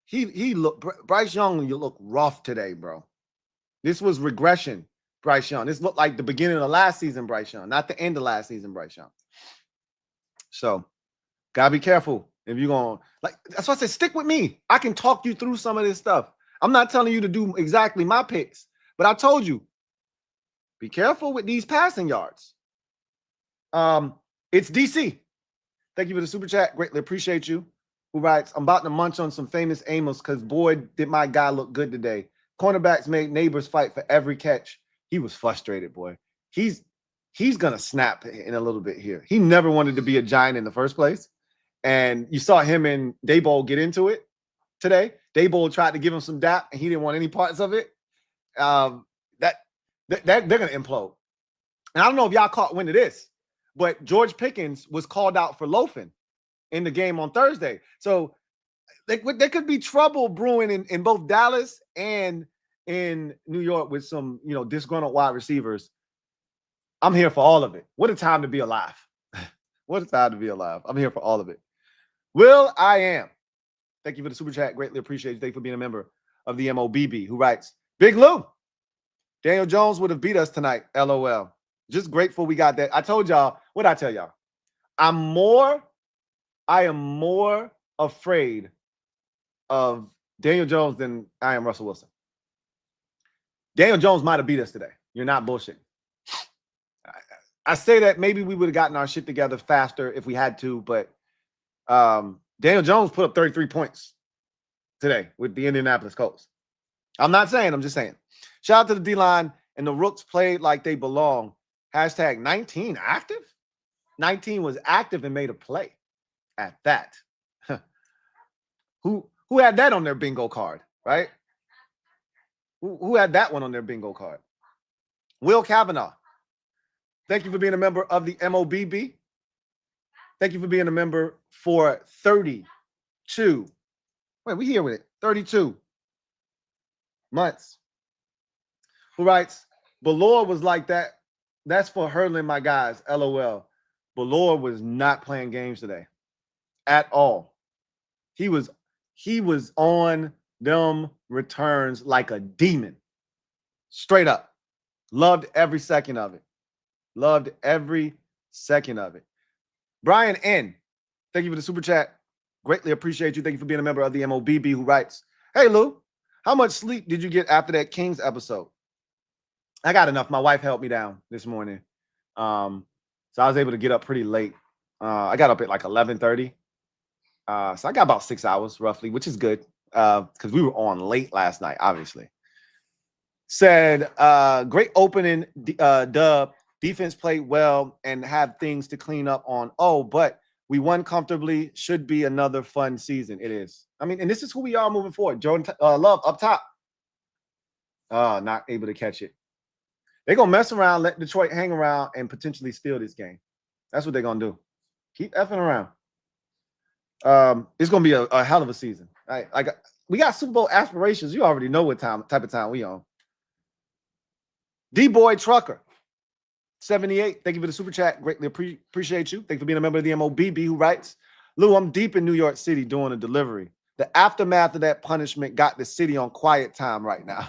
He looked Bryce Young. You look rough today, bro. This was regression, Bryce Young. This looked like the beginning of last season, Bryce Young, not the end of last season, Bryce Young. So, gotta be careful if you're gonna like. That's why I said stick with me. I can talk you through some of this stuff. I'm not telling you to do exactly my picks, but I told you, be careful with these passing yards. It's DC. Thank you for the super chat. Greatly appreciate you. Who writes, I'm about to munch on some famous Amos because boy, did my guy look good today. Cornerbacks made neighbors fight for every catch. He was frustrated, boy. He's going to snap in a little bit here. He never wanted to be a Giant in the first place. And you saw him and Debo get into it today. Debo tried to give him some dap, and he didn't want any parts of it. They're going to implode. And I don't know if y'all caught wind of this, but George Pickens was called out for loafing in the game on Thursday. So there could be trouble brewing in both Dallas and in New York with some, disgruntled wide receivers. I'm here for all of it. What a time to be alive. What a time to be alive. I'm here for all of it. Will I am. Thank you for the super chat. Greatly appreciate you. Thank you for being a member of the MOBB, who writes, Big Lou, Daniel Jones would have beat us tonight. LOL. Just grateful we got that. I told y'all, what did I tell y'all? I am more afraid of Daniel Jones than I am Russell Wilson. Daniel Jones might have beat us today. You're not bullshitting. I say that maybe we would have gotten our shit together faster if we had to, but Daniel Jones put up 33 points today with the Indianapolis Colts. I'm not saying, I'm just saying. Shout out to the D-line, and the Rooks played like they belong. Hashtag 19 active? 19 was active and made a play at that. Who had that on their bingo card, right? Who had that one on their bingo card? Will Kavanaugh. Thank you for being a member of the MOBB. Thank you for being a member for 32. Wait, we here with it. 32 months. Who writes, Ballore was like that. That's for hurdling my guys. LOL. Ballore was not playing games today at all. He was on them returns like a demon. Straight up. Loved every second of it. Loved every second of it. Brian N., thank you for the super chat. Greatly appreciate you. Thank you for being a member of the MOBB, who writes, Hey, Lou, how much sleep did you get after that Kings episode? I got enough. My wife helped me down this morning. So I was able to get up pretty late. I got up at like 11:30. So I got about 6 hours roughly, which is good because we were on late last night, obviously. Said, great opening, dub. Defense played well and have things to clean up on. Oh, but we won comfortably. Should be another fun season. It is. I mean, and this is who we are moving forward. Jordan Love up top. Not able to catch it. They're going to mess around, let Detroit hang around, and potentially steal this game. That's what they're going to do. Keep effing around. It's going to be a hell of a season. Right? Like, we got Super Bowl aspirations. You already know what type of time we on. D-Boy Trucker 78, thank you for the super chat. Greatly appreciate you. Thank you for being a member of the MOBB, who writes, Lou, I'm deep in New York City doing a delivery. The aftermath of that punishment got the city on quiet time right now.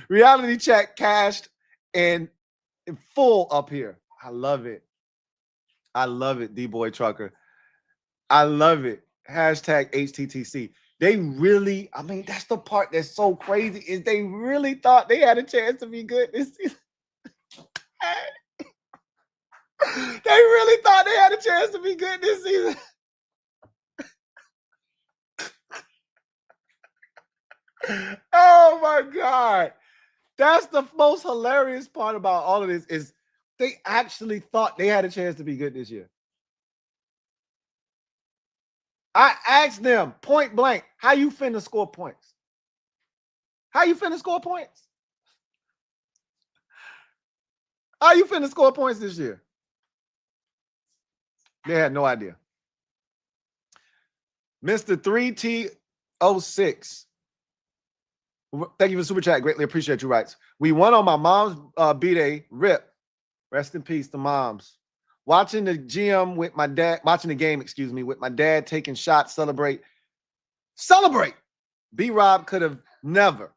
Reality check cashed and in full up here. I love it. I love it, D-Boy Trucker. I love it. Hashtag HTTC. They really, I mean, that's the part that's so crazy, is they really thought they had a chance to be good this season. They really thought they had a chance to be good this season. Oh my God. That's the most hilarious part about all of this, is they actually thought they had a chance to be good this year. I asked them point blank, how you finna score points? How you finna score points? How you finna score points this year? They had no idea. Mr. 3T06. Thank you for the super chat. Greatly appreciate you, writes. We won on my mom's B-Day. RIP. Rest in peace to moms. Watching the GM with my dad, watching the game, excuse me, with my dad taking shots, celebrate. B-Rob could have never.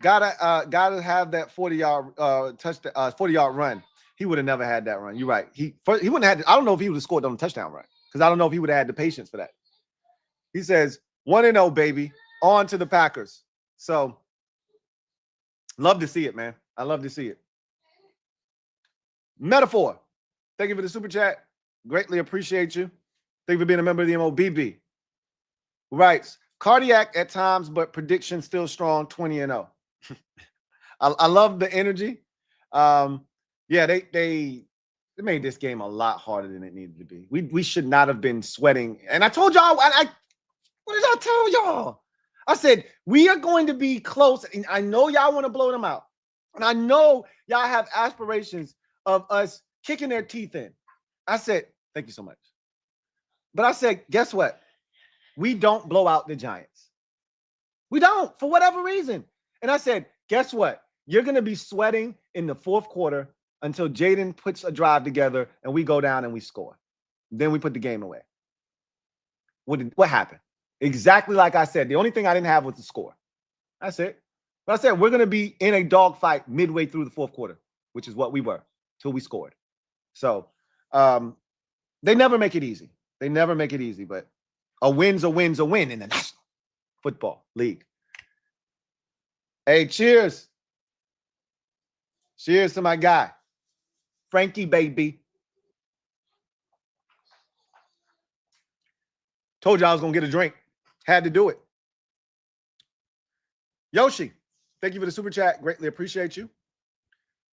Gotta have that 40-yard 40-yard run. He would have never had that run. You're right. He wouldn't have had. I don't know if he would have scored on the touchdown run, because I don't know if he would have had the patience for that. He says 1-0, baby. On to the Packers. So love to see it, man. I love to see it. Metaphor. Thank you for the super chat. Greatly appreciate you. Thank you for being a member of the MOBB. Writes, cardiac at times, but prediction still strong, 20-0. I love the energy. Yeah, they made this game a lot harder than it needed to be. We should not have been sweating. And I told y'all, what did I tell y'all? I said, we are going to be close. And I know y'all want to blow them out. And I know y'all have aspirations of us kicking their teeth in. I said, thank you so much. But I said, guess what? We don't blow out the Giants. We don't, for whatever reason. And I said, guess what? You're going to be sweating in the fourth quarter until Jaden puts a drive together and we go down and we score. Then we put the game away. What happened? Exactly like I said. The only thing I didn't have was the score. That's it. But I said, we're going to be in a dogfight midway through the fourth quarter, which is what we were till we scored. So they never make it easy. They never make it easy, but a win's a win's a win in the National Football League. Hey, cheers. Cheers to my guy, Frankie, baby. Told you I was going to get a drink. Had to do it. Yoshi, thank you for the super chat. Greatly appreciate you.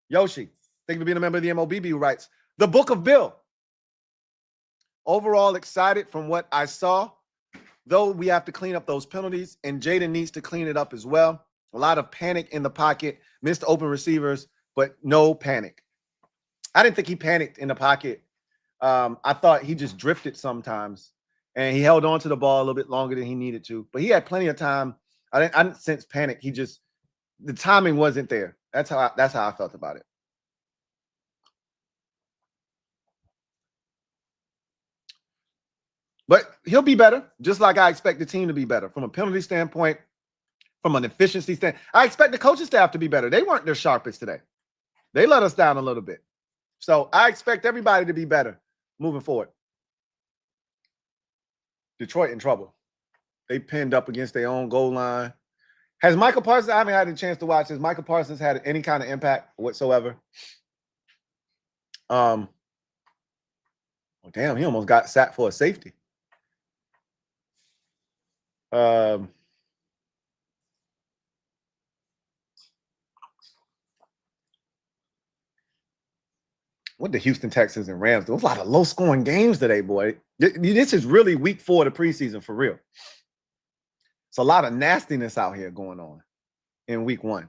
Yoshi, thank you for being a member of the MOBB, who writes, The Book of Bill. Overall excited from what I saw, though we have to clean up those penalties, and Jaden needs to clean it up as well. A lot of panic in the pocket, missed open receivers, but no panic. I didn't think he panicked in the pocket. I thought he just drifted sometimes, and he held on to the ball a little bit longer than he needed to. But he had plenty of time. I didn't sense panic. The timing wasn't there. That's how I felt about it. But he'll be better, just like I expect the team to be better from a penalty standpoint, from an efficiency standpoint. I expect the coaching staff to be better. They weren't their sharpest today. They let us down a little bit. So I expect everybody to be better moving forward. Detroit in trouble. They pinned up against their own goal line. Has Michael Parsons, I haven't had a chance to watch, has Michael Parsons had any kind of impact whatsoever? Oh, damn, he almost got sacked for a safety. What the Houston Texans and Rams do? A lot of low-scoring games today, boy. This is really week 4 of the preseason for real. It's a lot of nastiness out here going on in week 1.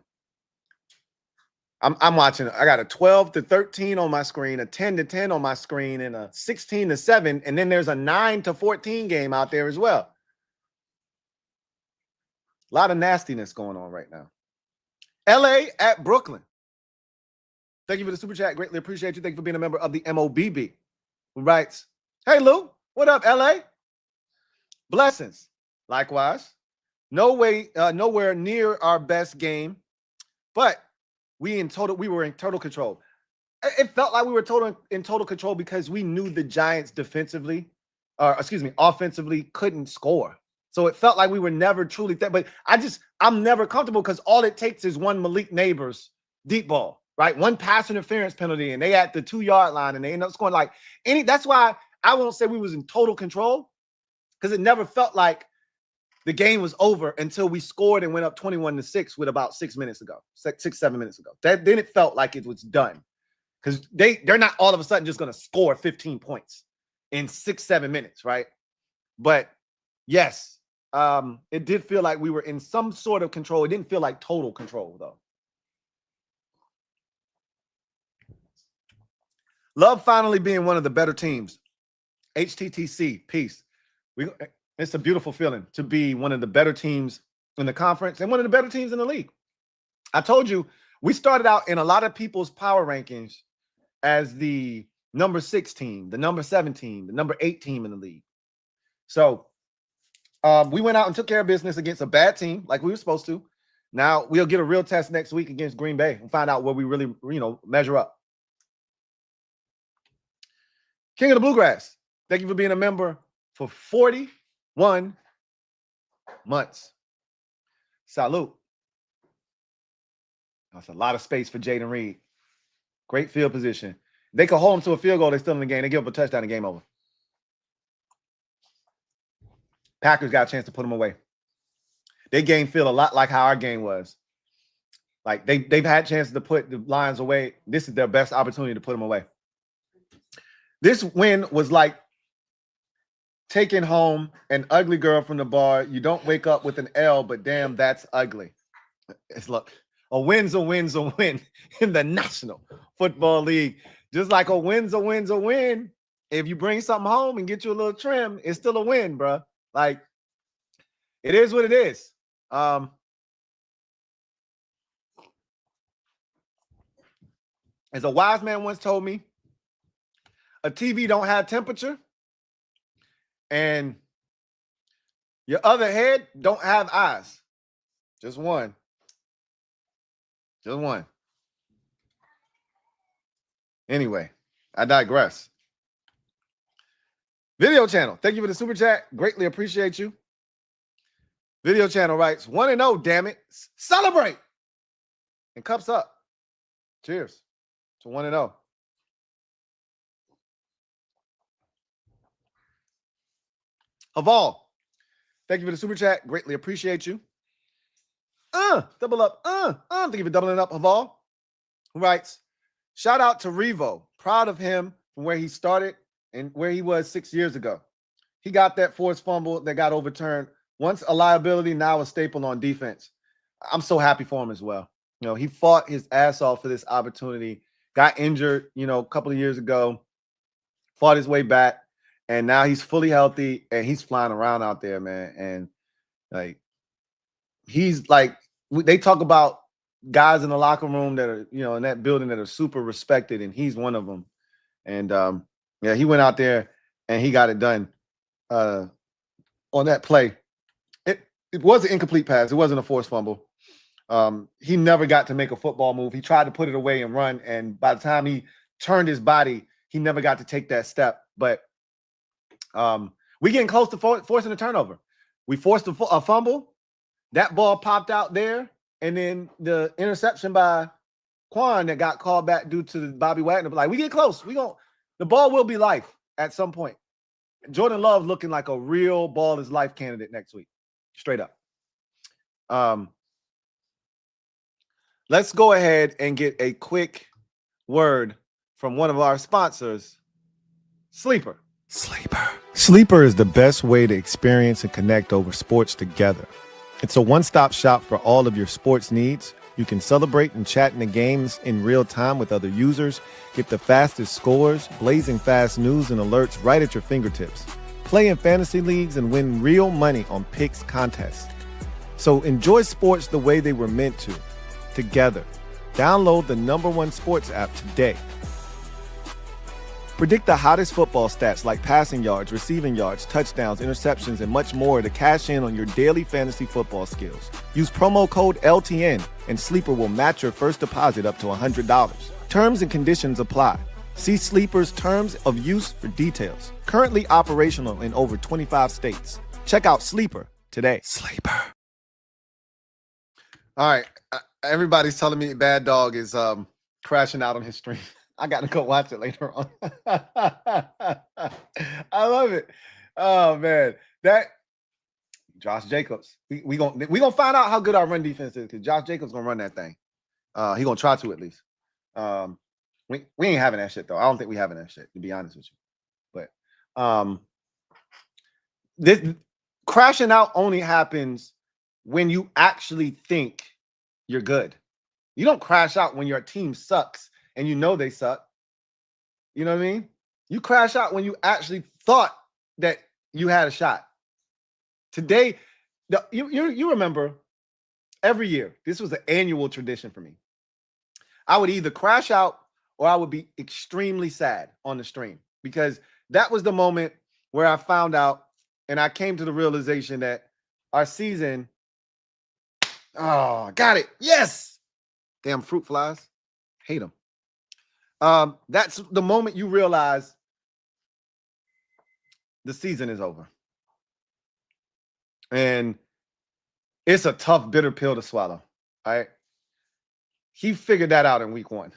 I'm watching. I got a 12-13 on my screen, a 10-10 on my screen, and a 16-7, and then there's a 9-14 game out there as well. A lot of nastiness going on right now. LA at Brooklyn. Thank you for the super chat. Greatly appreciate you. Thank you for being a member of the MOBB. Who writes, hey, Lou, what up, LA? Blessings. Likewise. Nowhere near our best game, but we were in total control. It felt like we were in total control because we knew the Giants offensively couldn't score. So it felt like we were never truly there. But I'm never comfortable because all it takes is one Malik Neighbors deep ball, right? One pass interference penalty, and they at the 2-yard line, and they end up scoring that's why I won't say we was in total control, because it never felt like the game was over until we scored and went up 21-6 with about 7 minutes ago. Then it felt like it was done, because they're not all of a sudden just going to score 15 points in 6-7 minutes, right? But yes, it did feel like we were in some sort of control. It didn't feel like total control, though. Love finally being one of the better teams. HTTC, peace. It's a beautiful feeling to be one of the better teams in the conference and one of the better teams in the league. I told you, we started out in a lot of people's power rankings as the number 6 team, the number 7 team, the number 8 team in the league. So we went out and took care of business against a bad team like we were supposed to. Now we'll get a real test next week against Green Bay and find out where we really, measure up. King of the Bluegrass, thank you for being a member for 41 months. Salute. That's a lot of space for Jaden Reed. Great field position. They could hold him to a field goal. They're still in the game. They give up a touchdown, the game over. Packers got a chance to put them away. Their game feel a lot like how our game was. Like they've had chances to put the Lions away. This is their best opportunity to put them away. This win was like taking home an ugly girl from the bar. You don't wake up with an L, but damn, that's ugly. It's look, a win's a win in the National Football League. Just like a win's a win. If you bring something home and get you a little trim, it's still a win, bro. Like, it is what it is. As a wise man once told me, a TV don't have temperature, and your other head don't have eyes. Just one. Just one. Anyway, I digress. Video channel, thank you for the super chat. Greatly appreciate you. Video channel writes, 1-0, damn it. Celebrate. And cups up. Cheers to 1-0. Haval, thank you for the super chat. Greatly appreciate you. Double up. Thank you for doubling up, Haval. Who writes, shout out to Revo. Proud of him from where he started and where he was 6 years ago. He got that forced fumble that got overturned. Once a liability, now a staple on defense. I'm so happy for him as well. He fought his ass off for this opportunity, got injured, a couple of years ago, fought his way back. And now he's fully healthy and he's flying around out there, man. And they talk about guys in the locker room that are, in that building that are super respected, and he's one of them. And he went out there and he got it done on that play. It was an incomplete pass. It wasn't a forced fumble. He never got to make a football move. He tried to put it away and run, and by the time he turned his body, he never got to take that step. But we getting close to forcing a turnover. We forced a fumble. That ball popped out there, and then the interception by Quan that got called back due to the Bobby Wagner. Like, we get close. The ball will be life at some point. Jordan Love looking like a real ball is life candidate next week. Straight up. Let's go ahead and get a quick word from one of our sponsors, Sleeper. Sleeper is the best way to experience and connect over sports together. It's a one-stop shop for all of your sports needs. You can celebrate and chat in the games in real time with other users, get the fastest scores, blazing fast news and alerts right at your fingertips. Play in fantasy leagues and win real money on picks contests. So enjoy sports the way they were meant to, together. Download the #1 sports app today. Predict the hottest football stats like passing yards, receiving yards, touchdowns, interceptions, and much more to cash in on your daily fantasy football skills. Use promo code LTN and Sleeper will match your first deposit up to $100. Terms and conditions apply. See Sleeper's terms of use for details. Currently operational in over 25 states. Check out Sleeper today. Sleeper. All right. Everybody's telling me Bad Dog is crashing out on his stream. I got to go watch it later on. I love it. Oh man, that Josh Jacobs. We gonna find out how good our run defense is because Josh Jacobs gonna run that thing. He gonna try to at least. We ain't having that shit though. I don't think we having that shit to be honest with you. But this crashing out only happens when you actually think you're good. You don't crash out when your team sucks and you know they suck. You know what I mean? You crash out when you actually thought that you had a shot. Today, you remember every year, this was an annual tradition for me. I would either crash out or I would be extremely sad on the stream because that was the moment where I found out and I came to the realization that our season, oh, got it. Yes. Damn fruit flies. Hate them. That's the moment you realize the season is over. And it's a tough, bitter pill to swallow. All right. He figured that out in week 1.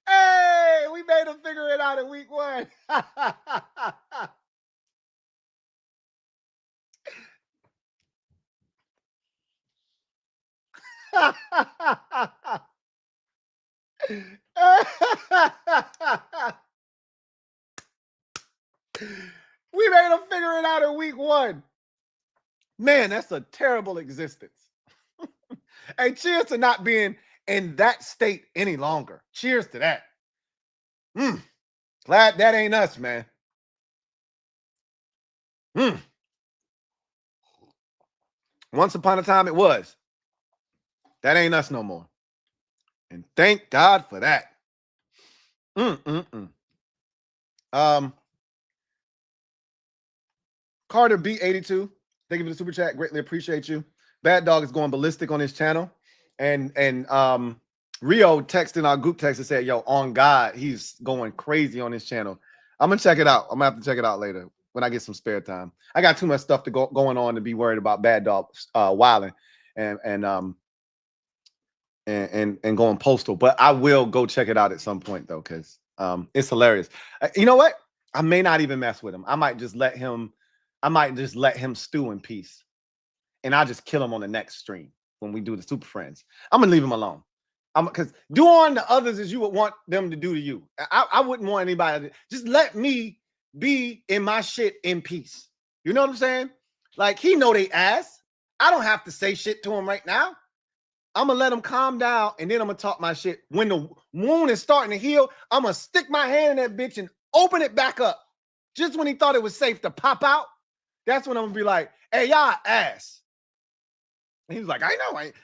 Hey, we made him figure it out in week 1. We made him figure it out in week 1. Man, that's a terrible existence. Hey, cheers to not being in that state any longer. Cheers to that. Glad that ain't us, man. Once upon a time it was. That ain't us no more. And thank God for that. Carter B82, thank you for the super chat. Greatly appreciate you. Bad Dog is going ballistic on his channel. And Rio texted our group text and said, yo, on God, he's going crazy on his channel. I'm going to check it out. I'm going to have to check it out later when I get some spare time. I got too much stuff going on to be worried about Bad Dog wilding and going postal. But I will go check it out at some point, though, because it's hilarious. You know what? I may not even mess with him. I might just let him stew in peace. And I'll just kill him on the next stream when we do the Super Friends. I'm going to leave him alone. Because do on the others as you would want them to do to you. I wouldn't want anybody to just let me be in my shit in peace. You know what I'm saying? Like, he know they ass. I don't have to say shit to him right now. I'm going to let him calm down, and then I'm going to talk my shit. When the wound is starting to heal, I'm going to stick my hand in that bitch and open it back up. Just when he thought it was safe to pop out, that's when I'm going to be like, hey, y'all ass. And he was like, I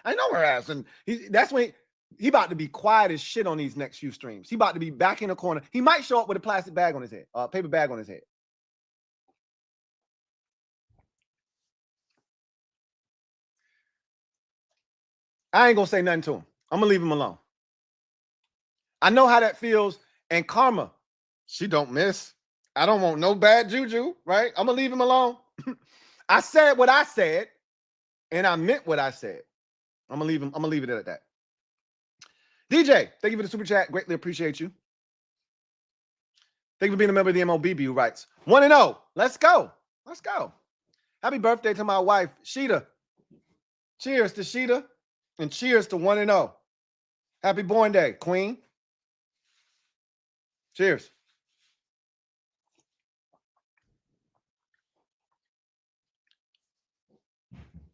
know her ass. And that's when he about to be quiet as shit on these next few streams. He about to be back in the corner. He might show up with a plastic bag on his head, paper bag on his head. I ain't gonna say nothing to him. I'm gonna leave him alone. I know how that feels. And karma, she don't miss. I don't want no bad juju, right? I'm gonna leave him alone. I said what I said, and I meant what I said. I'm gonna leave it at that. DJ, thank you for the super chat. Greatly appreciate you. Thank you for being a member of the MOBB who writes 1-0. Let's go. Let's go. Happy birthday to my wife, Sheeta. Cheers to Sheeta. And cheers to 1-0. Happy born day, Queen. Cheers.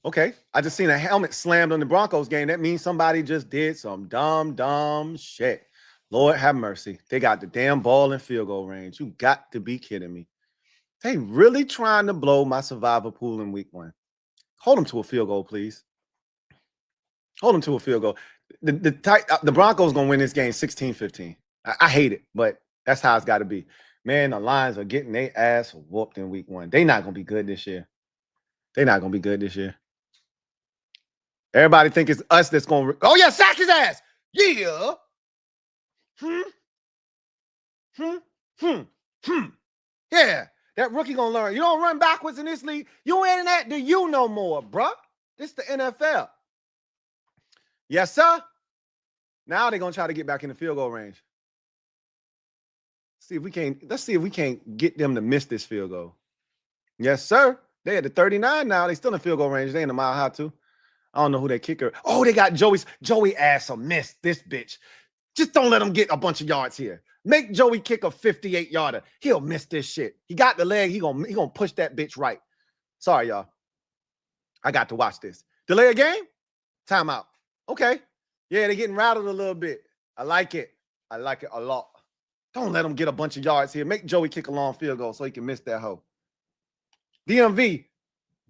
Okay, I just seen a helmet slammed on the Broncos game. That means somebody just did some dumb shit. Lord have mercy. They got the damn ball in field goal range. You got to be kidding me. They really trying to blow my survivor pool in week 1. Hold them to a field goal, please. Hold them to a field goal. The Broncos going to win this game 16-15. I hate it, but that's how it's got to be. Man, the Lions are getting their ass whooped in week 1. They're not going to be good this year. They're not going to be good this year. Everybody think it's us that's going to... Oh, yeah, sack his ass. Yeah. Yeah, that rookie going to learn. You don't run backwards in this league. You ain't in that do you no more, bruh. This the NFL. Yes, sir. Now they're going to try to get back in the field goal range. Let's see if we can't get them to miss this field goal. Yes, sir. They at the 39 now. They still in field goal range. They in the mile high too. I don't know who that kicker. Oh, they got Joey ass a miss this bitch. Just don't let him get a bunch of yards here. Make Joey kick a 58-yarder. He'll miss this shit. He got the leg. He gonna push that bitch right. Sorry, y'all. I got to watch this. Delay a game? Timeout. Okay. Yeah, they're getting rattled a little bit. I like it. I like it a lot. Don't let him get a bunch of yards here. Make Joey kick a long field goal so he can miss that hoe. DMV,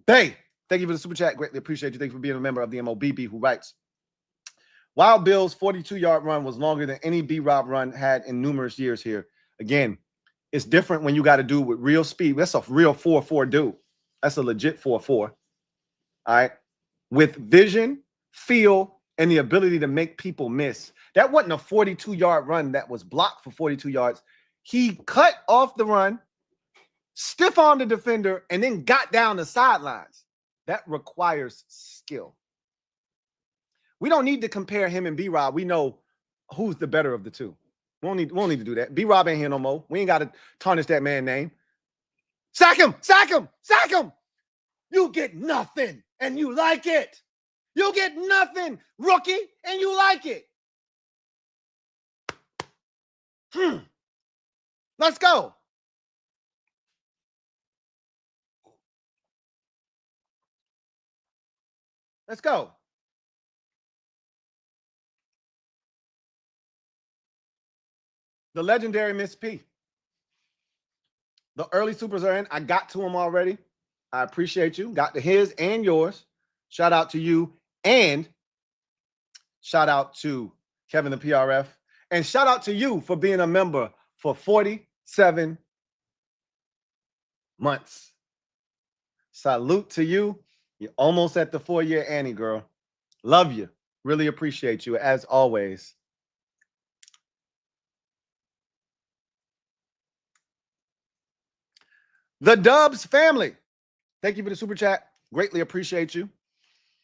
Bay, thank you for the super chat. Greatly appreciate you. Thank you for being a member of the MOBB who writes, Wild Bill's 42-yard run was longer than any B-Rob run had in numerous years here. Again, it's different when you got to do with real speed. That's a real 4-4 dude. That's a legit 4-4. All right. With vision, feel, and the ability to make people miss. That wasn't a 42-yard run that was blocked for 42 yards. He cut off the run, stiff on the defender, and then got down the sidelines. That requires skill. We don't need to compare him and B-Rob. We know who's the better of the two. We won't need to do that. B-Rob ain't here no more. We ain't got to tarnish that man's name. Sack him! Sack him! Sack him! You get nothing, and you like it. You get nothing, rookie, and you like it. Let's go. Let's go. The legendary Miss P. The early supers are in. I got to them already. I appreciate you. Got to his and yours. Shout out to you. And shout out to Kevin the PRF. And shout out to you for being a member for 47 months. Salute to you. You're almost at the 4-year Annie, girl. Love you. Really appreciate you as always. The Dubs family. Thank you for the super chat. Greatly appreciate you.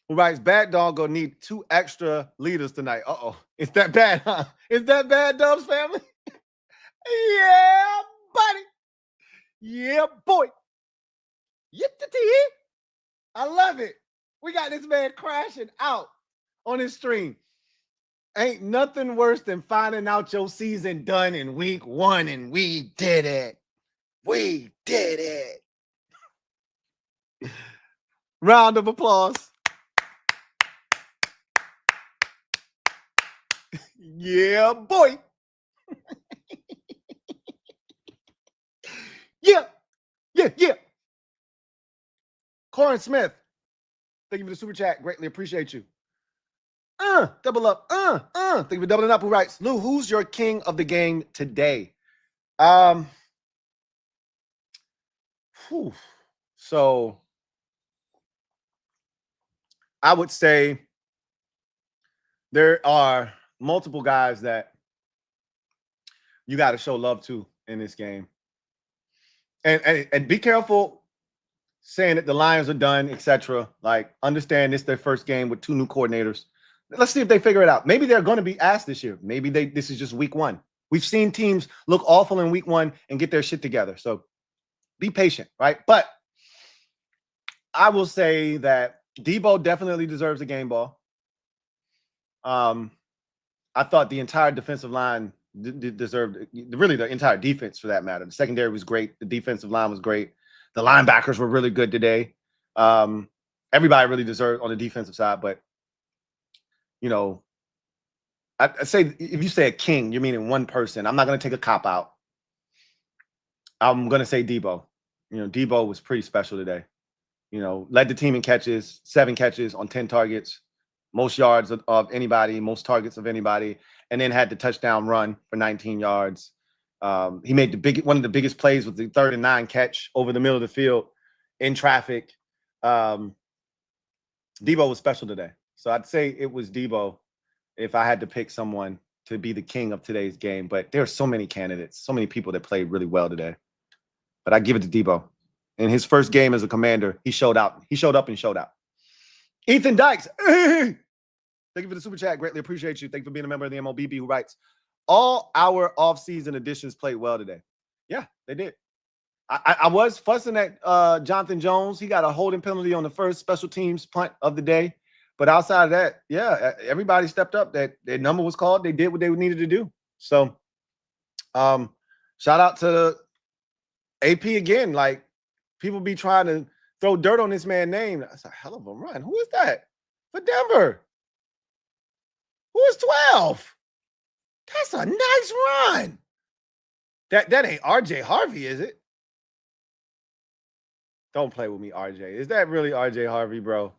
Who writes, bad dog gonna need 2 extra leaders tonight. Uh-oh. It's that bad, huh? Is that bad, Dubs family? Yeah, buddy. Yeah, boy. I love it. We got this man crashing out on his stream. Ain't nothing worse than finding out your season done in week 1 and we did it. We did it. Round of applause. Yeah, boy. Yeah. Corin Smith, thank you for the super chat. Greatly appreciate you. Double up. Thank you for doubling up. Who writes, Lou, who's your king of the game today? So I would say there are multiple guys that you got to show love to in this game. And be careful saying that the Lions are done, etc. Like, understand this their first game with 2 new coordinators. Let's see if they figure it out. Maybe they're going to be asked this year. Maybe this is just week 1. We've seen teams look awful in week 1 and get their shit together. So be patient, right? But I will say that Debo definitely deserves a game ball. I thought the entire defensive line deserved, really the entire defense for that matter. The secondary was great. The defensive line was great. The linebackers were really good today. Everybody really deserved on the defensive side, but you know, I say if you say a king, you're meaning one person. I'm not going to take a cop out. I'm going to say Debo. Debo was pretty special today. Led the team in catches, 7 catches on 10 targets, most yards of anybody, most targets of anybody, and then had the touchdown run for 19 yards. He made one of the biggest plays with the 3rd and 9 catch over the middle of the field in traffic. Debo was special today. So I'd say it was Debo if I had to pick someone to be the king of today's game. But there are so many candidates, so many people that played really well today. But I give it to Debo. In his first game as a Commander, he showed out. He showed up and showed out. Ethan Dykes. Thank you for the super chat. Greatly appreciate you. Thank you for being a member of the MOBB, who writes, all our offseason additions played well today. Yeah, they did. I was fussing at Jonathan Jones. He got a holding penalty on the first special teams punt of the day. But outside of that, yeah, everybody stepped up. Their number was called. They did what they needed to do. So shout out to AP again. Like, people be trying to throw dirt on this man's name. That's a hell of a run. Who is that? For Denver. Who is 12? That's a nice run. That ain't RJ Harvey, is it? Don't play with me, RJ. Is that really RJ Harvey, bro?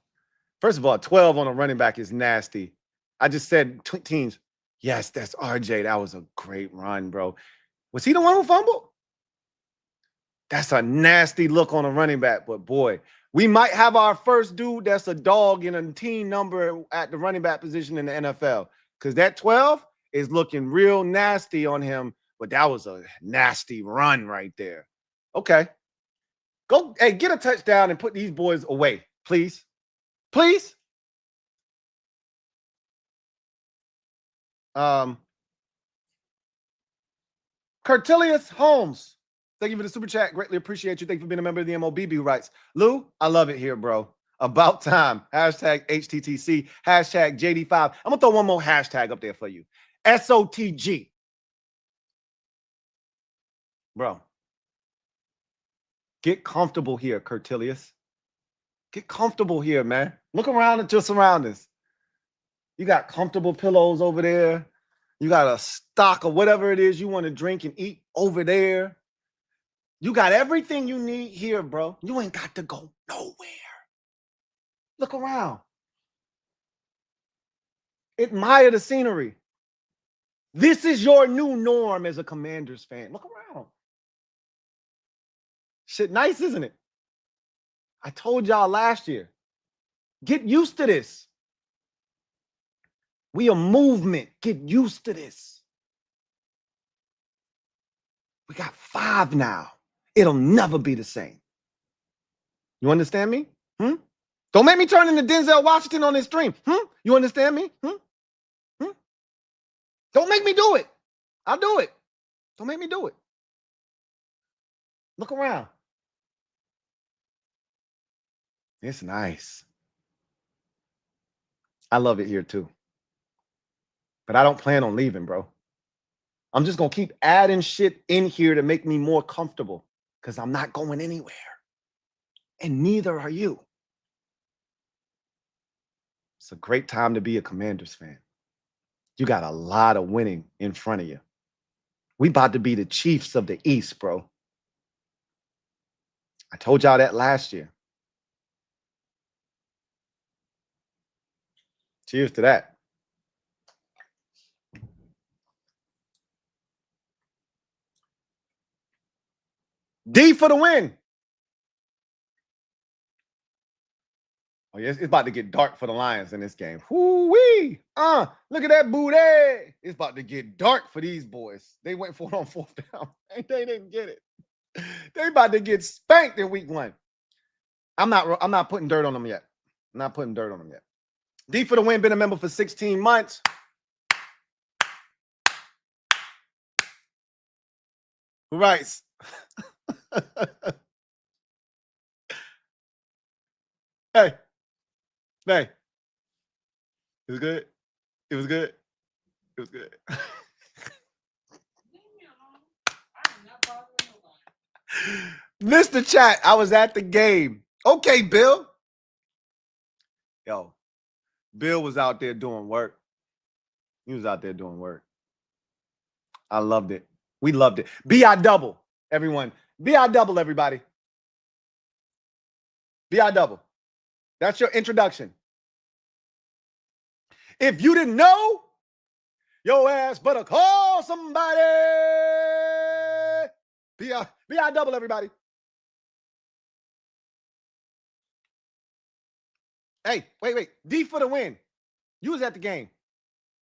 First of all, 12 on a running back is nasty. I just said teams. Yes, that's RJ. That was a great run, bro. Was he the one who fumbled? That's a nasty look on a running back. But, boy, we might have our first dude that's a dog in a team number at the running back position in the NFL. Because that 12 is looking real nasty on him. But that was a nasty run right there. Okay. Go, hey, get a touchdown and put these boys away, please. Please. Curtilius Holmes. Thank you for the super chat. Greatly appreciate you. Thank you for being a member of the MOBB, who writes, Lou, I love it here, bro. About time. Hashtag HTTC. Hashtag JD5. I'm going to throw one more hashtag up there for you. SOTG. Bro. Get comfortable here, Curtilius. Get comfortable here, man. Look around at your surroundings. You got comfortable pillows over there. You got a stock of whatever it is you want to drink and eat over there. You got everything you need here, bro. You ain't got to go nowhere. Look around. Admire the scenery. This is your new norm as a Commanders fan. Look around. Shit nice, isn't it? I told y'all last year. Get used to this. We a movement. Get used to this. We got 5 now. It'll never be the same. You understand me? Don't make me turn into Denzel Washington on this stream. You understand me? Don't make me do it. I'll do it. Don't make me do it. Look around. It's nice. I love it here too. But I don't plan on leaving, bro. I'm just going to keep adding shit in here to make me more comfortable because I'm not going anywhere. And neither are you. It's a great time to be a Commanders fan. You got a lot of winning in front of you. We about to be the Chiefs of the East, bro. I told y'all that last year. Cheers to that. D for the win. Oh, yes, it's about to get dark for the Lions in this game. Whoo-wee! Look at that booty. It's about to get dark for these boys. They went for it on 4th down. And they didn't get it. They about to get spanked in week 1. I'm not putting dirt on them yet. I'm not putting dirt on them yet. D for the win, been a member for 16 months. Who writes? Hey. Hey. It was good. It was good. It was good. Mr. Chat, I was at the game. Okay, Bill. Yo, Bill was out there doing work. He was out there doing work. I loved it. We loved it. BI double, everyone. BI double, everybody. BI double. That's your introduction. If you didn't know, your ass better call somebody. BI double, everybody. Hey, wait. D for the win. You was at the game.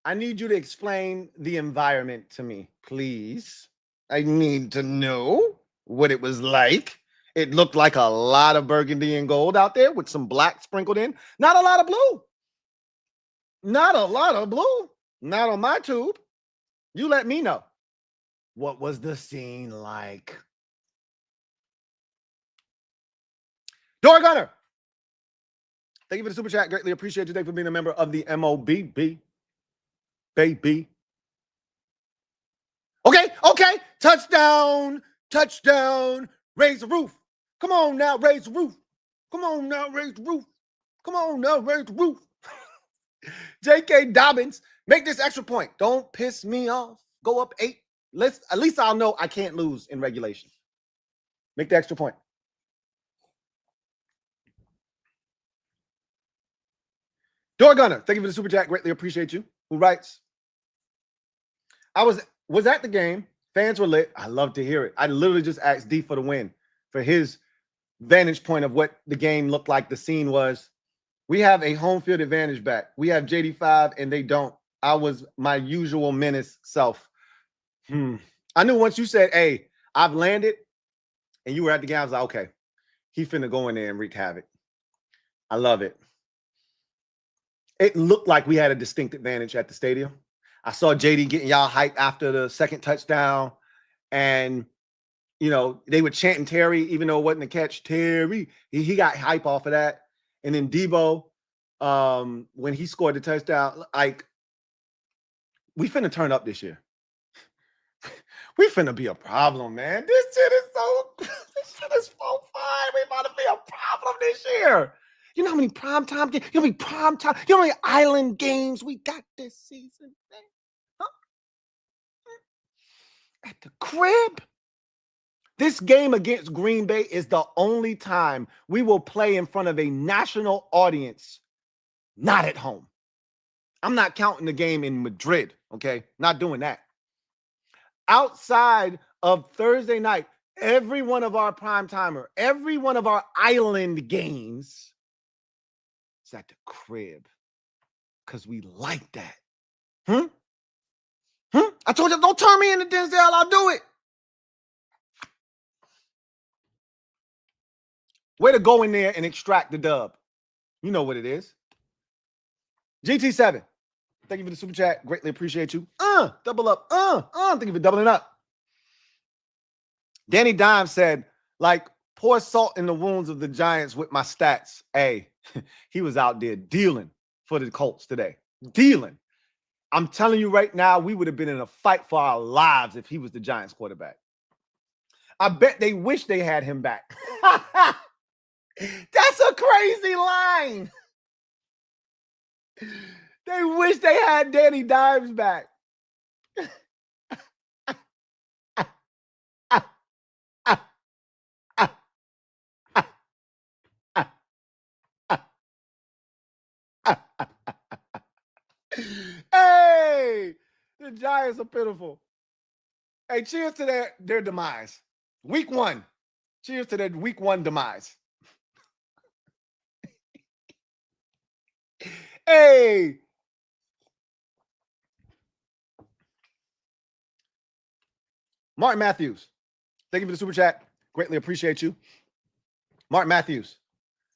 I need you to explain the environment to me, please. I need to know what it was like. It looked like a lot of burgundy and gold out there with some black sprinkled in. Not a lot of blue. Not a lot of blue. Not on my tube. You let me know. What was the scene like? Door Gunner. Thank you for the super chat. Greatly appreciate you. Thank you for being a member of the MOBB. Baby. Okay. Touchdown. Raise the roof. Come on now, raise the roof. J.K. Dobbins, make this extra point. Don't piss me off. Go up 8. At least I'll know I can't lose in regulation. Make the extra point. Door Gunner, thank you for the super chat. Greatly appreciate you. Who writes, I was at the game. Fans were lit. I love to hear it. I literally just asked D for the win, for his vantage point of what the game looked like, the scene was. We have a home field advantage back. We have JD5 and they don't. I was my usual menace self. I knew once you said, hey, I've landed, and you were at the game, I was like, okay, he finna go in there and wreak havoc. I love it. It looked like we had a distinct advantage at the stadium. I saw JD getting y'all hyped after the second touchdown. And, you know, they were chanting Terry, even though it wasn't a catch. Terry, he got hype off of that. And then Debo, when he scored the touchdown, like, we finna turn up this year. We finna be a problem, man. This shit is so fine. We about to be a problem this year. You know how many primetime games? You know how many island games we got this season, man? Huh? At the crib? This game against Green Bay is the only time we will play in front of a national audience, not at home. I'm not counting the game in Madrid, okay? Not doing that. Outside of Thursday night, every one of our every one of our island games is at the crib because we like that. I told you, don't turn me into Denzel. I'll do it. Way to go in there and extract the dub. You know what it is. GT7. Thank you for the super chat. Greatly appreciate you. Double up. Thank you for doubling up. Danny Dime said, like, pour salt in the wounds of the Giants with my stats. Hey, he was out there dealing for the Colts today. Dealing. I'm telling you right now, we would have been in a fight for our lives if he was the Giants quarterback. I bet they wish they had him back. That's a crazy line. They wish they had Danny Dimes back. Hey, the Giants are pitiful. Hey, cheers to their demise. Week 1. Cheers to their week 1 demise. Hey. Martin Matthews. Thank you for the super chat. Greatly appreciate you. Martin Matthews.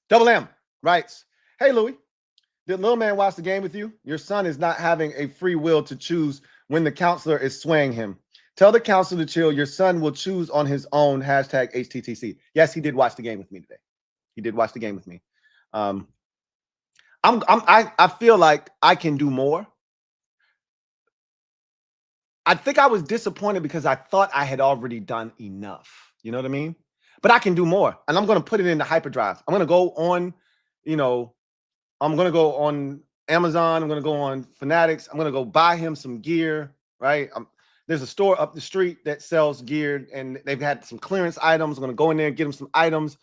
Double M writes, hey, Louie. Did little man watch the game with you? Your son is not having a free will to choose when the counselor is swaying him. Tell the counselor to chill. Your son will choose on his own. Hashtag HTTC. Yes, he did watch the game with me today. He did watch the game with me. I feel like I can do more. I think I was disappointed because I thought I had already done enough. You know what I mean? But I can do more. And I'm going to put it in the hyperdrive. I'm going to go on, I'm going to go on Amazon. I'm going to go on Fanatics. I'm going to go buy him some gear, right? There's a store up the street that sells gear, and they've had some clearance items. I'm going to go in there and get him some items.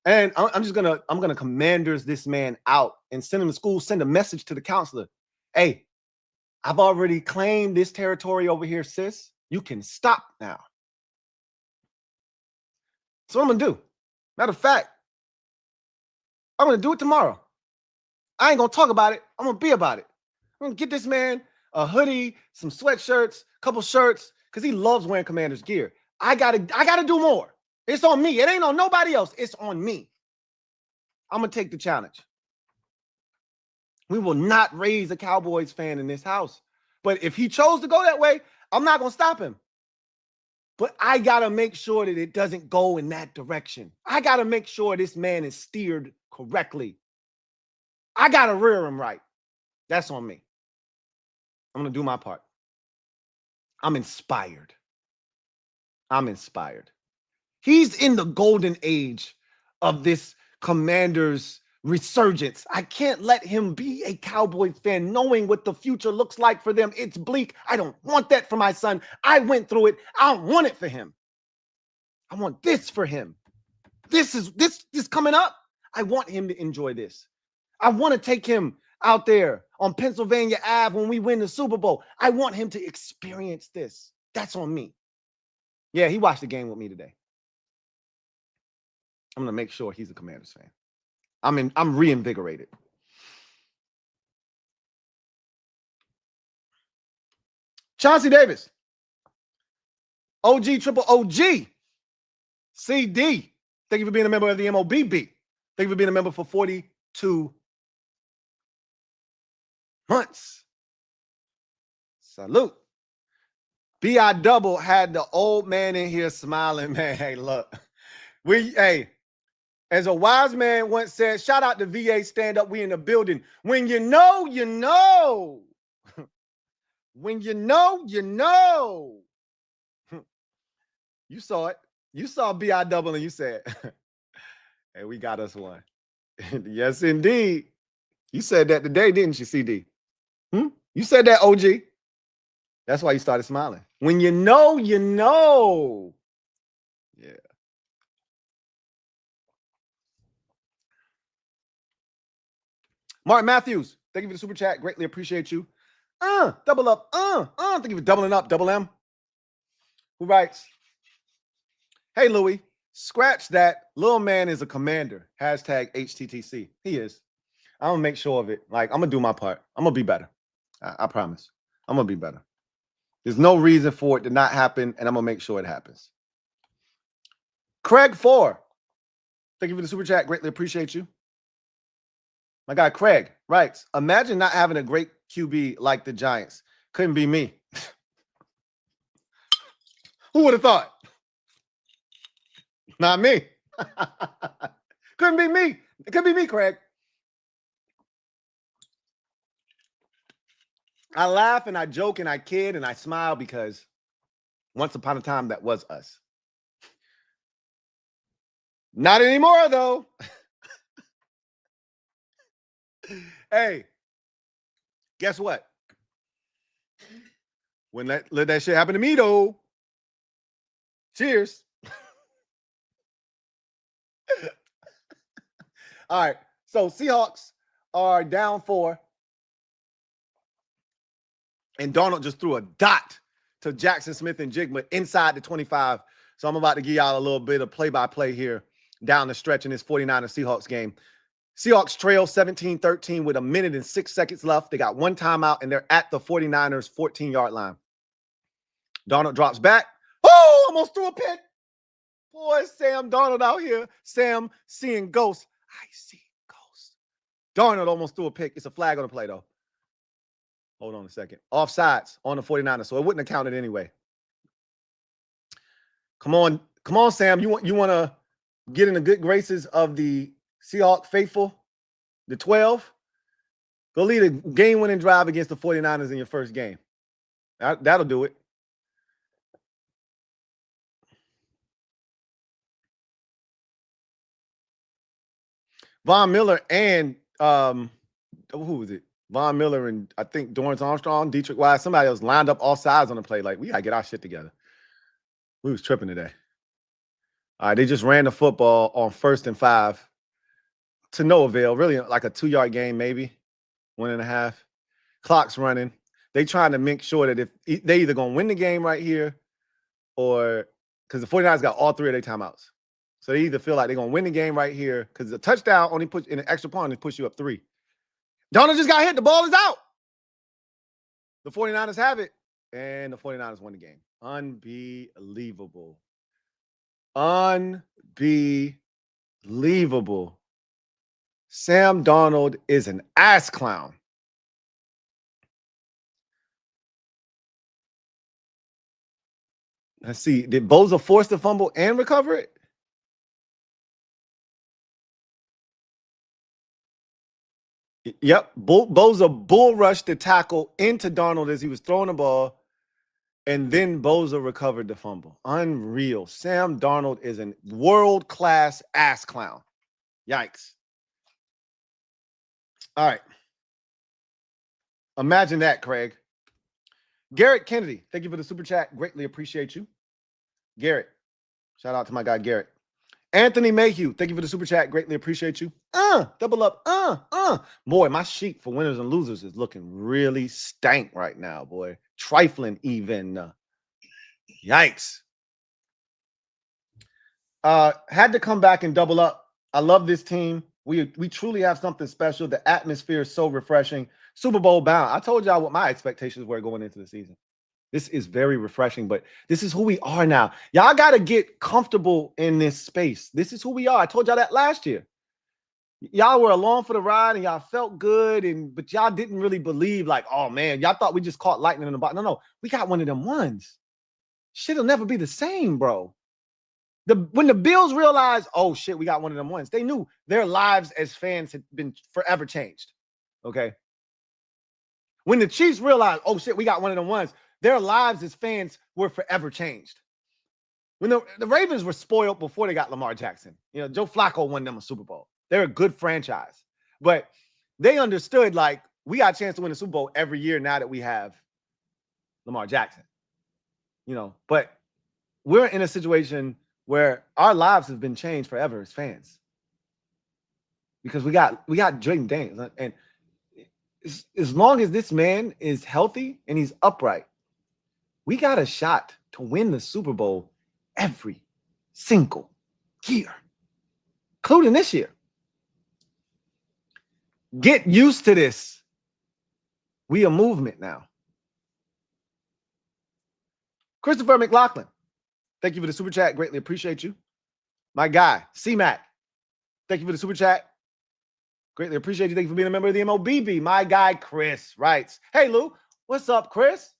And I'm gonna commanders this man out and send him to school, send a message to the counselor. Hey, I've already claimed this territory over here, sis. You can stop now. That's what I'm gonna do. Matter of fact, I'm gonna do it tomorrow. I ain't gonna talk about it. I'm gonna be about it. I'm gonna get this man a hoodie, some sweatshirts, a couple shirts, because he loves wearing Commanders gear. I gotta do more. It's on me. It ain't on nobody else. It's on me. I'm gonna take the challenge. We will not raise a Cowboys fan in this house. But if he chose to go that way, I'm not gonna stop him. But I gotta make sure that it doesn't go in that direction. I gotta make sure this man is steered correctly. I gotta rear him right. That's on me. I'm gonna do my part. I'm inspired. He's in the golden age of this Commanders resurgence. I can't let him be a Cowboys fan knowing what the future looks like for them. It's bleak. I don't want that for my son. I went through it. I don't want it for him. I want this for him. This coming up. I want him to enjoy this. I want to take him out there on Pennsylvania Ave when we win the Super Bowl. I want him to experience this. That's on me. Yeah, he watched the game with me today. I'm going to make sure he's a Commanders fan. I'm reinvigorated. Chauncey Davis. OG, triple OG. CD. Thank you for being a member of the MOBB. Thank you for being a member for 42 months. Salute. BI Double had the old man in here smiling, man. Hey, look. As a wise man once said, shout out to VA stand up. We in the building. When you know, you know. When you know, you know. You saw it. You saw BI Double and you said, hey, we got us one. Yes, indeed. You said that today, didn't you, CD? You said that, OG. That's why you started smiling. When you know, you know. Yeah. Mark Matthews, thank you for the super chat. Greatly appreciate you. Double up. Thank you for doubling up, Double M. Who writes, hey, Louie, scratch that. Little man is a commander. Hashtag HTTC. He is. I'm going to make sure of it. Like, I'm going to do my part. I'm going to be better. I promise. I'm going to be better. There's no reason for it to not happen, and I'm going to make sure it happens. Craig 4. Thank you for the super chat. Greatly appreciate you. My guy Craig writes, imagine not having a great QB like the Giants. Couldn't be me. Who would have thought? Not me. Couldn't be me. It could be me, Craig. I laugh and I joke and I kid and I smile because once upon a time that was us. Not anymore, though. Hey, guess what? When let that shit happen to me, though. Cheers. All right. So Seahawks are down 4. And Darnold just threw a dot to Jackson Smith and Jigma inside the 25. So I'm about to give y'all a little bit of play-by-play here down the stretch in this 49ers Seahawks game. Seahawks trail 17-13 with 1 minute and 6 seconds left. They got one timeout, and they're at the 49ers 14-yard line. Darnold drops back. Oh, almost threw a pick. Boy, Sam Darnold out here. Sam seeing ghosts. I see ghosts. Darnold almost threw a pick. It's a flag on the play, though. Hold on a second. Offsides on the 49ers, so it wouldn't have counted anyway. Come on, Sam. You want to get in the good graces of the Seahawks faithful, the 12? Go lead a game-winning drive against the 49ers in your first game. That'll do it. Von Miller and who was it? Von Miller and I think Dorrance Armstrong, Dietrich Wise, somebody else lined up all sides on the play. Like, we got to get our shit together. We was tripping today. All right, they just ran the football on 1st and 5 to no avail. Really like a 2-yard game, maybe 1.5. Clock's running. They trying to make sure that if they either going to win the game right here or because the 49ers got all 3 of their timeouts. So they either feel like they're going to win the game right here because the touchdown only puts in an extra point and push you up 3. Donald just got hit. The ball is out. The 49ers have it, and the 49ers won the game. Unbelievable. Unbelievable. Sam Darnold is an ass clown. Let's see. Did Bosa force the fumble and recover it? Yep. Bosa bull rushed the tackle into Darnold as he was throwing the ball, and then Bosa recovered the fumble. Unreal. Sam Darnold is a world-class ass clown. Yikes. All right. Imagine that, Craig. Garrett Kennedy, thank you for the super chat. Greatly appreciate you. Garrett. Shout out to my guy, Garrett. Anthony Mayhew, thank you for the super chat. Greatly appreciate you. Double up. Boy, my sheet for winners and losers is looking really stank right now, boy. Trifling even. Yikes. Had to come back and double up. I love this team. We truly have something special. The atmosphere is so refreshing. Super Bowl bound. I told y'all what my expectations were going into the season. This is very refreshing, but this is who we are now. Y'all got to get comfortable in this space. This is who we are. I told y'all that last year. Y'all were along for the ride and y'all felt good, but y'all didn't really believe like, oh, man, y'all thought we just caught lightning in the box. No, we got one of them ones. Shit'll never be the same, bro. When the Bills realized, oh, shit, we got one of them ones, they knew their lives as fans had been forever changed, okay? When the Chiefs realized, oh, shit, we got one of them ones, their lives as fans were forever changed. When the Ravens were spoiled before they got Lamar Jackson. You know, Joe Flacco won them a Super Bowl. They're a good franchise. But they understood, like, we got a chance to win a Super Bowl every year now that we have Lamar Jackson. You know, but we're in a situation where our lives have been changed forever as fans. Because we got Jayden Daniels. And as long as this man is healthy and he's upright, we got a shot to win the Super Bowl every single year, including this year. Get used to this. We a movement now. Christopher McLaughlin, thank you for the super chat. Greatly appreciate you. My guy, C-Mac, thank you for the super chat. Greatly appreciate you. Thank you for being a member of the MOBB. My guy, Chris, writes, hey, Lou, what's up, Chris?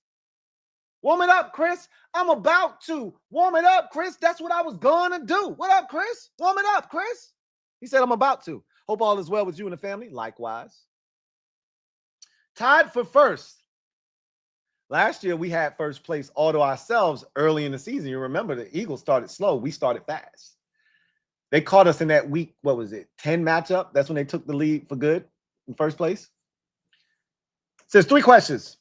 Warm it up, Chris. I'm about to. Warm it up, Chris. That's what I was going to do. What up, Chris? Warm it up, Chris. He said, I'm about to. Hope all is well with you and the family. Likewise. Tied for first. Last year, we had first place all to ourselves early in the season. You remember the Eagles started slow. We started fast. They caught us in that week, what was it, 10 matchup? That's when they took the lead for good in first place. It says 3 questions.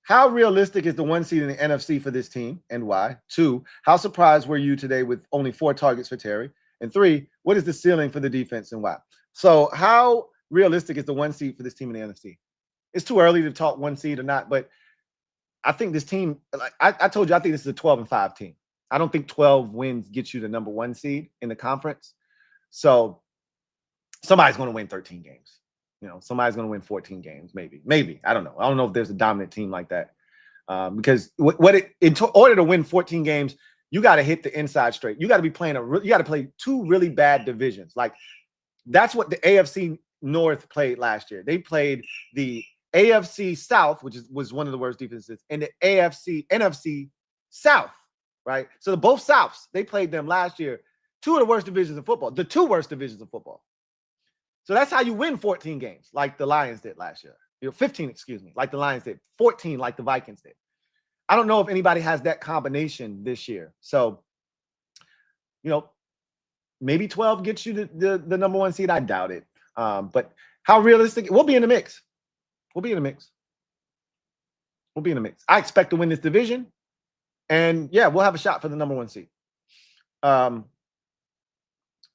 How realistic is the 1 seed in the NFC for this team and why? 2, how surprised were you today with only 4 targets for Terry? And 3, what is the ceiling for the defense and why? So how realistic is the 1 seed for this team in the NFC? It's too early to talk 1 seed or not, but I think this team, like I told you, I think this is a 12-5 team. I don't think 12 wins gets you the number 1 seed in the conference. So somebody's going to win 13 games. You know, somebody's going to win 14 games, maybe. I don't know. I don't know if there's a dominant team like that. Because in order to win 14 games, you got to hit the inside straight. You got to be playing you got to play 2 really bad divisions. Like that's what the AFC North played last year. They played the AFC South, which was one of the worst defenses, and the NFC South, right? So both Souths, they played them last year. 2 of the worst divisions in football. The 2 worst divisions in football. So that's how you win 14 games, like the Lions did last year. 15, excuse me, like the Lions did. 14, like the Vikings did. I don't know if anybody has that combination this year. So, you know, maybe 12 gets you the number 1 seed. I doubt it. But how realistic? We'll be in the mix. We'll be in the mix. We'll be in the mix. I expect to win this division. And, yeah, we'll have a shot for the number 1 seed.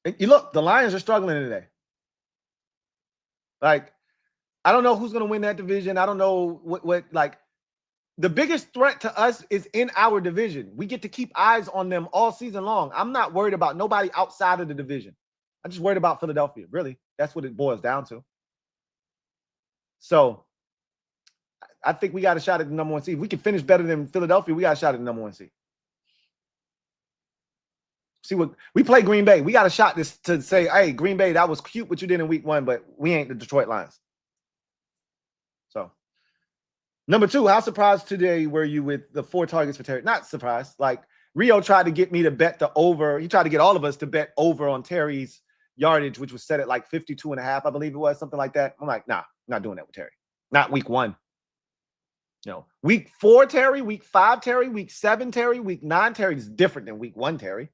You look, the Lions are struggling today. Like, I don't know who's going to win that division. I don't know what like, the biggest threat to us is in our division. We get to keep eyes on them all season long. I'm not worried about nobody outside of the division. I'm just worried about Philadelphia. Really, that's what it boils down to. So I think we got a shot at the number 1 seed. If we can finish better than Philadelphia, we got a shot at the number 1 seed. See what we play Green Bay. We got a shot to say, hey, Green Bay, that was cute what you did in week 1, but we ain't the Detroit Lions. So number 2, how surprised today were you with the 4 targets for Terry? Not surprised. Like, Rio tried to get me to bet the over. He tried to get all of us to bet over on Terry's yardage, which was set at like 52.5, I believe it was, something like that. I'm like, nah, I'm not doing that with Terry. Not week 1. No. Week 4 Terry, week 5 Terry, week 7 Terry, week 9 Terry is different than week 1 Terry.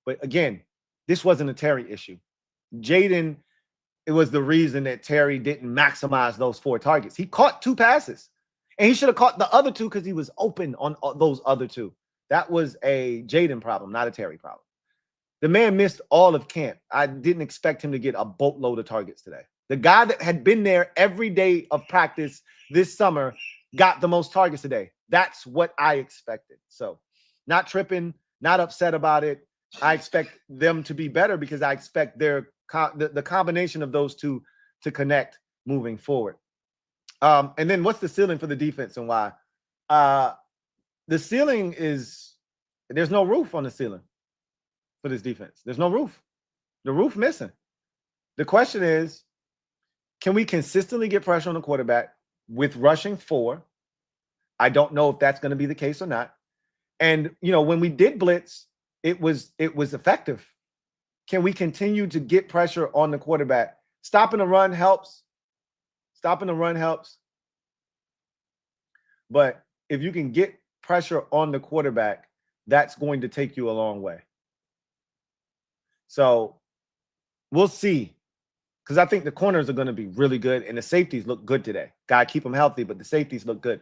But again, this wasn't a Terry issue. Jaden, it was the reason that Terry didn't maximize those 4 targets. He caught 2 passes. And he should have caught the other 2 because he was open on those other 2. That was a Jaden problem, not a Terry problem. The man missed all of camp. I didn't expect him to get a boatload of targets today. The guy that had been there every day of practice this summer got the most targets today. That's what I expected. So not tripping, not upset about it. I expect them to be better because I expect the combination of those 2 to connect moving forward. And then what's the ceiling for the defense and why? The ceiling is there's no roof on the ceiling for this defense. There's no roof. The roof missing. The question is, can we consistently get pressure on the quarterback with rushing 4? I don't know if that's going to be the case or not. And, you know, when we did blitz, it was effective. Can we continue to get pressure on the quarterback? Stopping the run helps. Stopping the run helps. But if you can get pressure on the quarterback, that's going to take you a long way. So we'll see. Because I think the corners are going to be really good and the safeties look good today. Got to keep them healthy, but the safeties look good.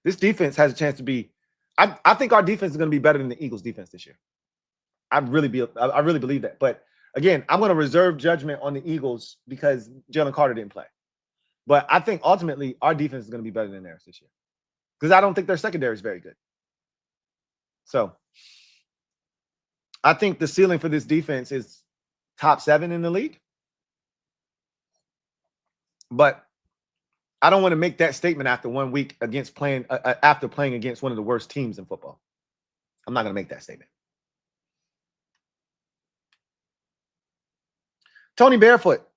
This defense has a chance to be I think our defense is going to be better than the Eagles' defense this year. I really believe that. But again, I'm going to reserve judgment on the Eagles because Jalen Carter didn't play. But I think ultimately our defense is going to be better than theirs this year because I don't think their secondary is very good. So I think the ceiling for this defense is top 7 in the league. But I don't want to make that statement after 1 week against after playing against one of the worst teams in football. I'm not going to make that statement. Tony Barefoot,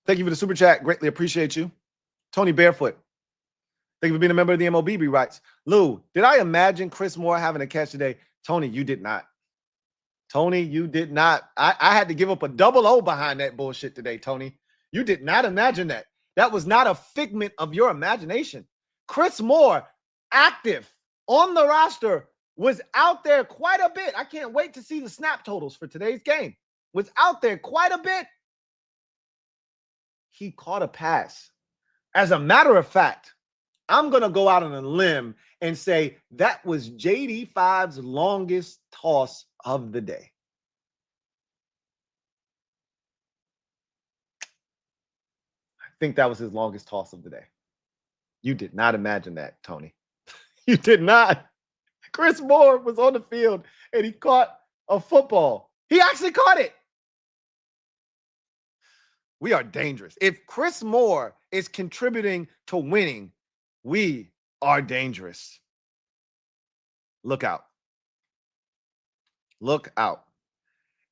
thank you for the super chat. Greatly appreciate you. Tony Barefoot, thank you for being a member of the MOBB writes, Lou, did I imagine Chris Moore having a catch today? Tony, you did not. Tony, you did not. I had to give up a double O behind that bullshit today, Tony. You did not imagine that. That was not a figment of your imagination. Chris Moore, active on the roster, was out there quite a bit. I can't wait to see the snap totals for today's game. Was out there quite a bit. He caught a pass. As a matter of fact, I'm going to go out on a limb and say that was JD5's longest toss of the day. I think that was his longest toss of the day. You did not imagine that, Tony. You did not. Chris Moore was on the field and he caught a football. He actually caught it. We are dangerous. If Chris Moore is contributing to winning, we are dangerous. Look out. Look out.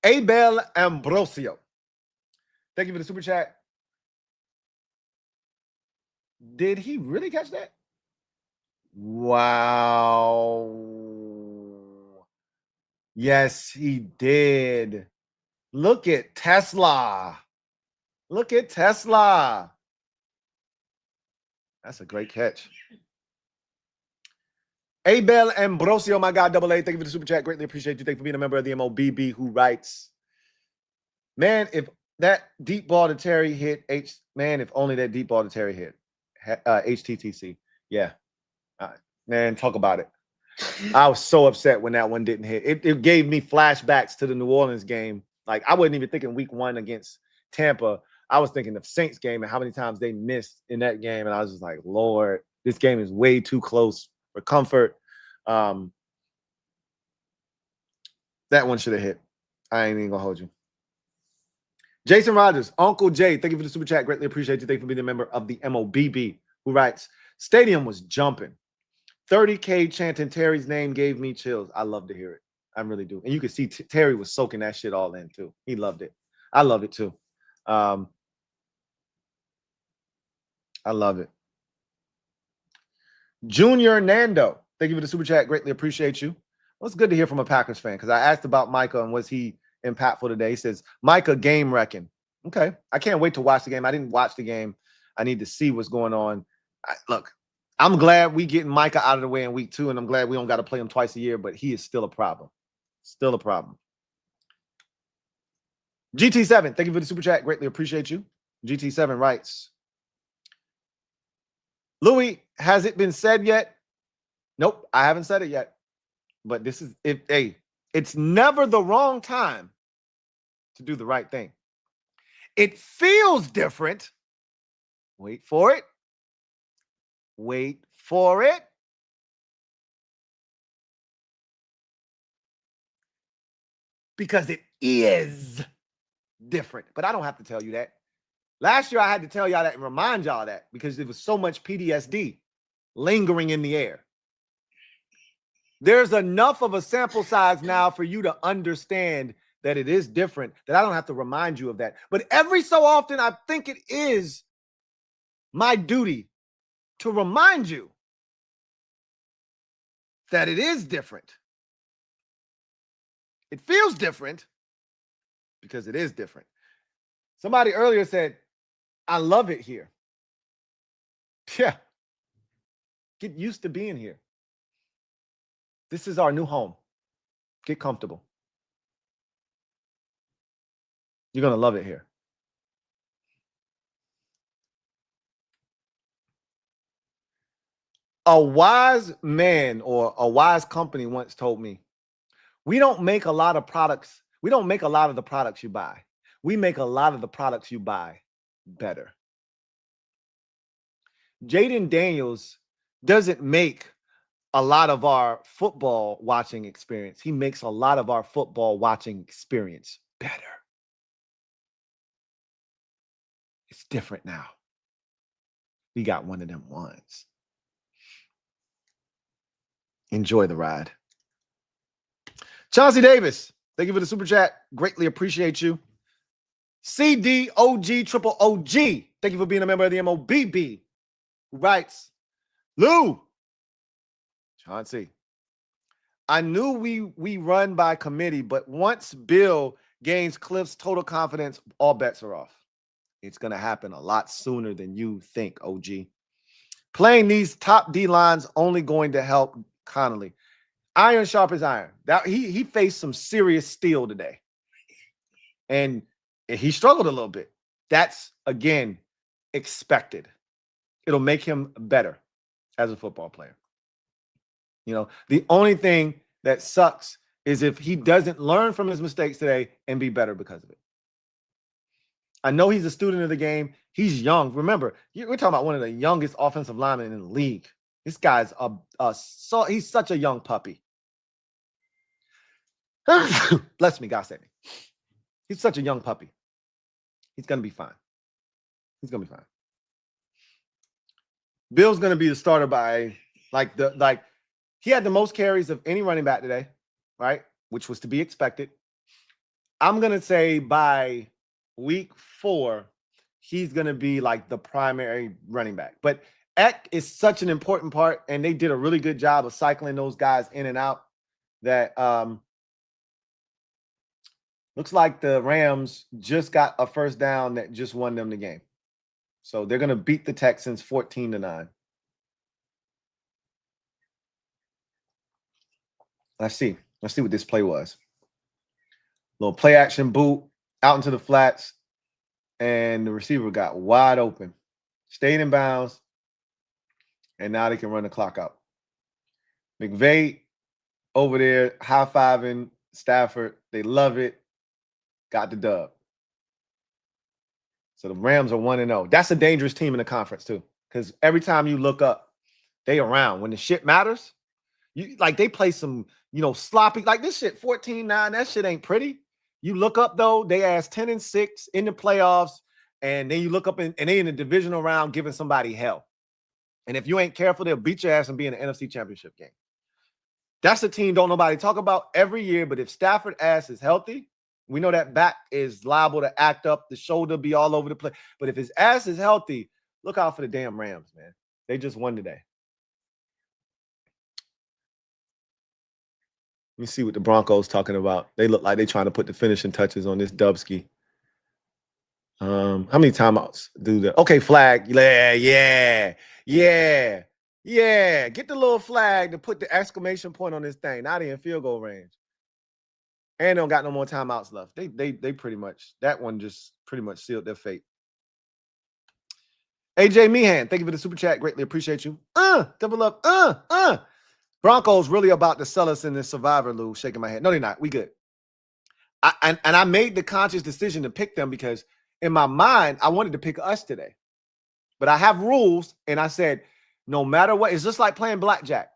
Abel Ambrosio, thank you for the super chat. Did he really catch that? Wow. Yes, he did. Look at Tesla. Look at Tesla. That's a great catch. Abel Ambrosio, my God, double A. Thank you for the super chat. Greatly appreciate you. Thank you for being a member of the MOBB who writes, man, if that deep ball to Terry hit if only that deep ball to Terry hit HTTC. Yeah. Man, talk about it. I was so upset when that one didn't hit. It gave me flashbacks to the New Orleans game Like, I wasn't even thinking week 1 against Tampa. I was thinking of Saints game and how many times they missed in that game. And I was just like, Lord, this game is way too close for comfort. That one should have hit. I ain't even gonna hold you. Jason Rogers, Uncle Jay, thank you for the super chat. Greatly appreciate you. Thank you for being a member of the MOBB, who writes, stadium was jumping. 30K chanting Terry's name gave me chills. I love to hear it. I really do. And you can see Terry was soaking that shit all in too. He loved it. I loved it too. I love it. Junior Nando, thank you for the super chat. Greatly appreciate you. Well, it's good to hear from a Packers fan because I asked about Micah and was he impactful today. He says, Micah game wrecking. Okay. I can't wait to watch the game. I didn't watch the game. I need to see what's going on. Look, I'm glad we getting Micah out of the way in week 2, and I'm glad we don't got to play him twice a year, but he is still a problem. Still a problem. GT7, thank you for the super chat. Greatly appreciate you. GT7 writes, Louie, has it been said yet? Nope, I haven't said it yet. But this is it's never the wrong time to do the right thing. It feels different. Wait for it. Wait for it. Because it is different. But I don't have to tell you that. Last year, I had to tell y'all that and remind y'all that because there was so much PTSD lingering in the air. There's enough of a sample size now for you to understand that it is different, that I don't have to remind you of that. But every so often, I think it is my duty to remind you that it is different. It feels different because it is different. Somebody earlier said, I love it here. Yeah. Get used to being here. This is our new home. Get comfortable. You're going to love it here. A wise man or a wise company once told me, we don't make a lot of products. We don't make a lot of the products you buy. We make a lot of the products you buy better. Jayden Daniels doesn't make a lot of our football watching experience. He makes a lot of our football watching experience better. It's different now. We got one of them ones. Enjoy the ride. Chauncey Davis, thank you for the super chat. Greatly appreciate you. CDOG Triple OG, thank you for being a member of the MOBB, who writes, Lou, Chauncey, I knew we run by committee, but once Bill gains Cliff's total confidence, all bets are off. It's going to happen a lot sooner than you think, OG. Playing these top D lines only going to help Connolly. Iron sharp as iron. That he faced some serious steel today. And he struggled a little bit. That's, again, expected. It'll make him better as a football player. You know, the only thing that sucks is if he doesn't learn from his mistakes today and be better because of it. I know he's a student of the game. He's young. Remember, we're talking about one of the youngest offensive linemen in the league. This guy's he's such a young puppy. Bless me, God save me. He's such a young puppy. He's going to be fine. He's going to be fine. Bill's going to be the starter by he had the most carries of any running back today, right? Which was to be expected. I'm going to say by week 4, he's going to be like the primary running back. But Eck is such an important part, and they did a really good job of cycling those guys in and out that looks like the Rams just got a first down that just won them the game. So they're going to beat the Texans 14-9. Let's see what this play was. Little play action boot out into the flats, and the receiver got wide open, stayed in bounds, and now they can run the clock out. McVay over there high-fiving Stafford. They love it. got the dub. So the Rams are 1-0. That's a dangerous team in the conference too, because every time you look up, they around. When the shit matters, they play some, sloppy, like this shit, 14-9, that shit ain't pretty. You look up though, they ass 10-6 in the playoffs, and then you look up and they in the divisional round giving somebody hell. And if you ain't careful, they'll beat your ass and be in the NFC Championship game. That's a team don't nobody talk about every year, but if Stafford ass is healthy, we know that back is liable to act up, the shoulder be all over the place. But if his ass is healthy, look out for the damn Rams, man. They just won today. Let me see what the Broncos talking about. They look like they're trying to put the finishing touches on this Dubsky. How many timeouts do the okay flag? Yeah. Get the little flag to put the exclamation point on this thing. Now they in field goal range. And they don't got no more timeouts left. They pretty much, that one just pretty much sealed their fate. AJ Meehan, thank you for the super chat. Greatly appreciate you. Double up. Broncos really about to sell us in this Survivor, Lou. Shaking my head. No, they're not. We good. I made the conscious decision to pick them because in my mind, I wanted to pick us today. But I have rules, and I said, no matter what, it's just like playing blackjack.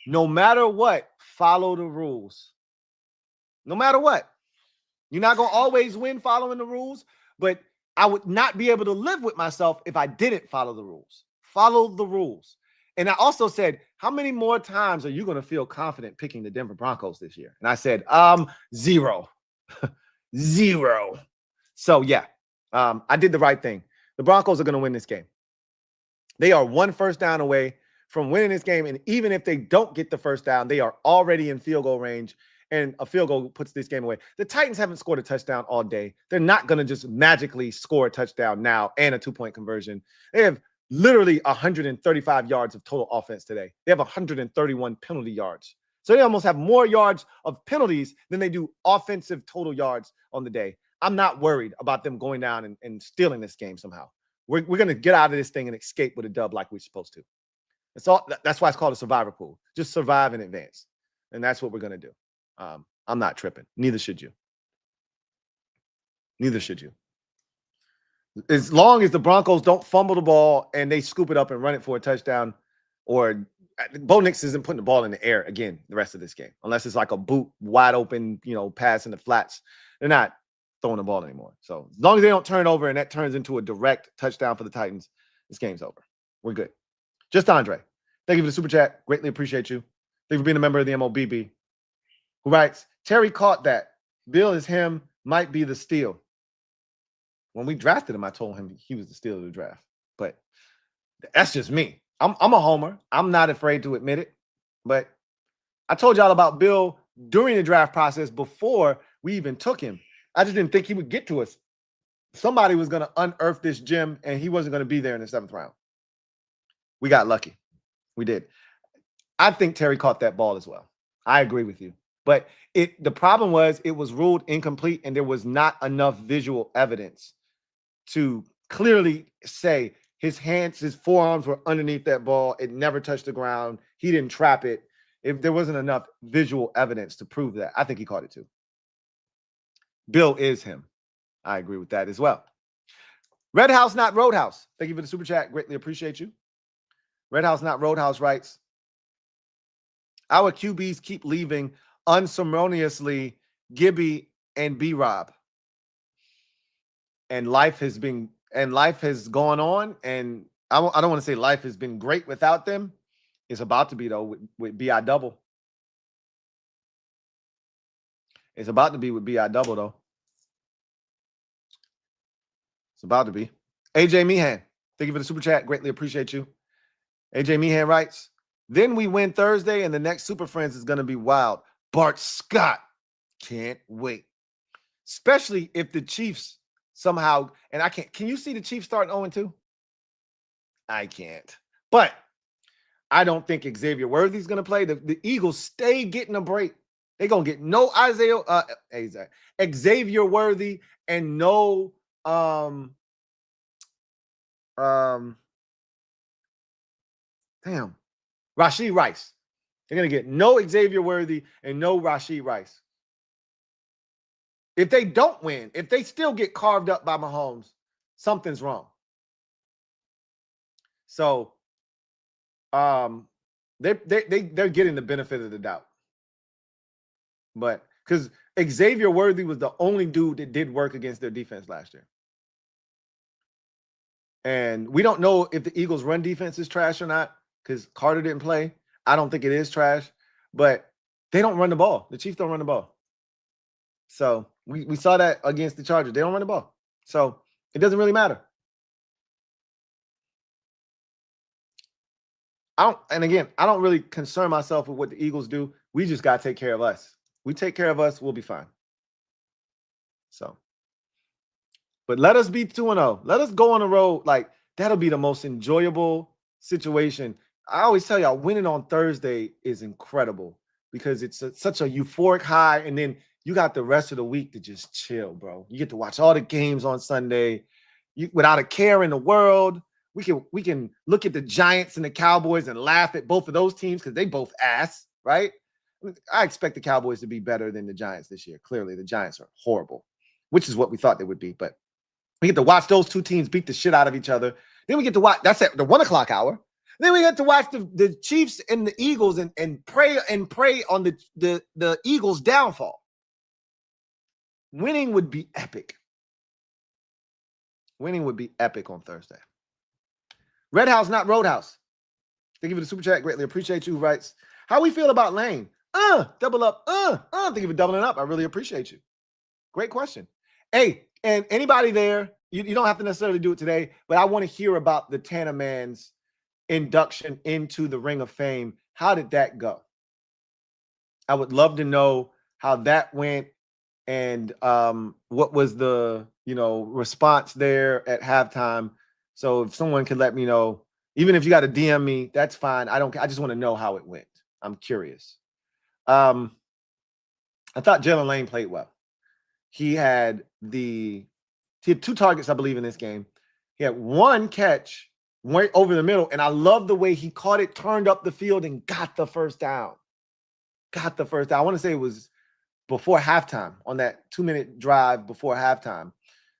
No matter what, follow the rules. No matter what. You're not going to always win following the rules, but I would not be able to live with myself if I didn't follow the rules. Follow the rules. And I also said, how many more times are you going to feel confident picking the Denver Broncos this year? And I said, 0. 0. So, yeah, I did the right thing. The Broncos are going to win this game. They are 1 first down away from winning this game. And even if they don't get the first down, they are already in field goal range. And a field goal puts this game away. The Titans haven't scored a touchdown all day. They're not going to just magically score a touchdown now and a 2-point conversion. They have literally 135 yards of total offense today. They have 131 penalty yards. So they almost have more yards of penalties than they do offensive total yards on the day. I'm not worried about them going down and stealing this game somehow. We're going to get out of this thing and escape with a dub like we're supposed to. That's why it's called a survivor pool. Just survive in advance. And that's what we're going to do. I'm not tripping. Neither should you. Neither should you. As long as the Broncos don't fumble the ball and they scoop it up and run it for a touchdown, or Bo Nix isn't putting the ball in the air again the rest of this game, unless it's like a boot, wide open, pass in the flats. They're not throwing the ball anymore. So as long as they don't turn over and that turns into a direct touchdown for the Titans, this game's over. We're good. Just Andre, thank you for the super chat. Greatly appreciate you. Thank you for being a member of the MOBB. Who writes, Terry caught that. Bill is him, might be the steal. When we drafted him, I told him he was the steal of the draft. But that's just me. I'm a homer. I'm not afraid to admit it. But I told y'all about Bill during the draft process before we even took him. I just didn't think he would get to us. Somebody was going to unearth this gem, and he wasn't going to be there in the 7th round. We got lucky. We did. I think Terry caught that ball as well. I agree with you. But the problem was it was ruled incomplete, and there was not enough visual evidence to clearly say his hands, his forearms were underneath that ball. It never touched the ground. He didn't trap it. If there wasn't enough visual evidence to prove that, I think he caught it too. Bill is him. I agree with that as well. Red House, not Roadhouse. Thank you for the super chat. Greatly appreciate you. Red House, not Roadhouse writes, our QBs keep leaving unceremoniously Gibby and B-Rob. And life has gone on. And I don't want to say life has been great without them. It's about to be, though, with B.I. Double. It's about to be with B.I. Double, though. It's about to be. AJ Meehan, thank you for the super chat. Greatly appreciate you. AJ Meehan writes, then we win Thursday, and the next Super Friends is going to be wild. Bart Scott. Can't wait. Especially if the Chiefs somehow, and I can't, can you see the Chiefs starting 0-2? I can't. But I don't think Xavier Worthy's going to play. The Eagles stay getting a break. They're going to get no Xavier Worthy and no Rashee Rice. They're going to get no Xavier Worthy and no Rashee Rice. If they don't win, if they still get carved up by Mahomes, something's wrong. So they're getting the benefit of the doubt. But because Xavier Worthy was the only dude that did work against their defense last year. And we don't know if the Eagles' run defense is trash or not because Carter didn't play. I don't think it is trash, but they don't run the ball. The Chiefs don't run the ball. So we saw that against the Chargers. They don't run the ball. So it doesn't really matter. I don't really concern myself with what the Eagles do. We just got to take care of us. We take care of us, we'll be fine. So, but let us be 2-0. Let us go on the road. Like, that'll be the most enjoyable situation. I always tell y'all, winning on Thursday is incredible because it's such a euphoric high, and then you got the rest of the week to just chill, bro. You get to watch all the games on Sunday without a care in the world. We can look at the Giants and the Cowboys and laugh at both of those teams because they both ass, right? I expect the Cowboys to be better than the Giants this year. Clearly, the Giants are horrible, which is what we thought they would be. But we get to watch those two teams beat the shit out of each other. Then we get to watch, that's at the 1 o'clock hour. Then we get to watch the Chiefs and the Eagles and pray on the Eagles' downfall. Winning would be epic. Winning would be epic on Thursday. Red House, not Roadhouse. Thank you for the super chat. Greatly appreciate you. Who writes, how we feel about Lane? Double up. Thank you for doubling up. I really appreciate you. Great question. Hey, and anybody there, you don't have to necessarily do it today, but I want to hear about the Tana Man's induction into the Ring of Fame. How did that go? I would love to know how that went and what was the response there at halftime. So if someone could let me know, even if you got to DM me, that's fine. I just want to know how it went. I'm curious. I thought Jalen Lane played well. He had 2 targets, I believe, in this game. He had 1 catch went over the middle, and I love the way he caught it, turned up the field, and got the first down. I want to say it was before halftime on that 2-minute drive before halftime.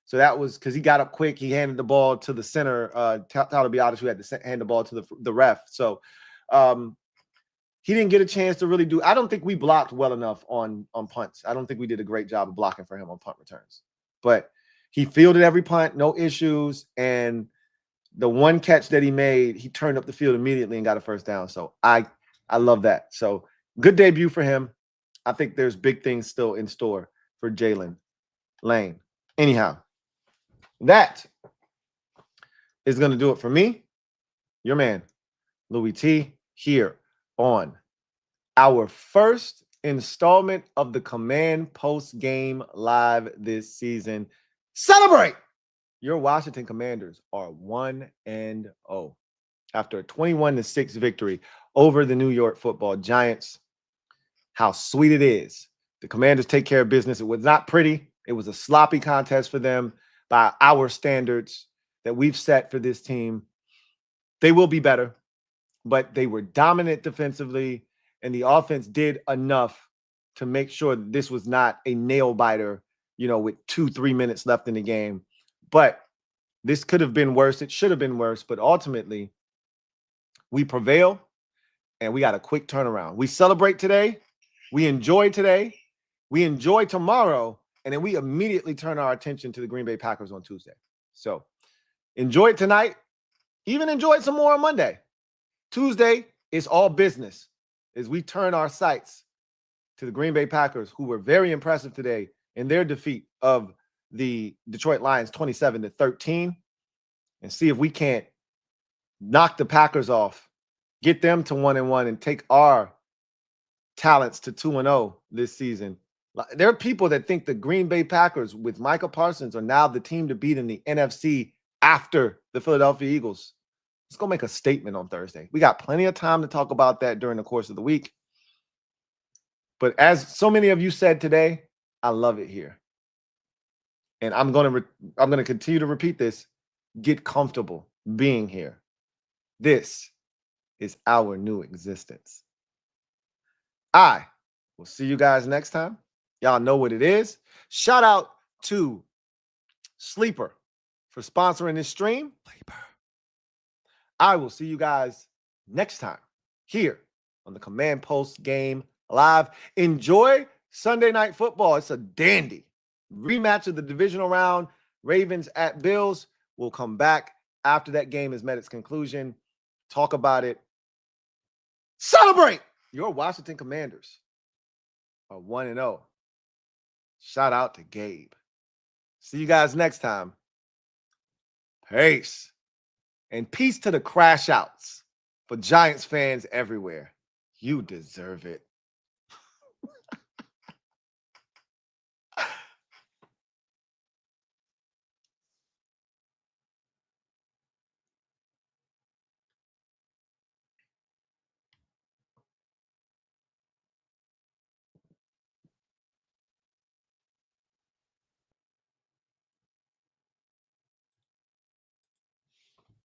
So that was because he got up quick. He handed the ball to the center, Tyler Biotis, who had to hand the ball to the ref. So he didn't get a chance to really do. I don't think we blocked well enough on punts. I don't think we did a great job of blocking for him on punt returns. But he fielded every punt, no issues. And the 1 catch that he made, he turned up the field immediately and got a first down. So I love that. So good debut for him. I think there's big things still in store for Jalen Lane. Anyhow, that is going to do it for me, your man, Louie T, here on our first installment of the Command Post Game Live this season. Celebrate! Your Washington Commanders are 1-0 after a 21-6 victory over the New York Football Giants. How sweet it is. The Commanders take care of business. It was not pretty. It was a sloppy contest for them by our standards that we've set for this team. They will be better, but they were dominant defensively, and the offense did enough to make sure that this was not a nail biter, with 2-3 minutes left in the game. But this could have been worse. It should have been worse, but ultimately we prevail, and we got a quick turnaround. We celebrate today. We enjoy today. We enjoy tomorrow, and then we immediately turn our attention to the Green Bay Packers on Tuesday. So enjoy it tonight. Even enjoy it some more on Monday. Tuesday is all business as we turn our sights to the Green Bay Packers, who were very impressive today in their defeat of the Detroit Lions 27-13, and see if we can't knock the Packers off, get them to 1-1, and take our talents to 2-0 this season. There are people that think the Green Bay Packers with Micah Parsons are now the team to beat in the NFC after the Philadelphia Eagles. Let's go make a statement on Thursday. We got plenty of time to talk about that during the course of the week. But as so many of you said today, I love it here. And I'm going to continue to repeat this. Get comfortable being here. This is our new existence. I will see you guys next time. Y'all know what it is. Shout out to Sleeper for sponsoring this stream. I will see you guys next time here on the Command Post Game Live. Enjoy Sunday Night Football. It's a dandy rematch of the divisional round. Ravens at Bills. We'll come back after that game has met its conclusion. Talk about it. Celebrate! Your Washington Commanders are 1-0. Shout out to Gabe. See you guys next time. Peace. And peace to the crash outs for Giants fans everywhere. You deserve it.